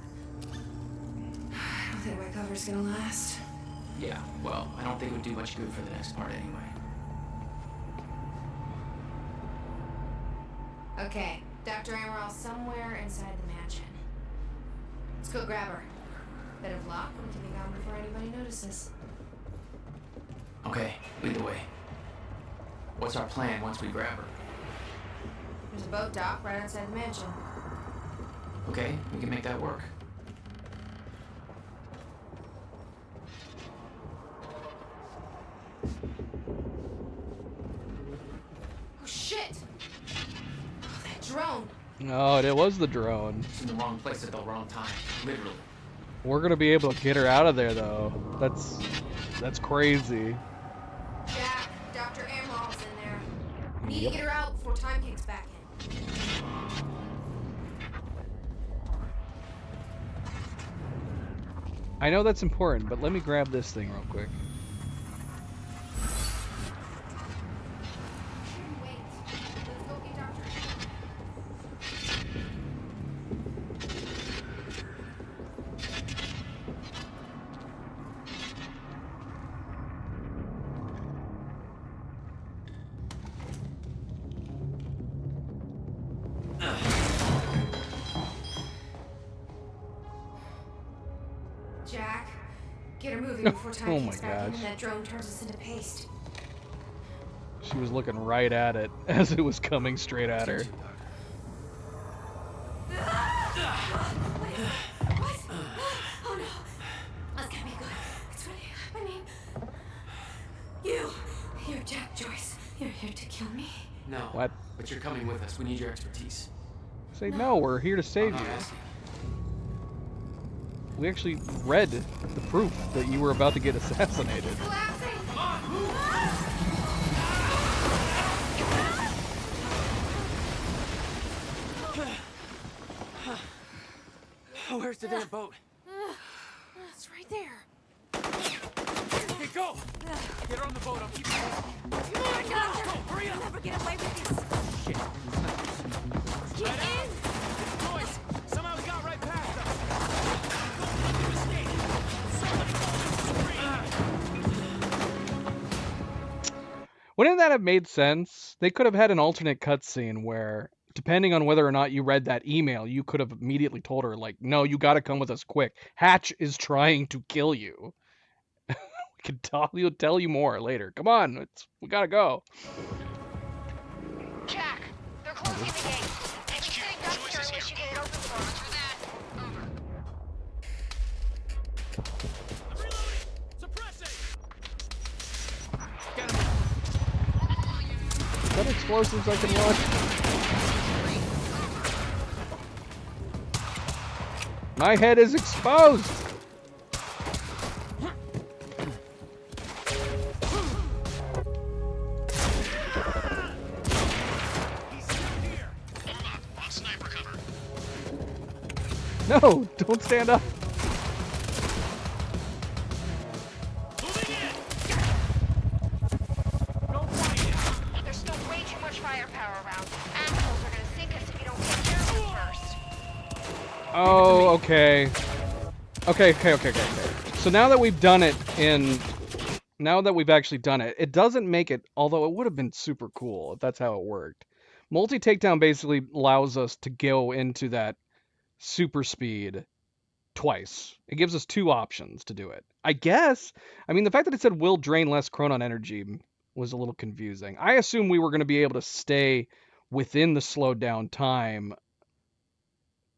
I don't think my cover's gonna last. Yeah, well, I don't think it would do much good for the next part anyway. Okay, Dr. Amaral somewhere inside the mansion. Let's go grab her. Bit of luck, we can be gone before anybody notices. Okay, lead the way. What's our plan once we grab her? There's a boat dock right outside the mansion. Okay, we can make that work. Oh shit! Oh, that drone! Oh, it was the drone. It's in the wrong place at the wrong time, literally. We're gonna be able to get her out of there, though. That's crazy. Jack, Dr. Amaral's in there. We need to get her out before time kicks back in. I know that's important, but let me grab this thing real quick. Wait, let's go get Dr. Jack, get her moving before time Oh my kicks back in gosh. and that drone turns us into paste. She was looking right at it as it was coming straight at her. What? Oh no. That's gonna be good. It's funny. I mean, you're Jack Joyce. You're here to kill me. No. What? But you're coming with us. We need your expertise. Say no, we're here to save I'm you. not asking. We actually read the proof that you were about to get assassinated. Where's the damn boat? It's right there. Hey, go! Get her on the boat. I'll keep you busy. Come on, Doctor. Go, hurry up! You'll never get away with this. Shit. Get in. Joyce, somehow we got right past us. Go, let him escape. Somebody call the screen. Wouldn't that have made sense? They could have had an alternate cutscene where, depending on whether or not you read that email, you could have immediately told her, like, no, you gotta come with us quick. Hatch is trying to kill you. We can tell you more later. Come on, we gotta go. Jack, they're closing the gate. If you think up here unless you get it open for us. For that. Over. I'm reloading! Suppressing! Get him. Is that explosives I can watch? My head is exposed! No, don't stand up. There's still way too much firepower around. Assholes are gonna sink us if you don't take care of them first. Oh, okay. Okay. So now that we've done it now that we've actually done it, it doesn't make it, although it would have been super cool if that's how it worked. Multi-takedown basically allows us to go into that super speed twice. It gives us two options to do it. I guess, I mean, the fact that it said will drain less chronon energy was a little confusing. I assume we were going to be able to stay within the slowed down time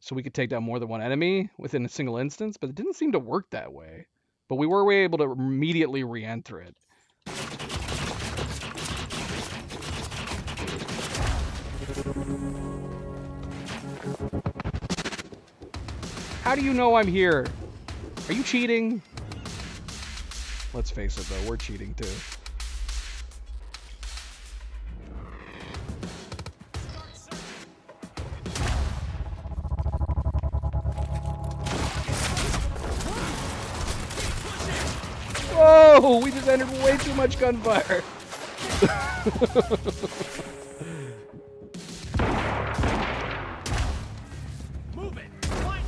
so we could take down more than one enemy within a single instance, but it didn't seem to work that way. But we were able to immediately re-enter it. How do you know I'm here? Are you cheating? Let's face it though, we're cheating too. Whoa! We just entered way too much gunfire. Move it! What?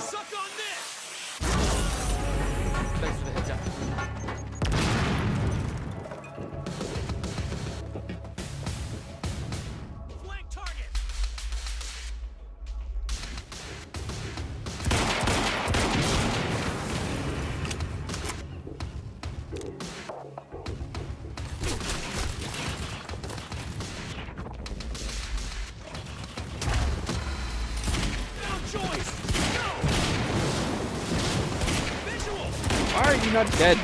Suck on this! Thanks for the heads up. Flank target! No choice! Go! Visual! Why are you not dead?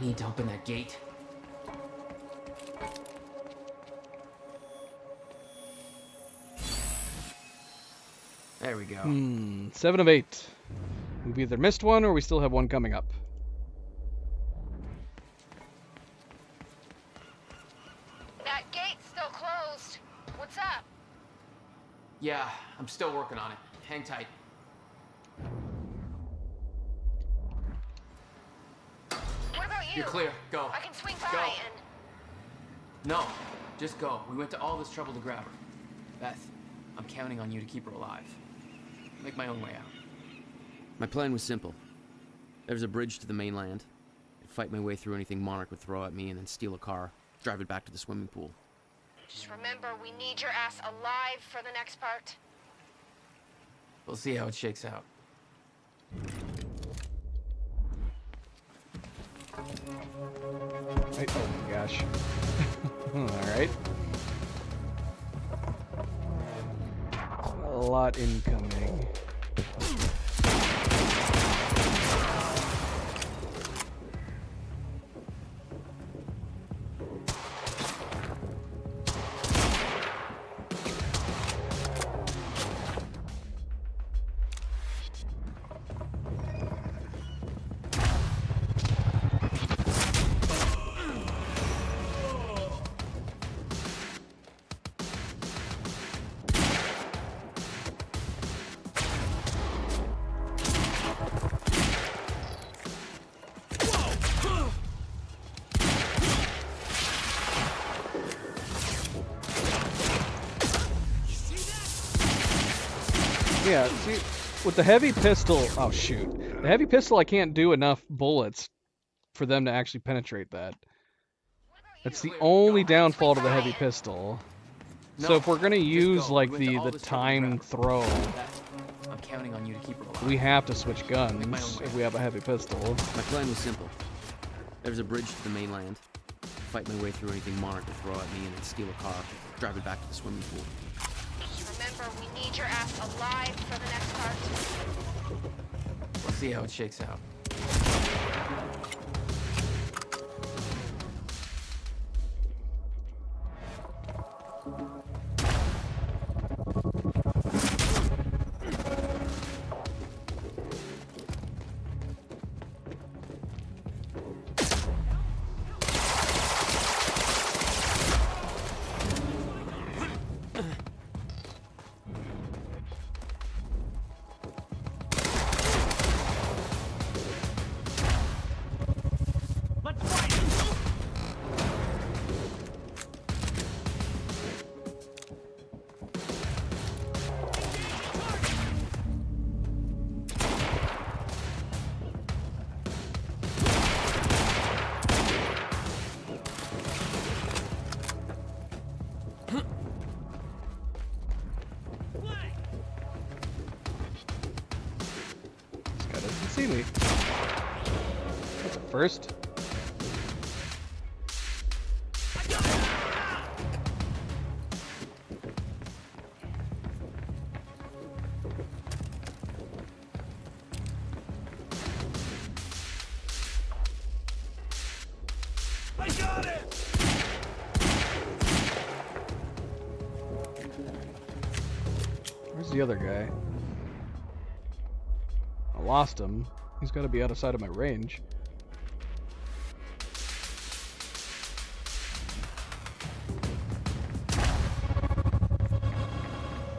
Need to open that gate. There we go. 7 of 8. We've either missed one or we still have one coming up. That gate's still closed. What's up? Yeah, I'm still working on it. Hang tight. What about you? You're clear. Go. I can swing by Go. and... No, just go. We went to all this trouble to grab her. Beth, I'm counting on you to keep her alive. Make my own way out. My plan was simple. There's a bridge to the mainland. I'd fight my way through anything Monarch would throw at me and then steal a car, drive it back to the swimming pool. Just remember, we need your ass alive for the next part. We'll see how it shakes out. Oh my gosh. Alright. A lot incoming. Yeah, see, with the heavy pistol, oh shoot. The heavy pistol, I can't do enough bullets for them to actually penetrate that. That's the only downfall to the heavy pistol. So if we're gonna use go. like We went to all the this trouble to time grab her. throw, Beth, I'm counting on you to keep her alive. we have to switch guns Make my own way. if we have a heavy pistol. My plan was simple. There was a bridge to the mainland. Fight my way through anything Monarch would throw at me and then steal a car, drive it back to the swimming pool. Remember, we need your ass alive for the next part. We'll see how it shakes out. This guy doesn't see me. That's a first. I got it! Where's the other guy? I lost him. He's got to be outside of my range.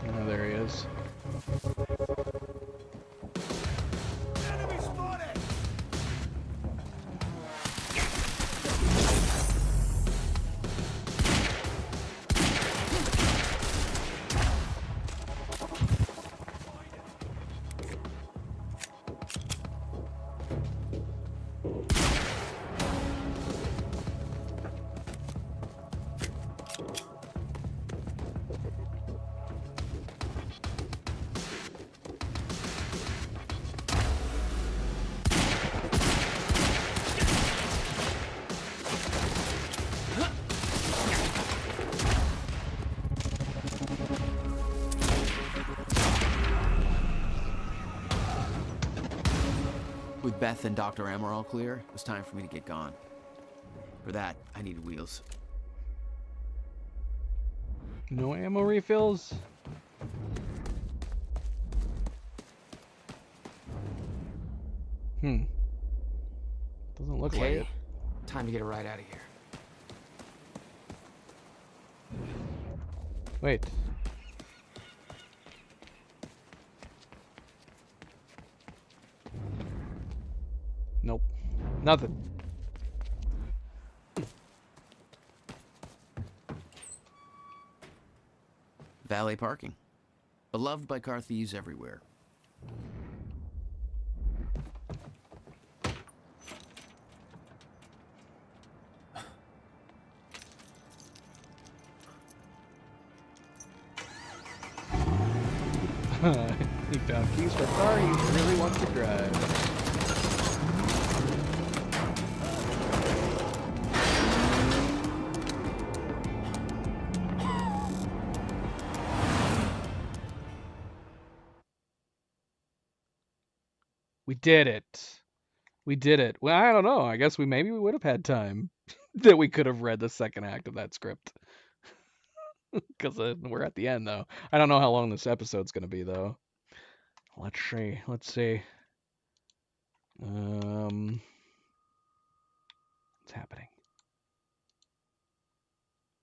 Oh, there he is. Enemy spotted! With Beth and Dr. Amor all clear, it was time for me to get gone. For that, I needed wheels. No ammo refills? Doesn't look like it. Time to get a ride out of here. Wait. Nope. Nothing. Valet parking. Beloved by car thieves everywhere. He found keys for a car he really wants to drive. We did it. We did it. Well, I don't know. I guess maybe we would have had time that we could have read the second act of that script. Because we're at the end, though. I don't know how long this episode's going to be, though. Let's see. Let's see. What's happening?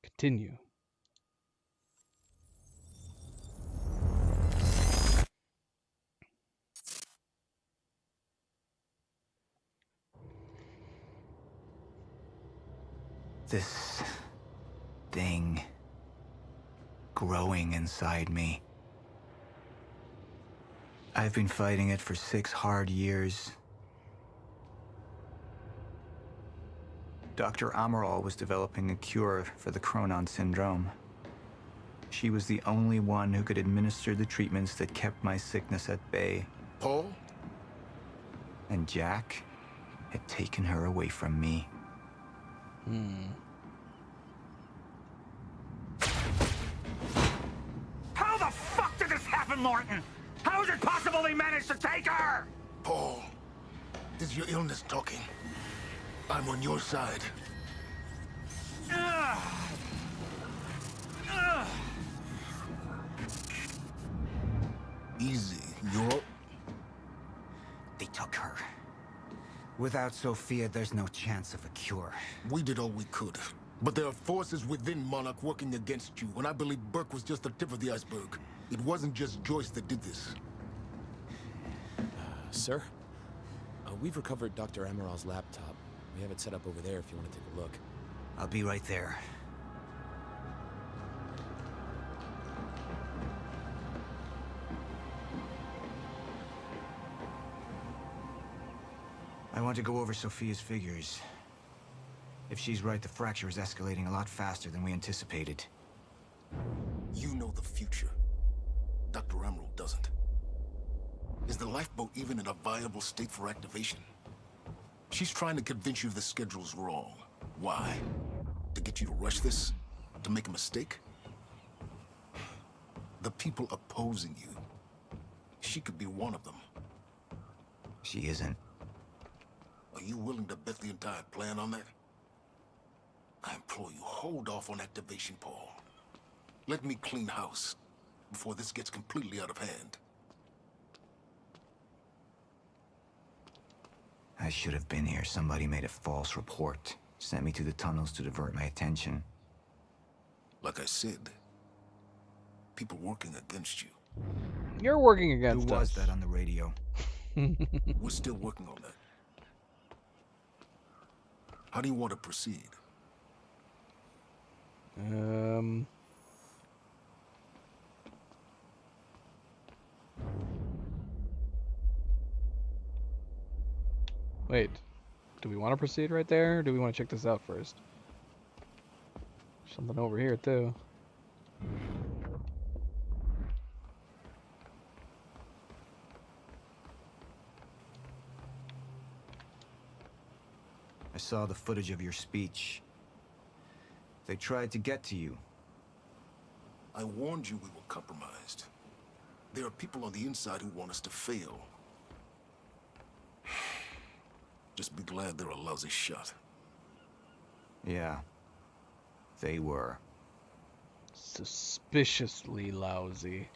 Continue. This thing growing inside me. I've been fighting it for 6 hard years. Dr. Amaral was developing a cure for the Chronon syndrome. She was the only one who could administer the treatments that kept my sickness at bay. Paul? And Jack had taken her away from me. How the fuck did this happen, Morton? How is it possible they managed to take her? Paul, this is your illness talking. I'm on your side. Easy, you're... They took her. Without Sophia, there's no chance of a cure. We did all we could. But there are forces within Monarch working against you, and I believe Burke was just the tip of the iceberg. It wasn't just Joyce that did this. Sir? We've recovered Dr. Amaral's laptop. We have it set up over there if you want to take a look. I'll be right there. I want to go over Sophia's figures. If she's right, the fracture is escalating a lot faster than we anticipated. You know the future. Dr. Amaral doesn't. Is the lifeboat even in a viable state for activation? She's trying to convince you the schedule's wrong. Why? To get you to rush this? To make a mistake? The people opposing you. She could be one of them. She isn't. Are you willing to bet the entire plan on that? I implore you, hold off on activation, Paul. Let me clean house before this gets completely out of hand. I should have been here. Somebody made a false report. Sent me to the tunnels to divert my attention. Like I said, people working against you. You're working against us. Who was that on the radio? We're still working on that. How do you want to proceed? Wait. Do we want to proceed right there, or do we want to check this out first? Something over here, too. I saw the footage of your speech. They tried to get to you. I warned you we were compromised. There are people on the inside who want us to fail. Just be glad they're a lousy shot. Yeah. They were. Suspiciously lousy.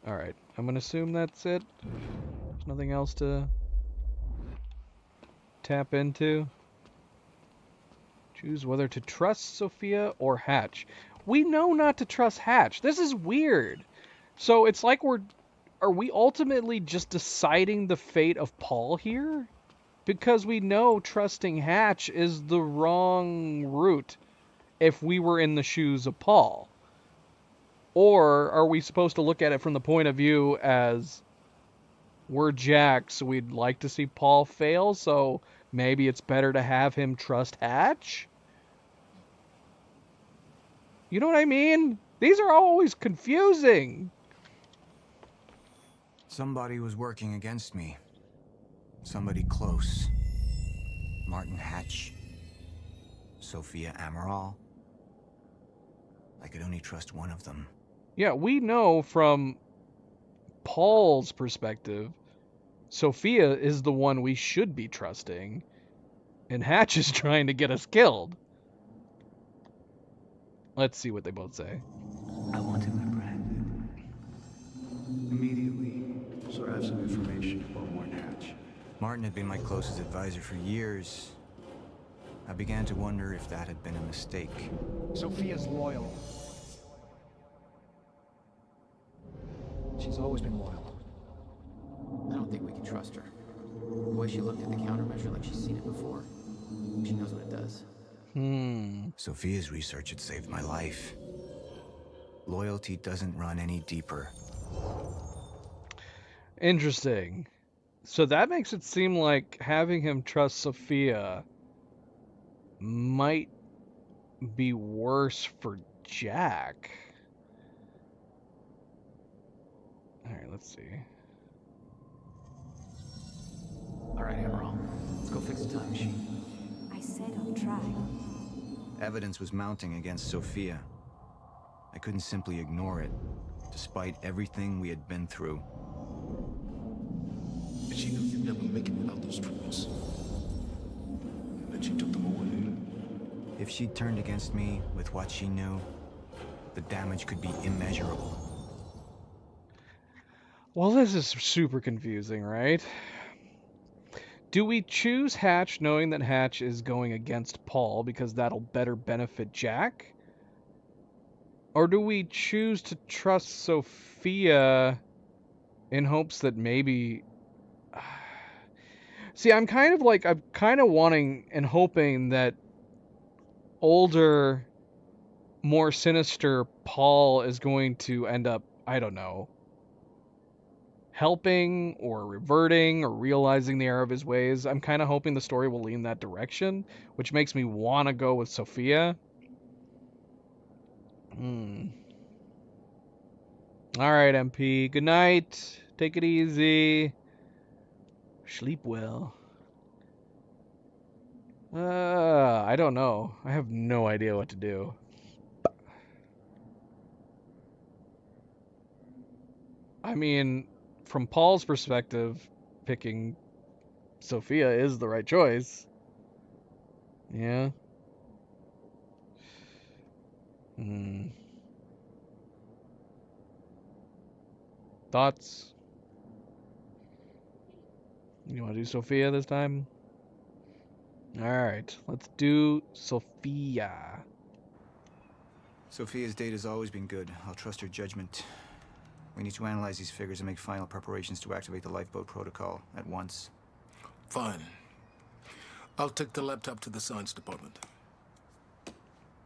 Alright, I'm gonna assume that's it. There's nothing else to tap into. Choose whether to trust Sophia or Hatch. We know not to trust Hatch. This is weird. So it's like are we ultimately just deciding the fate of Paul here? Because we know trusting Hatch is the wrong route if we were in the shoes of Paul. Or are we supposed to look at it from the point of view as we're Jack, so we'd like to see Paul fail, so maybe it's better to have him trust Hatch? You know what I mean? These are always confusing. Somebody was working against me. Somebody close. Martin Hatch. Sophia Amaral. I could only trust one of them. Yeah, we know from Paul's perspective, Sophia is the one we should be trusting, and Hatch is trying to get us killed. Let's see what they both say. I wanted my brand. Immediately, so I have some information about Martin Hatch. Martin had been my closest advisor for years. I began to wonder if that had been a mistake. Sophia's loyal. She's always been loyal. I don't think we can trust her. The way she looked at the countermeasure like she's seen it before. She knows what it does. Sophia's research had saved my life. Loyalty doesn't run any deeper. Interesting. So that makes it seem like having him trust Sophia might be worse for Jack. Alright, let's see. Alright, Emerald. Let's go fix the time machine. I said I'll try. Evidence was mounting against Sophia. I couldn't simply ignore it, despite everything we had been through. And she knew you'd never make it without those tools. And then she took them away. If she'd turned against me with what she knew, the damage could be immeasurable. Well, this is super confusing, right? Do we choose Hatch knowing that Hatch is going against Paul because that'll better benefit Jack? Or do we choose to trust Sophia in hopes that maybe... See, I'm kind of wanting and hoping that older, more sinister Paul is going to end up, I don't know, helping or reverting or realizing the error of his ways. I'm kind of hoping the story will lean that direction, which makes me want to go with Sophia. Alright, MP. Good night. Take it easy. Sleep well. I don't know. I have no idea what to do. I mean, from Paul's perspective, picking Sophia is the right choice. Yeah. Thoughts? You want to do Sophia this time? Alright, let's do Sophia. Sophia's data's always been good. I'll trust her judgment. We need to analyze these figures and make final preparations to activate the lifeboat protocol at once. Fine. I'll take the laptop to the science department.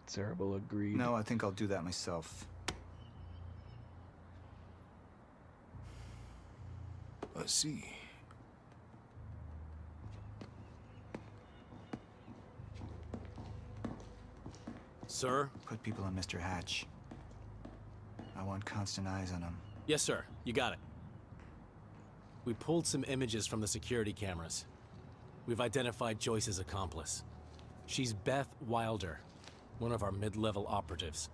Cerebral agreed. No, I think I'll do that myself. I see. Sir? Put people on Mr. Hatch. I want constant eyes on him. Yes, sir. You got it. We pulled some images from the security cameras. We've identified Joyce's accomplice. She's Beth Wilder, one of our mid-level operatives.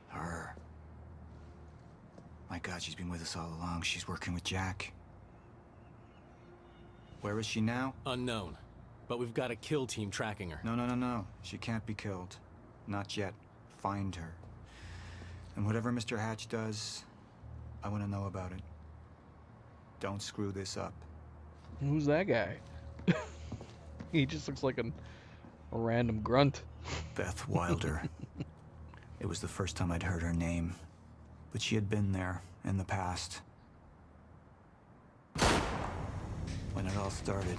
Her. My God, she's been with us all along. She's working with Jack. Where is she now? Unknown. But we've got a kill team tracking her. No. She can't be killed. Not yet. Find her. And whatever Mr. Hatch does, I want to know about it. Don't screw this up. Who's that guy? He just looks like a random grunt. Beth Wilder. It was the first time I'd heard her name, but she had been there in the past. When it all started.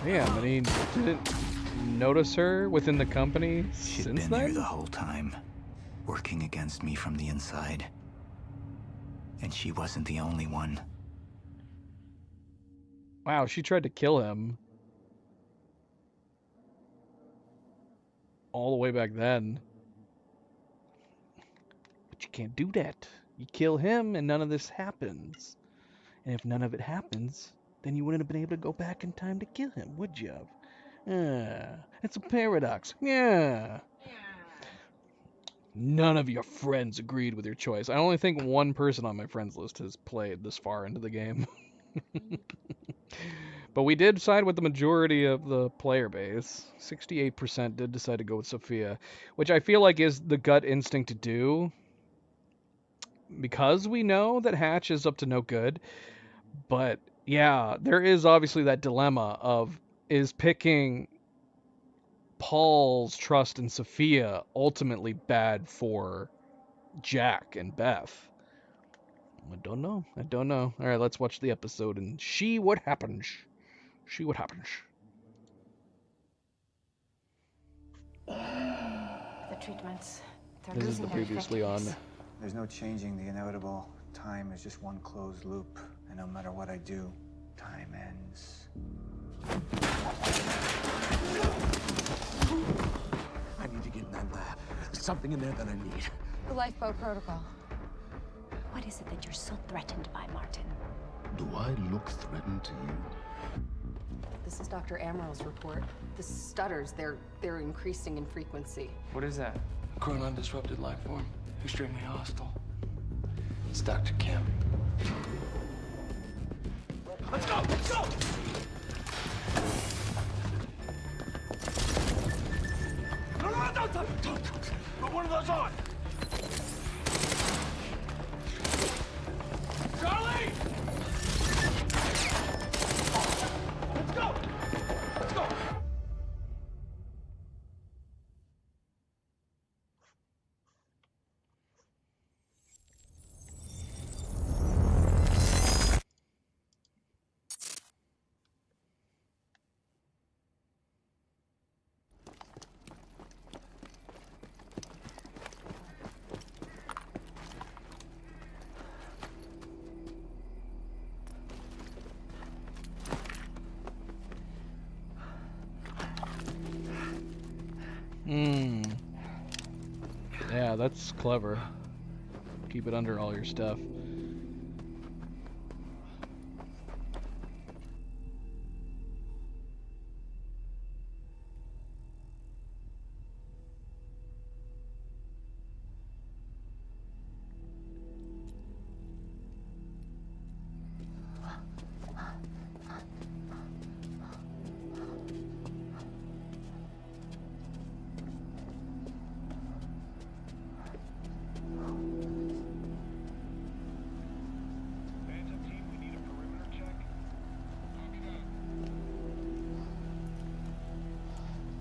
Yeah, but he didn't notice her within the company She'd since been then? here the whole time, working against me from the inside. And she wasn't the only one. Wow, she tried to kill him. All the way back then. But you can't do that. You kill him and none of this happens. And if none of it happens, then you wouldn't have been able to go back in time to kill him, would you have? It's a paradox. Yeah. None of your friends agreed with your choice. I only think one person on my friends list has played this far into the game. But we did side with the majority of the player base. 68% did decide to go with Sophia, which I feel like is the gut instinct to do. Because we know that Hatch is up to no good. But yeah, there is obviously that dilemma of, is picking Paul's trust in Sophia ultimately bad for Jack and Beth? I don't know. All right, let's watch the episode and see what happens. The treatments. They're This is losing the their previously on. effectiveness. There's no changing the inevitable Time is just one closed loop, and no matter what I do, time ends. I need to get in that lab. There's something in there that I need. The lifeboat protocol. What is it that you're so threatened by, Martin? Do I look threatened to you? This is Dr. Amaral's report. The stutters, they're increasing in frequency. What is that? A Chronon disrupted life form. Extremely hostile. It's Dr. Kim. Let's go! Let's go! No, don't. Put one of those on. Charlie! Let's go! Let's go! Yeah, that's clever. Keep it under all your stuff.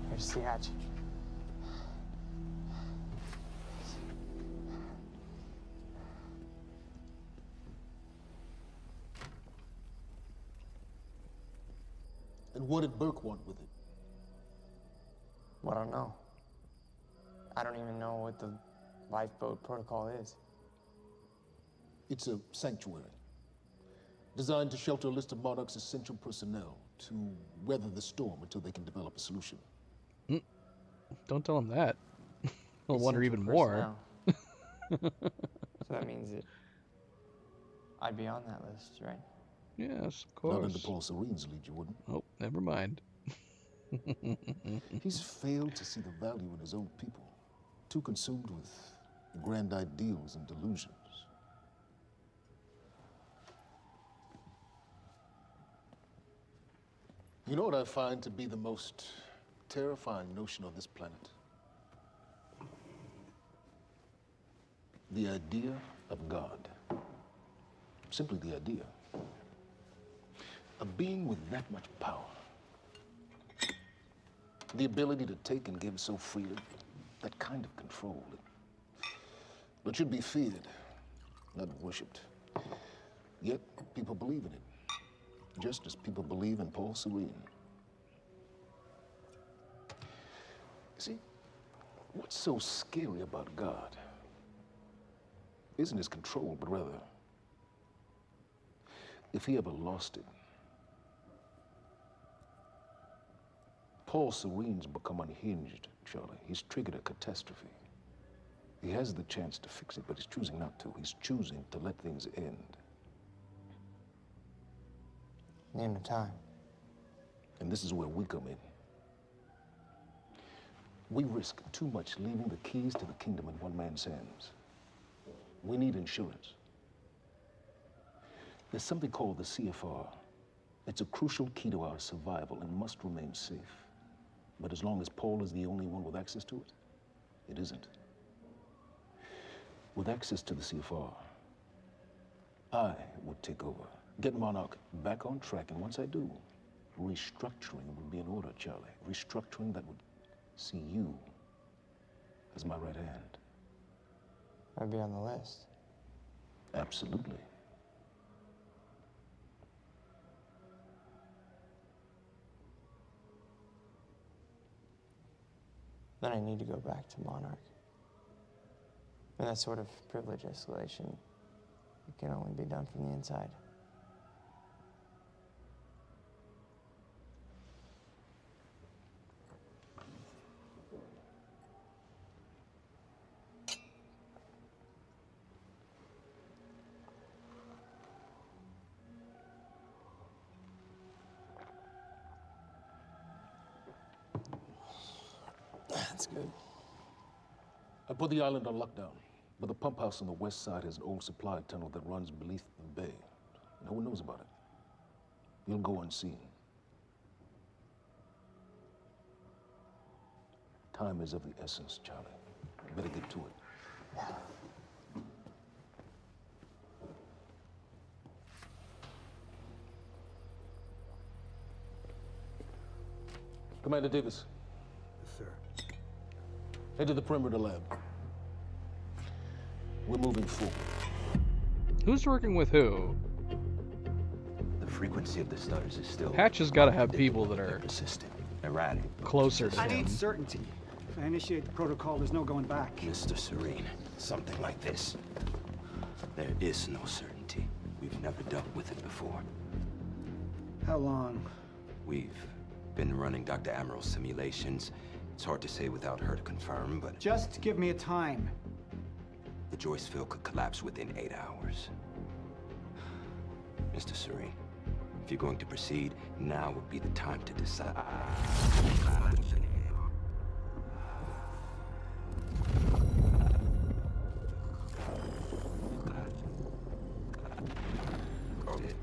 Here's the hatch. And what did Burke want with it? Well, I don't know. I don't even know what the lifeboat protocol is. It's a sanctuary, designed to shelter a list of Monarch's essential personnel to weather the storm until they can develop a solution. Don't tell him that. He'll wonder even more. So that means that I'd be on that list, right? Yes, of course. Not under Paul Serene's lead, you wouldn't. Oh, never mind. He's failed to see the value in his own people, too consumed with grand ideals and delusions. You know what I find to be the most terrifying notion on this planet? The idea of God. Simply the idea. A being with that much power. The ability to take and give so freely. That kind of control. But should be feared, not worshipped. Yet, people believe in it. Just as people believe in Paul Serene. See, what's so scary about God isn't his control, but rather, if he ever lost it. Paul Serene's become unhinged, Charlie. He's triggered a catastrophe. He has the chance to fix it, but he's choosing not to. He's choosing to let things end. The end of time. And this is where we come in. We risk too much leaving the keys to the kingdom in one man's hands. We need insurance. There's something called the CFR. It's a crucial key to our survival and must remain safe. But as long as Paul is the only one with access to it, it isn't. With access to the CFR, I would take over, get Monarch back on track, and once I do, restructuring would be in order, Charlie. Restructuring that would see you as my right hand. I'd be on the list. Absolutely. Then I need to go back to Monarch. And that sort of privilege escalation It can only be done from the inside. That's good. I put the island on lockdown, but the pump house on the west side has an old supply tunnel that runs beneath the bay. No one knows about it. You'll go unseen. Time is of the essence, Charlie. Better get to it. Commander Davis. Yes, sir. Head to the perimeter lab. We're moving forward. Who's working with who? The frequency of the stutters is still... Hatch has got to have people that are persistent, erratic, closer to I him. need certainty. If I initiate the protocol, there's no going back. Mr. Serene, something like this. There is no certainty. We've never dealt with it before. How long? We've been running Dr. Amaral's simulations. It's hard to say without her to confirm, but... Just give me a time. The Joyce field could collapse within 8 hours. Mr. Serene, if you're going to proceed, now would be the time to decide.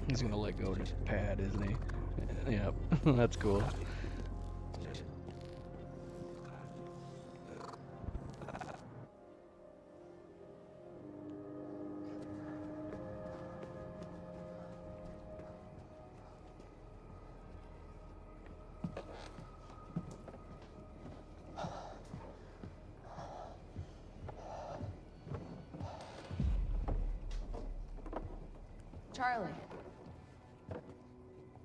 He's gonna let go of his pad, isn't he? Yep, that's cool. Charlie.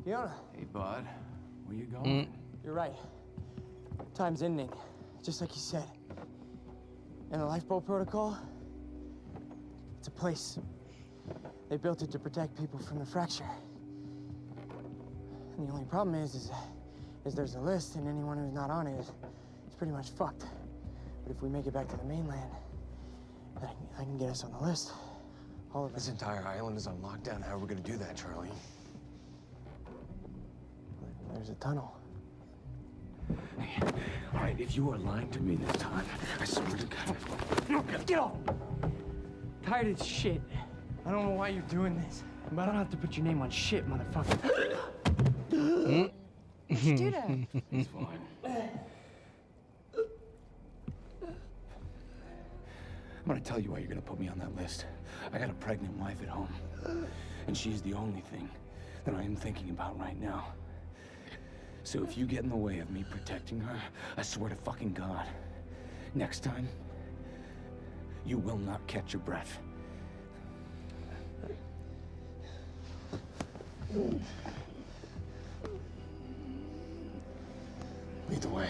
Fiona. Hey, bud. Where you going? You're right. Time's ending, just like you said. And the lifeboat protocol? It's a place. They built it to protect people from the fracture. And the only problem is there's a list, and anyone who's not on it is pretty much fucked. But if we make it back to the mainland, I can get us on the list. All of us. This entire island is on lockdown. How are we gonna do that, Charlie? There's a tunnel. Hey, all right, if you are lying to me this time, I swear to God. Get off! Tired of this shit. I don't know why you're doing this, but I don't have to put your name on shit, motherfucker. What'd you do to her? It's fine. I'm gonna tell you why you're gonna put me on that list. I got a pregnant wife at home, and she's the only thing that I am thinking about right now. So if you get in the way of me protecting her, I swear to fucking God, next time, you will not catch your breath. Lead the way.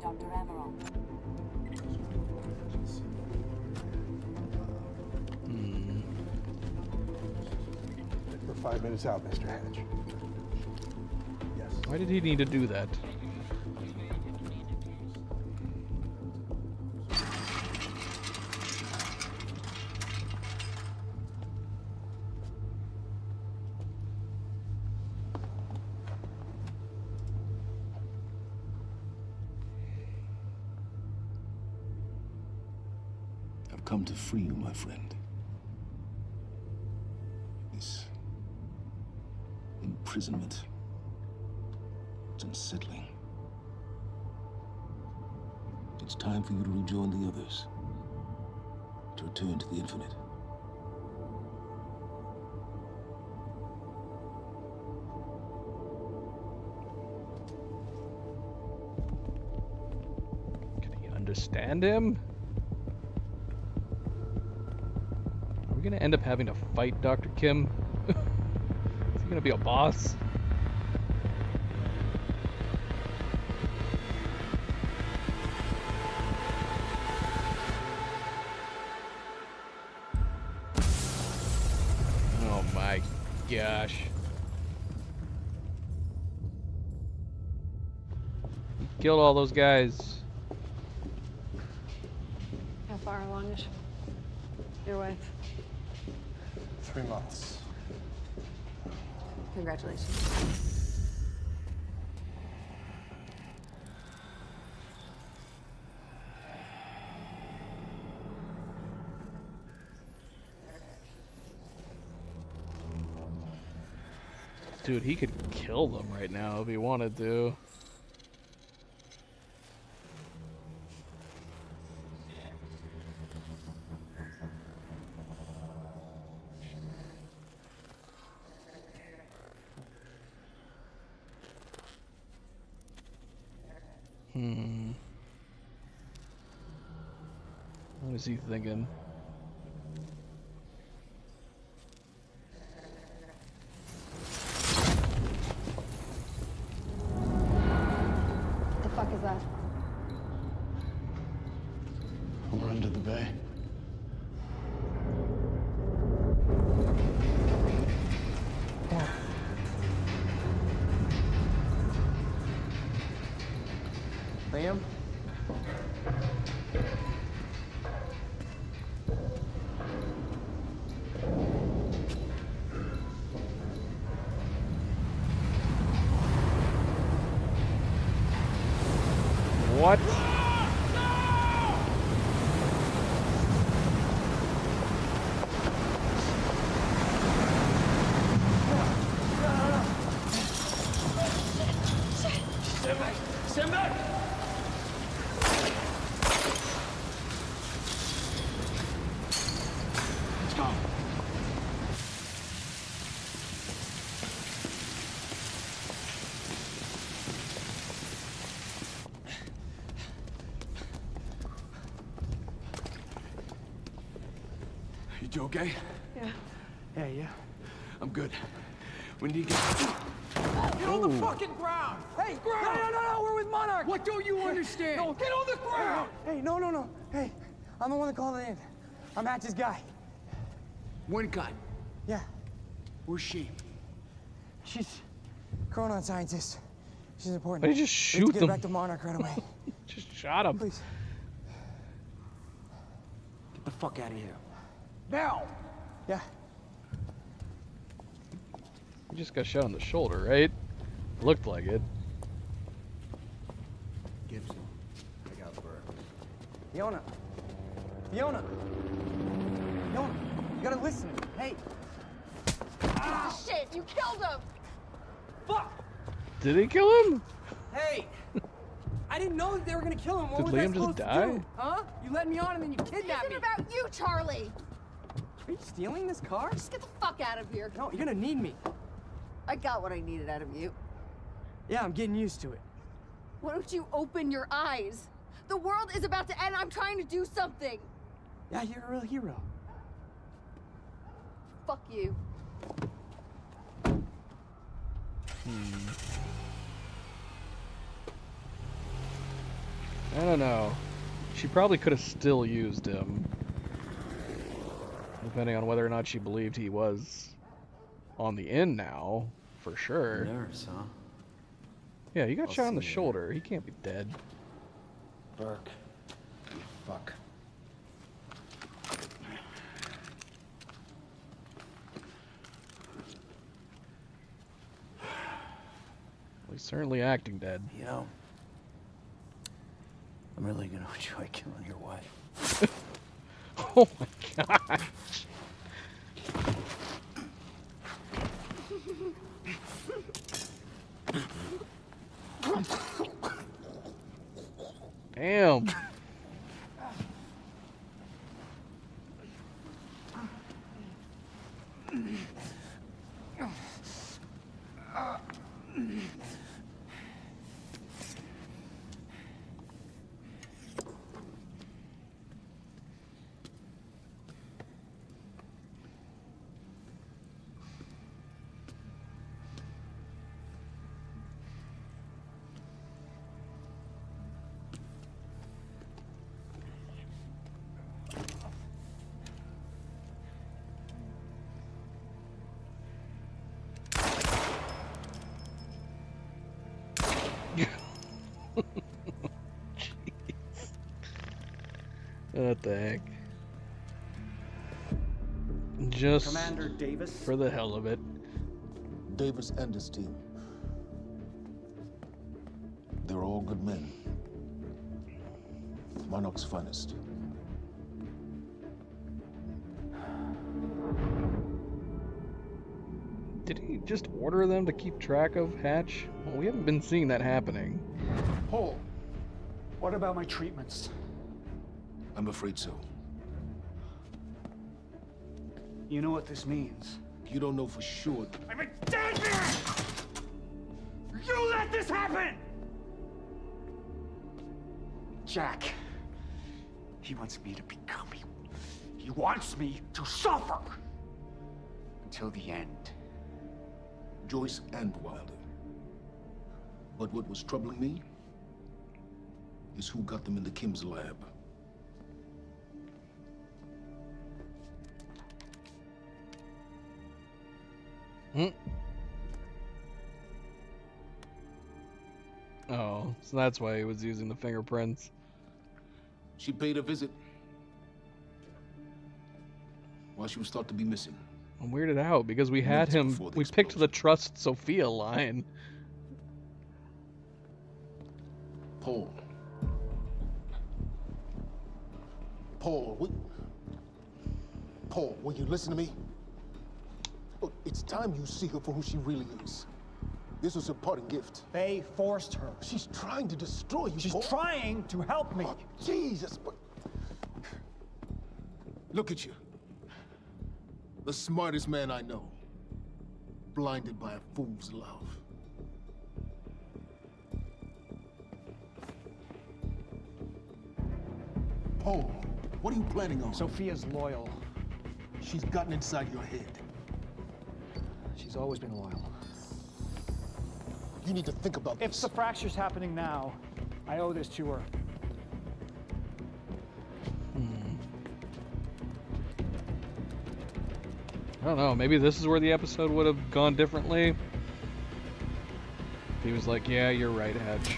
Dr. Amaral. 5 minutes out, Mr. Hatch. Yes. Why did he need to do that? I've come to free you, my friend. This imprisonment, it's unsettling. It's time for you to rejoin the others, to return to the Infinite. Can you understand him? Are we gonna end up having to fight Dr. Kim? Is he gonna be a boss? Oh my gosh. He killed all those guys. How far along is your wife? 3 months. Congratulations. Dude, he could kill them right now if he wanted to. What is he thinking? What the fuck is that? We're under the bay. Liam? What? Stand back! Stand back! Let's go. You okay? Yeah. Yeah. I'm good. We need to get... Get on the fucking ground! Hey, no, we're with Monarch! What don't you understand? No. Get on the ground! Hey, no. Hey, I'm the one that called it in. I'm Hatch's guy. Wincott. Yeah. Where's she? She's Chronon scientist. She's important. Why did you just We have shoot to get them? her back to Monarch right away. Just shot him. Please. Get the fuck out of here. Now! Yeah. He just got shot on the shoulder, right? Looked like it. Gibson, I got Burr. Fiona, you gotta listen. Hey. Ah, shit! You killed him! Fuck! Did he kill him? Hey! I didn't know that they were gonna kill him. What Did was Liam I just supposed die? to do? Huh? You led me on and then you kidnapped me. This isn't about you, Charlie! Are you stealing this car? Just get the fuck out of here. No, you're gonna need me. I got what I needed out of you. Yeah, I'm getting used to it. Why don't you open your eyes? The world is about to end. I'm trying to do something. Yeah, you're a real hero. Fuck you. I don't know. She probably could have still used him. Depending on whether or not she believed he was on the in now, for sure. Nerves, huh? Yeah, you got I'll shot in the see you. shoulder. He can't be dead. Burke. You fuck. He's certainly acting dead. You know, I'm really gonna enjoy killing your wife. Oh my god. Damn. What the heck? Just Commander Davis. for the hell of it. Davis and his team. They're all good men. Monarch's finest. Did he just order them to keep track of Hatch? Well, we haven't been seeing that happening. Paul, what about my treatments? I'm afraid so. You know what this means? You don't know for sure. I'm a dead man! You let this happen! Jack, he wants me to become him. He wants me to suffer until the end. Joyce and Wilder. But what was troubling me is who got them into Kim's lab. Oh, so that's why he was using the fingerprints. She paid a visit while she was thought to be missing. I'm weirded out because we had Minutes him. before the We picked the Trust Sophia line. Paul. Paul, Paul, will you listen to me? Look, it's time you see her for who she really is. This was her parting gift. They forced her. She's trying to destroy you, She's Paul. trying to help me. Oh, Jesus, but... Look at you. The smartest man I know. Blinded by a fool's love. Paul, what are you planning on? Sophia's loyal. She's gotten inside your head. She's always been loyal. You need to think about If this. the fracture's happening now, I owe this to her. I don't know. Maybe this is where the episode would have gone differently. He was like, "Yeah, you're right, Hatch."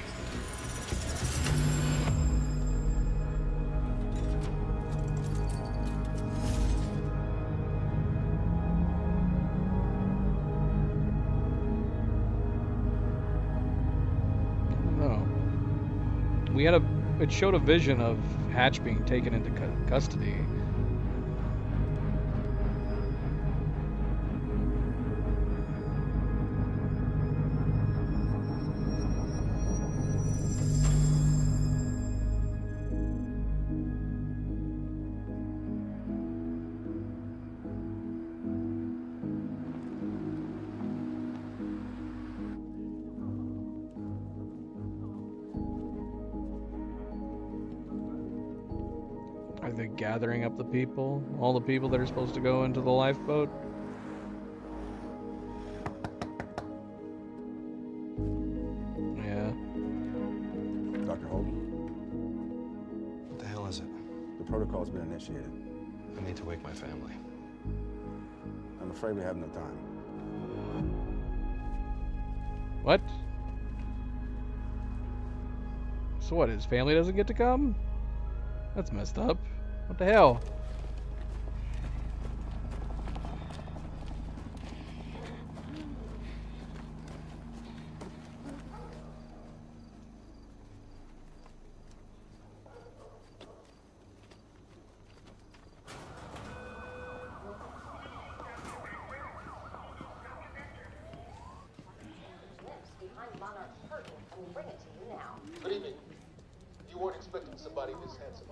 It showed a vision of Hatch being taken into custody. Are they gathering up the people? All the people that are supposed to go into the lifeboat? Yeah. Dr. Hogan? What the hell is it? The protocol's been initiated. I need to wake my family. I'm afraid we have no time. What? So what, his family doesn't get to come? That's messed up. What the hell? Good evening. You weren't expecting somebody this handsome,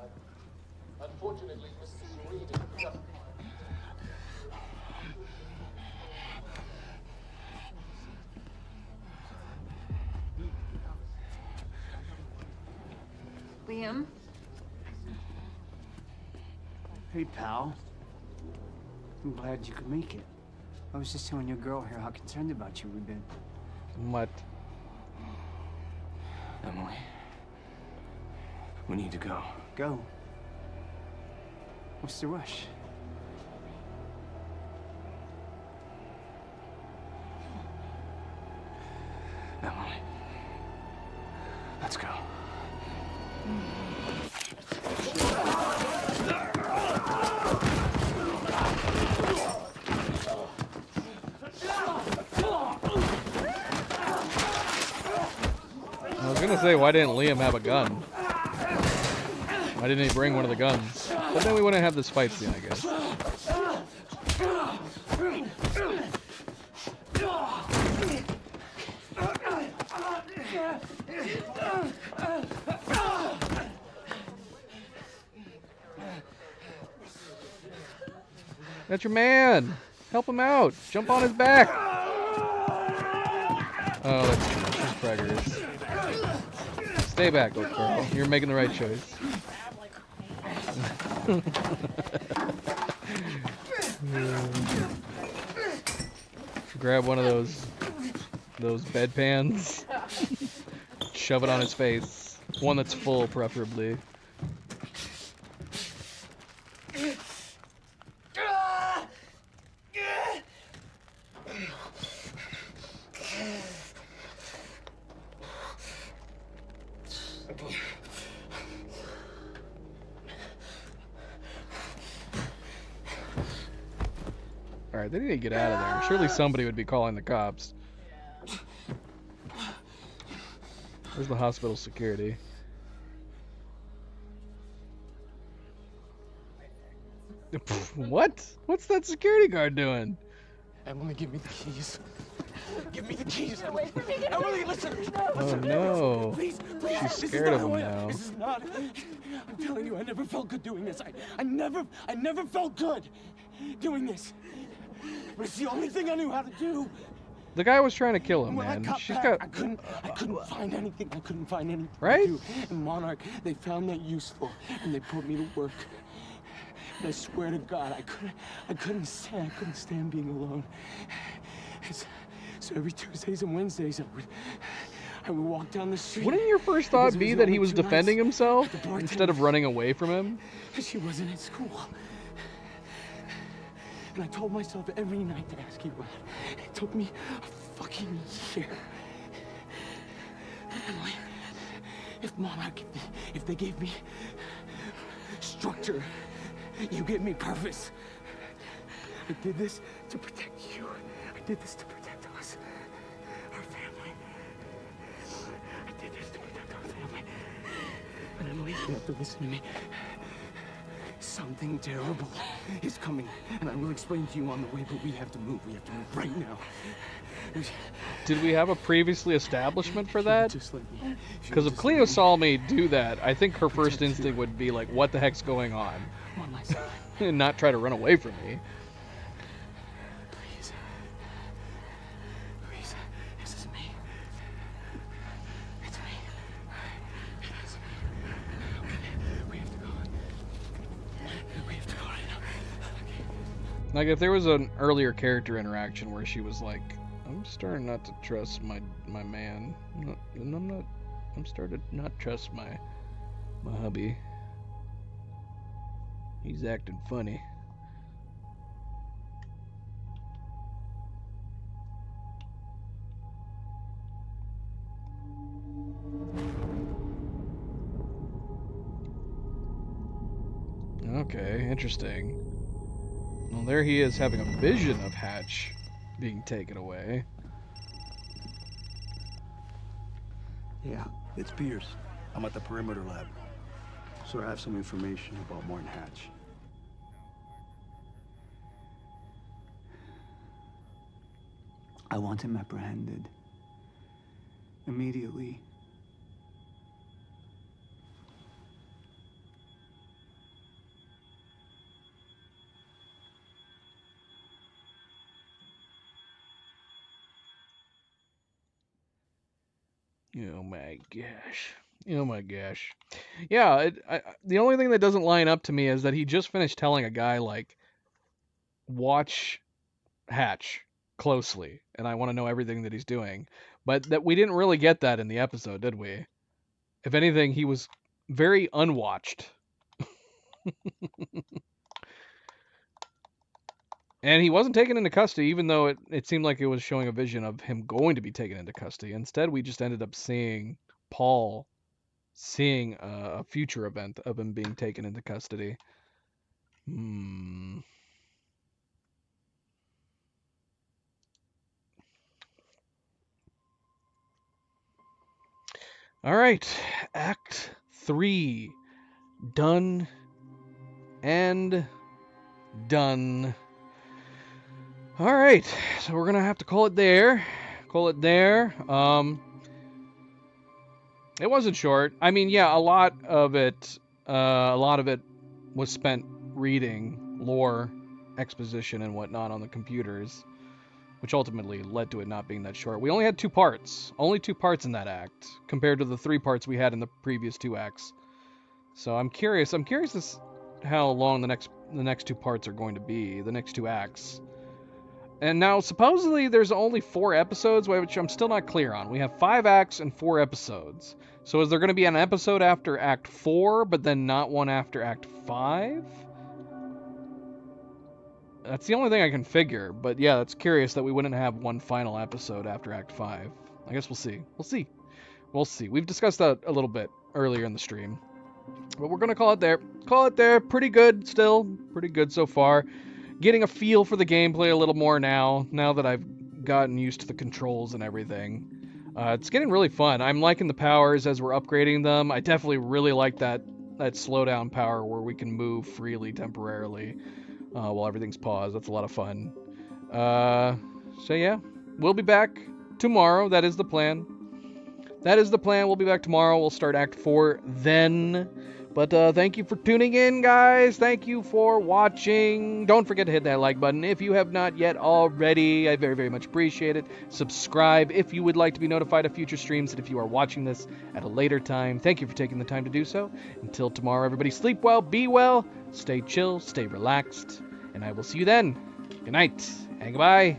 unfortunately, Mr. Serene is just... Liam? Hey, pal. I'm glad you could make it. I was just telling your girl here how concerned about you we've been. What? Emily, we need to go. Go? What's the rush? Emily, let's go. I was gonna say, why didn't Liam have a gun? Why didn't he bring one of the guns? But then we wouldn't have this fight scene, I guess. That's your man! Help him out! Jump on his back! Oh, that's true. She's preggers. Stay back, old girl. You're making the right choice. Grab one of those bedpans. Shove it on his face. One that's full, preferably. Alright, they need to get out of there. Surely somebody would be calling the cops. Where's the hospital security? What? What's that security guard doing? Emily, give me the keys. Give me the keys. Emily, Emily, listen. Oh no. Please, She's scared of him now. This is not. I'm telling you, I never felt good doing this. I never felt good doing this. But it's the only thing I knew how to do. The guy was trying to kill him, When I man. got She's back, got. I couldn't find anything. I couldn't find anything. Right? To do. And Monarch, they found that useful, and they put me to work. And I swear to God, I couldn't stand being alone. So every Tuesdays and Wednesdays, I would walk down the street. Wouldn't your first thought be that he was defending himself instead of running away from him? She wasn't at school. And I told myself every night to ask you out. It took me a fucking year. But Emily, if Monarch, if they gave me structure, you gave me purpose. I did this to protect you. I did this to protect us, our family. I did this to protect our family. And Emily, you have to listen to me. Something terrible is coming, and I will explain to you on the way, but we have to move. We have to move right now. Did we have a previously establishment for that? Just let me. Because if Cleo saw me do that, I think her first instinct would be like, what the heck's going on? On my side. And not try to run away from me. Please. Please. This is me. It's me. It's me. Okay. We have to go. We have to go right now. Okay. Like if there was an earlier character interaction where she was like, I'm starting not to trust my man. I'm starting to not trust my hubby. He's acting funny. Okay, interesting. Well, there he is having a vision of Hatch being taken away. Yeah, it's Pierce. I'm at the perimeter lab. So I have some information about Martin Hatch. I want him apprehended. Immediately. Oh my gosh. Oh my gosh. Yeah, the only thing that doesn't line up to me is that he just finished telling a guy, like, watch Hatch closely, and I want to know everything that he's doing. But that we didn't really get that in the episode, did we? If anything, he was very unwatched. And he wasn't taken into custody, even though it seemed like it was showing a vision of him going to be taken into custody. Instead, we just ended up seeing Paul seeing a future event of him being taken into custody. All right, Act 3 done and done. All right, so we're gonna have to call it there. It wasn't short. I mean, yeah, a lot of it was spent reading lore, exposition, and whatnot on the computers, which ultimately led to it not being that short. We only had 2 parts. Only 2 parts in that act, compared to the 3 parts we had in the previous 2 acts. So I'm curious as how long the next 2 parts are going to be, the next 2 acts. And now, supposedly, there's only 4 episodes, which I'm still not clear on. We have 5 acts and 4 episodes. So is there going to be an episode after Act 4, but then not one after Act 5? That's the only thing I can figure. But yeah, that's curious that we wouldn't have one final episode after Act 5. I guess we'll see. We'll see. We've discussed that a little bit earlier in the stream. But we're going to call it there. Pretty good still. Pretty good so far. Getting a feel for the gameplay a little more now that I've gotten used to the controls and everything. It's getting really fun. I'm liking the powers as we're upgrading them. I definitely really like that slowdown power where we can move freely temporarily while everything's paused. That's a lot of fun. So yeah, we'll be back tomorrow. That is the plan. We'll be back tomorrow. We'll start Act 4 then. But thank you for tuning in, guys. Thank you for watching. Don't forget to hit that like button if you have not yet already. I very, very much appreciate it. Subscribe if you would like to be notified of future streams and if you are watching this at a later time. Thank you for taking the time to do so. Until tomorrow, everybody sleep well, be well, stay chill, stay relaxed, and I will see you then. Good night and goodbye.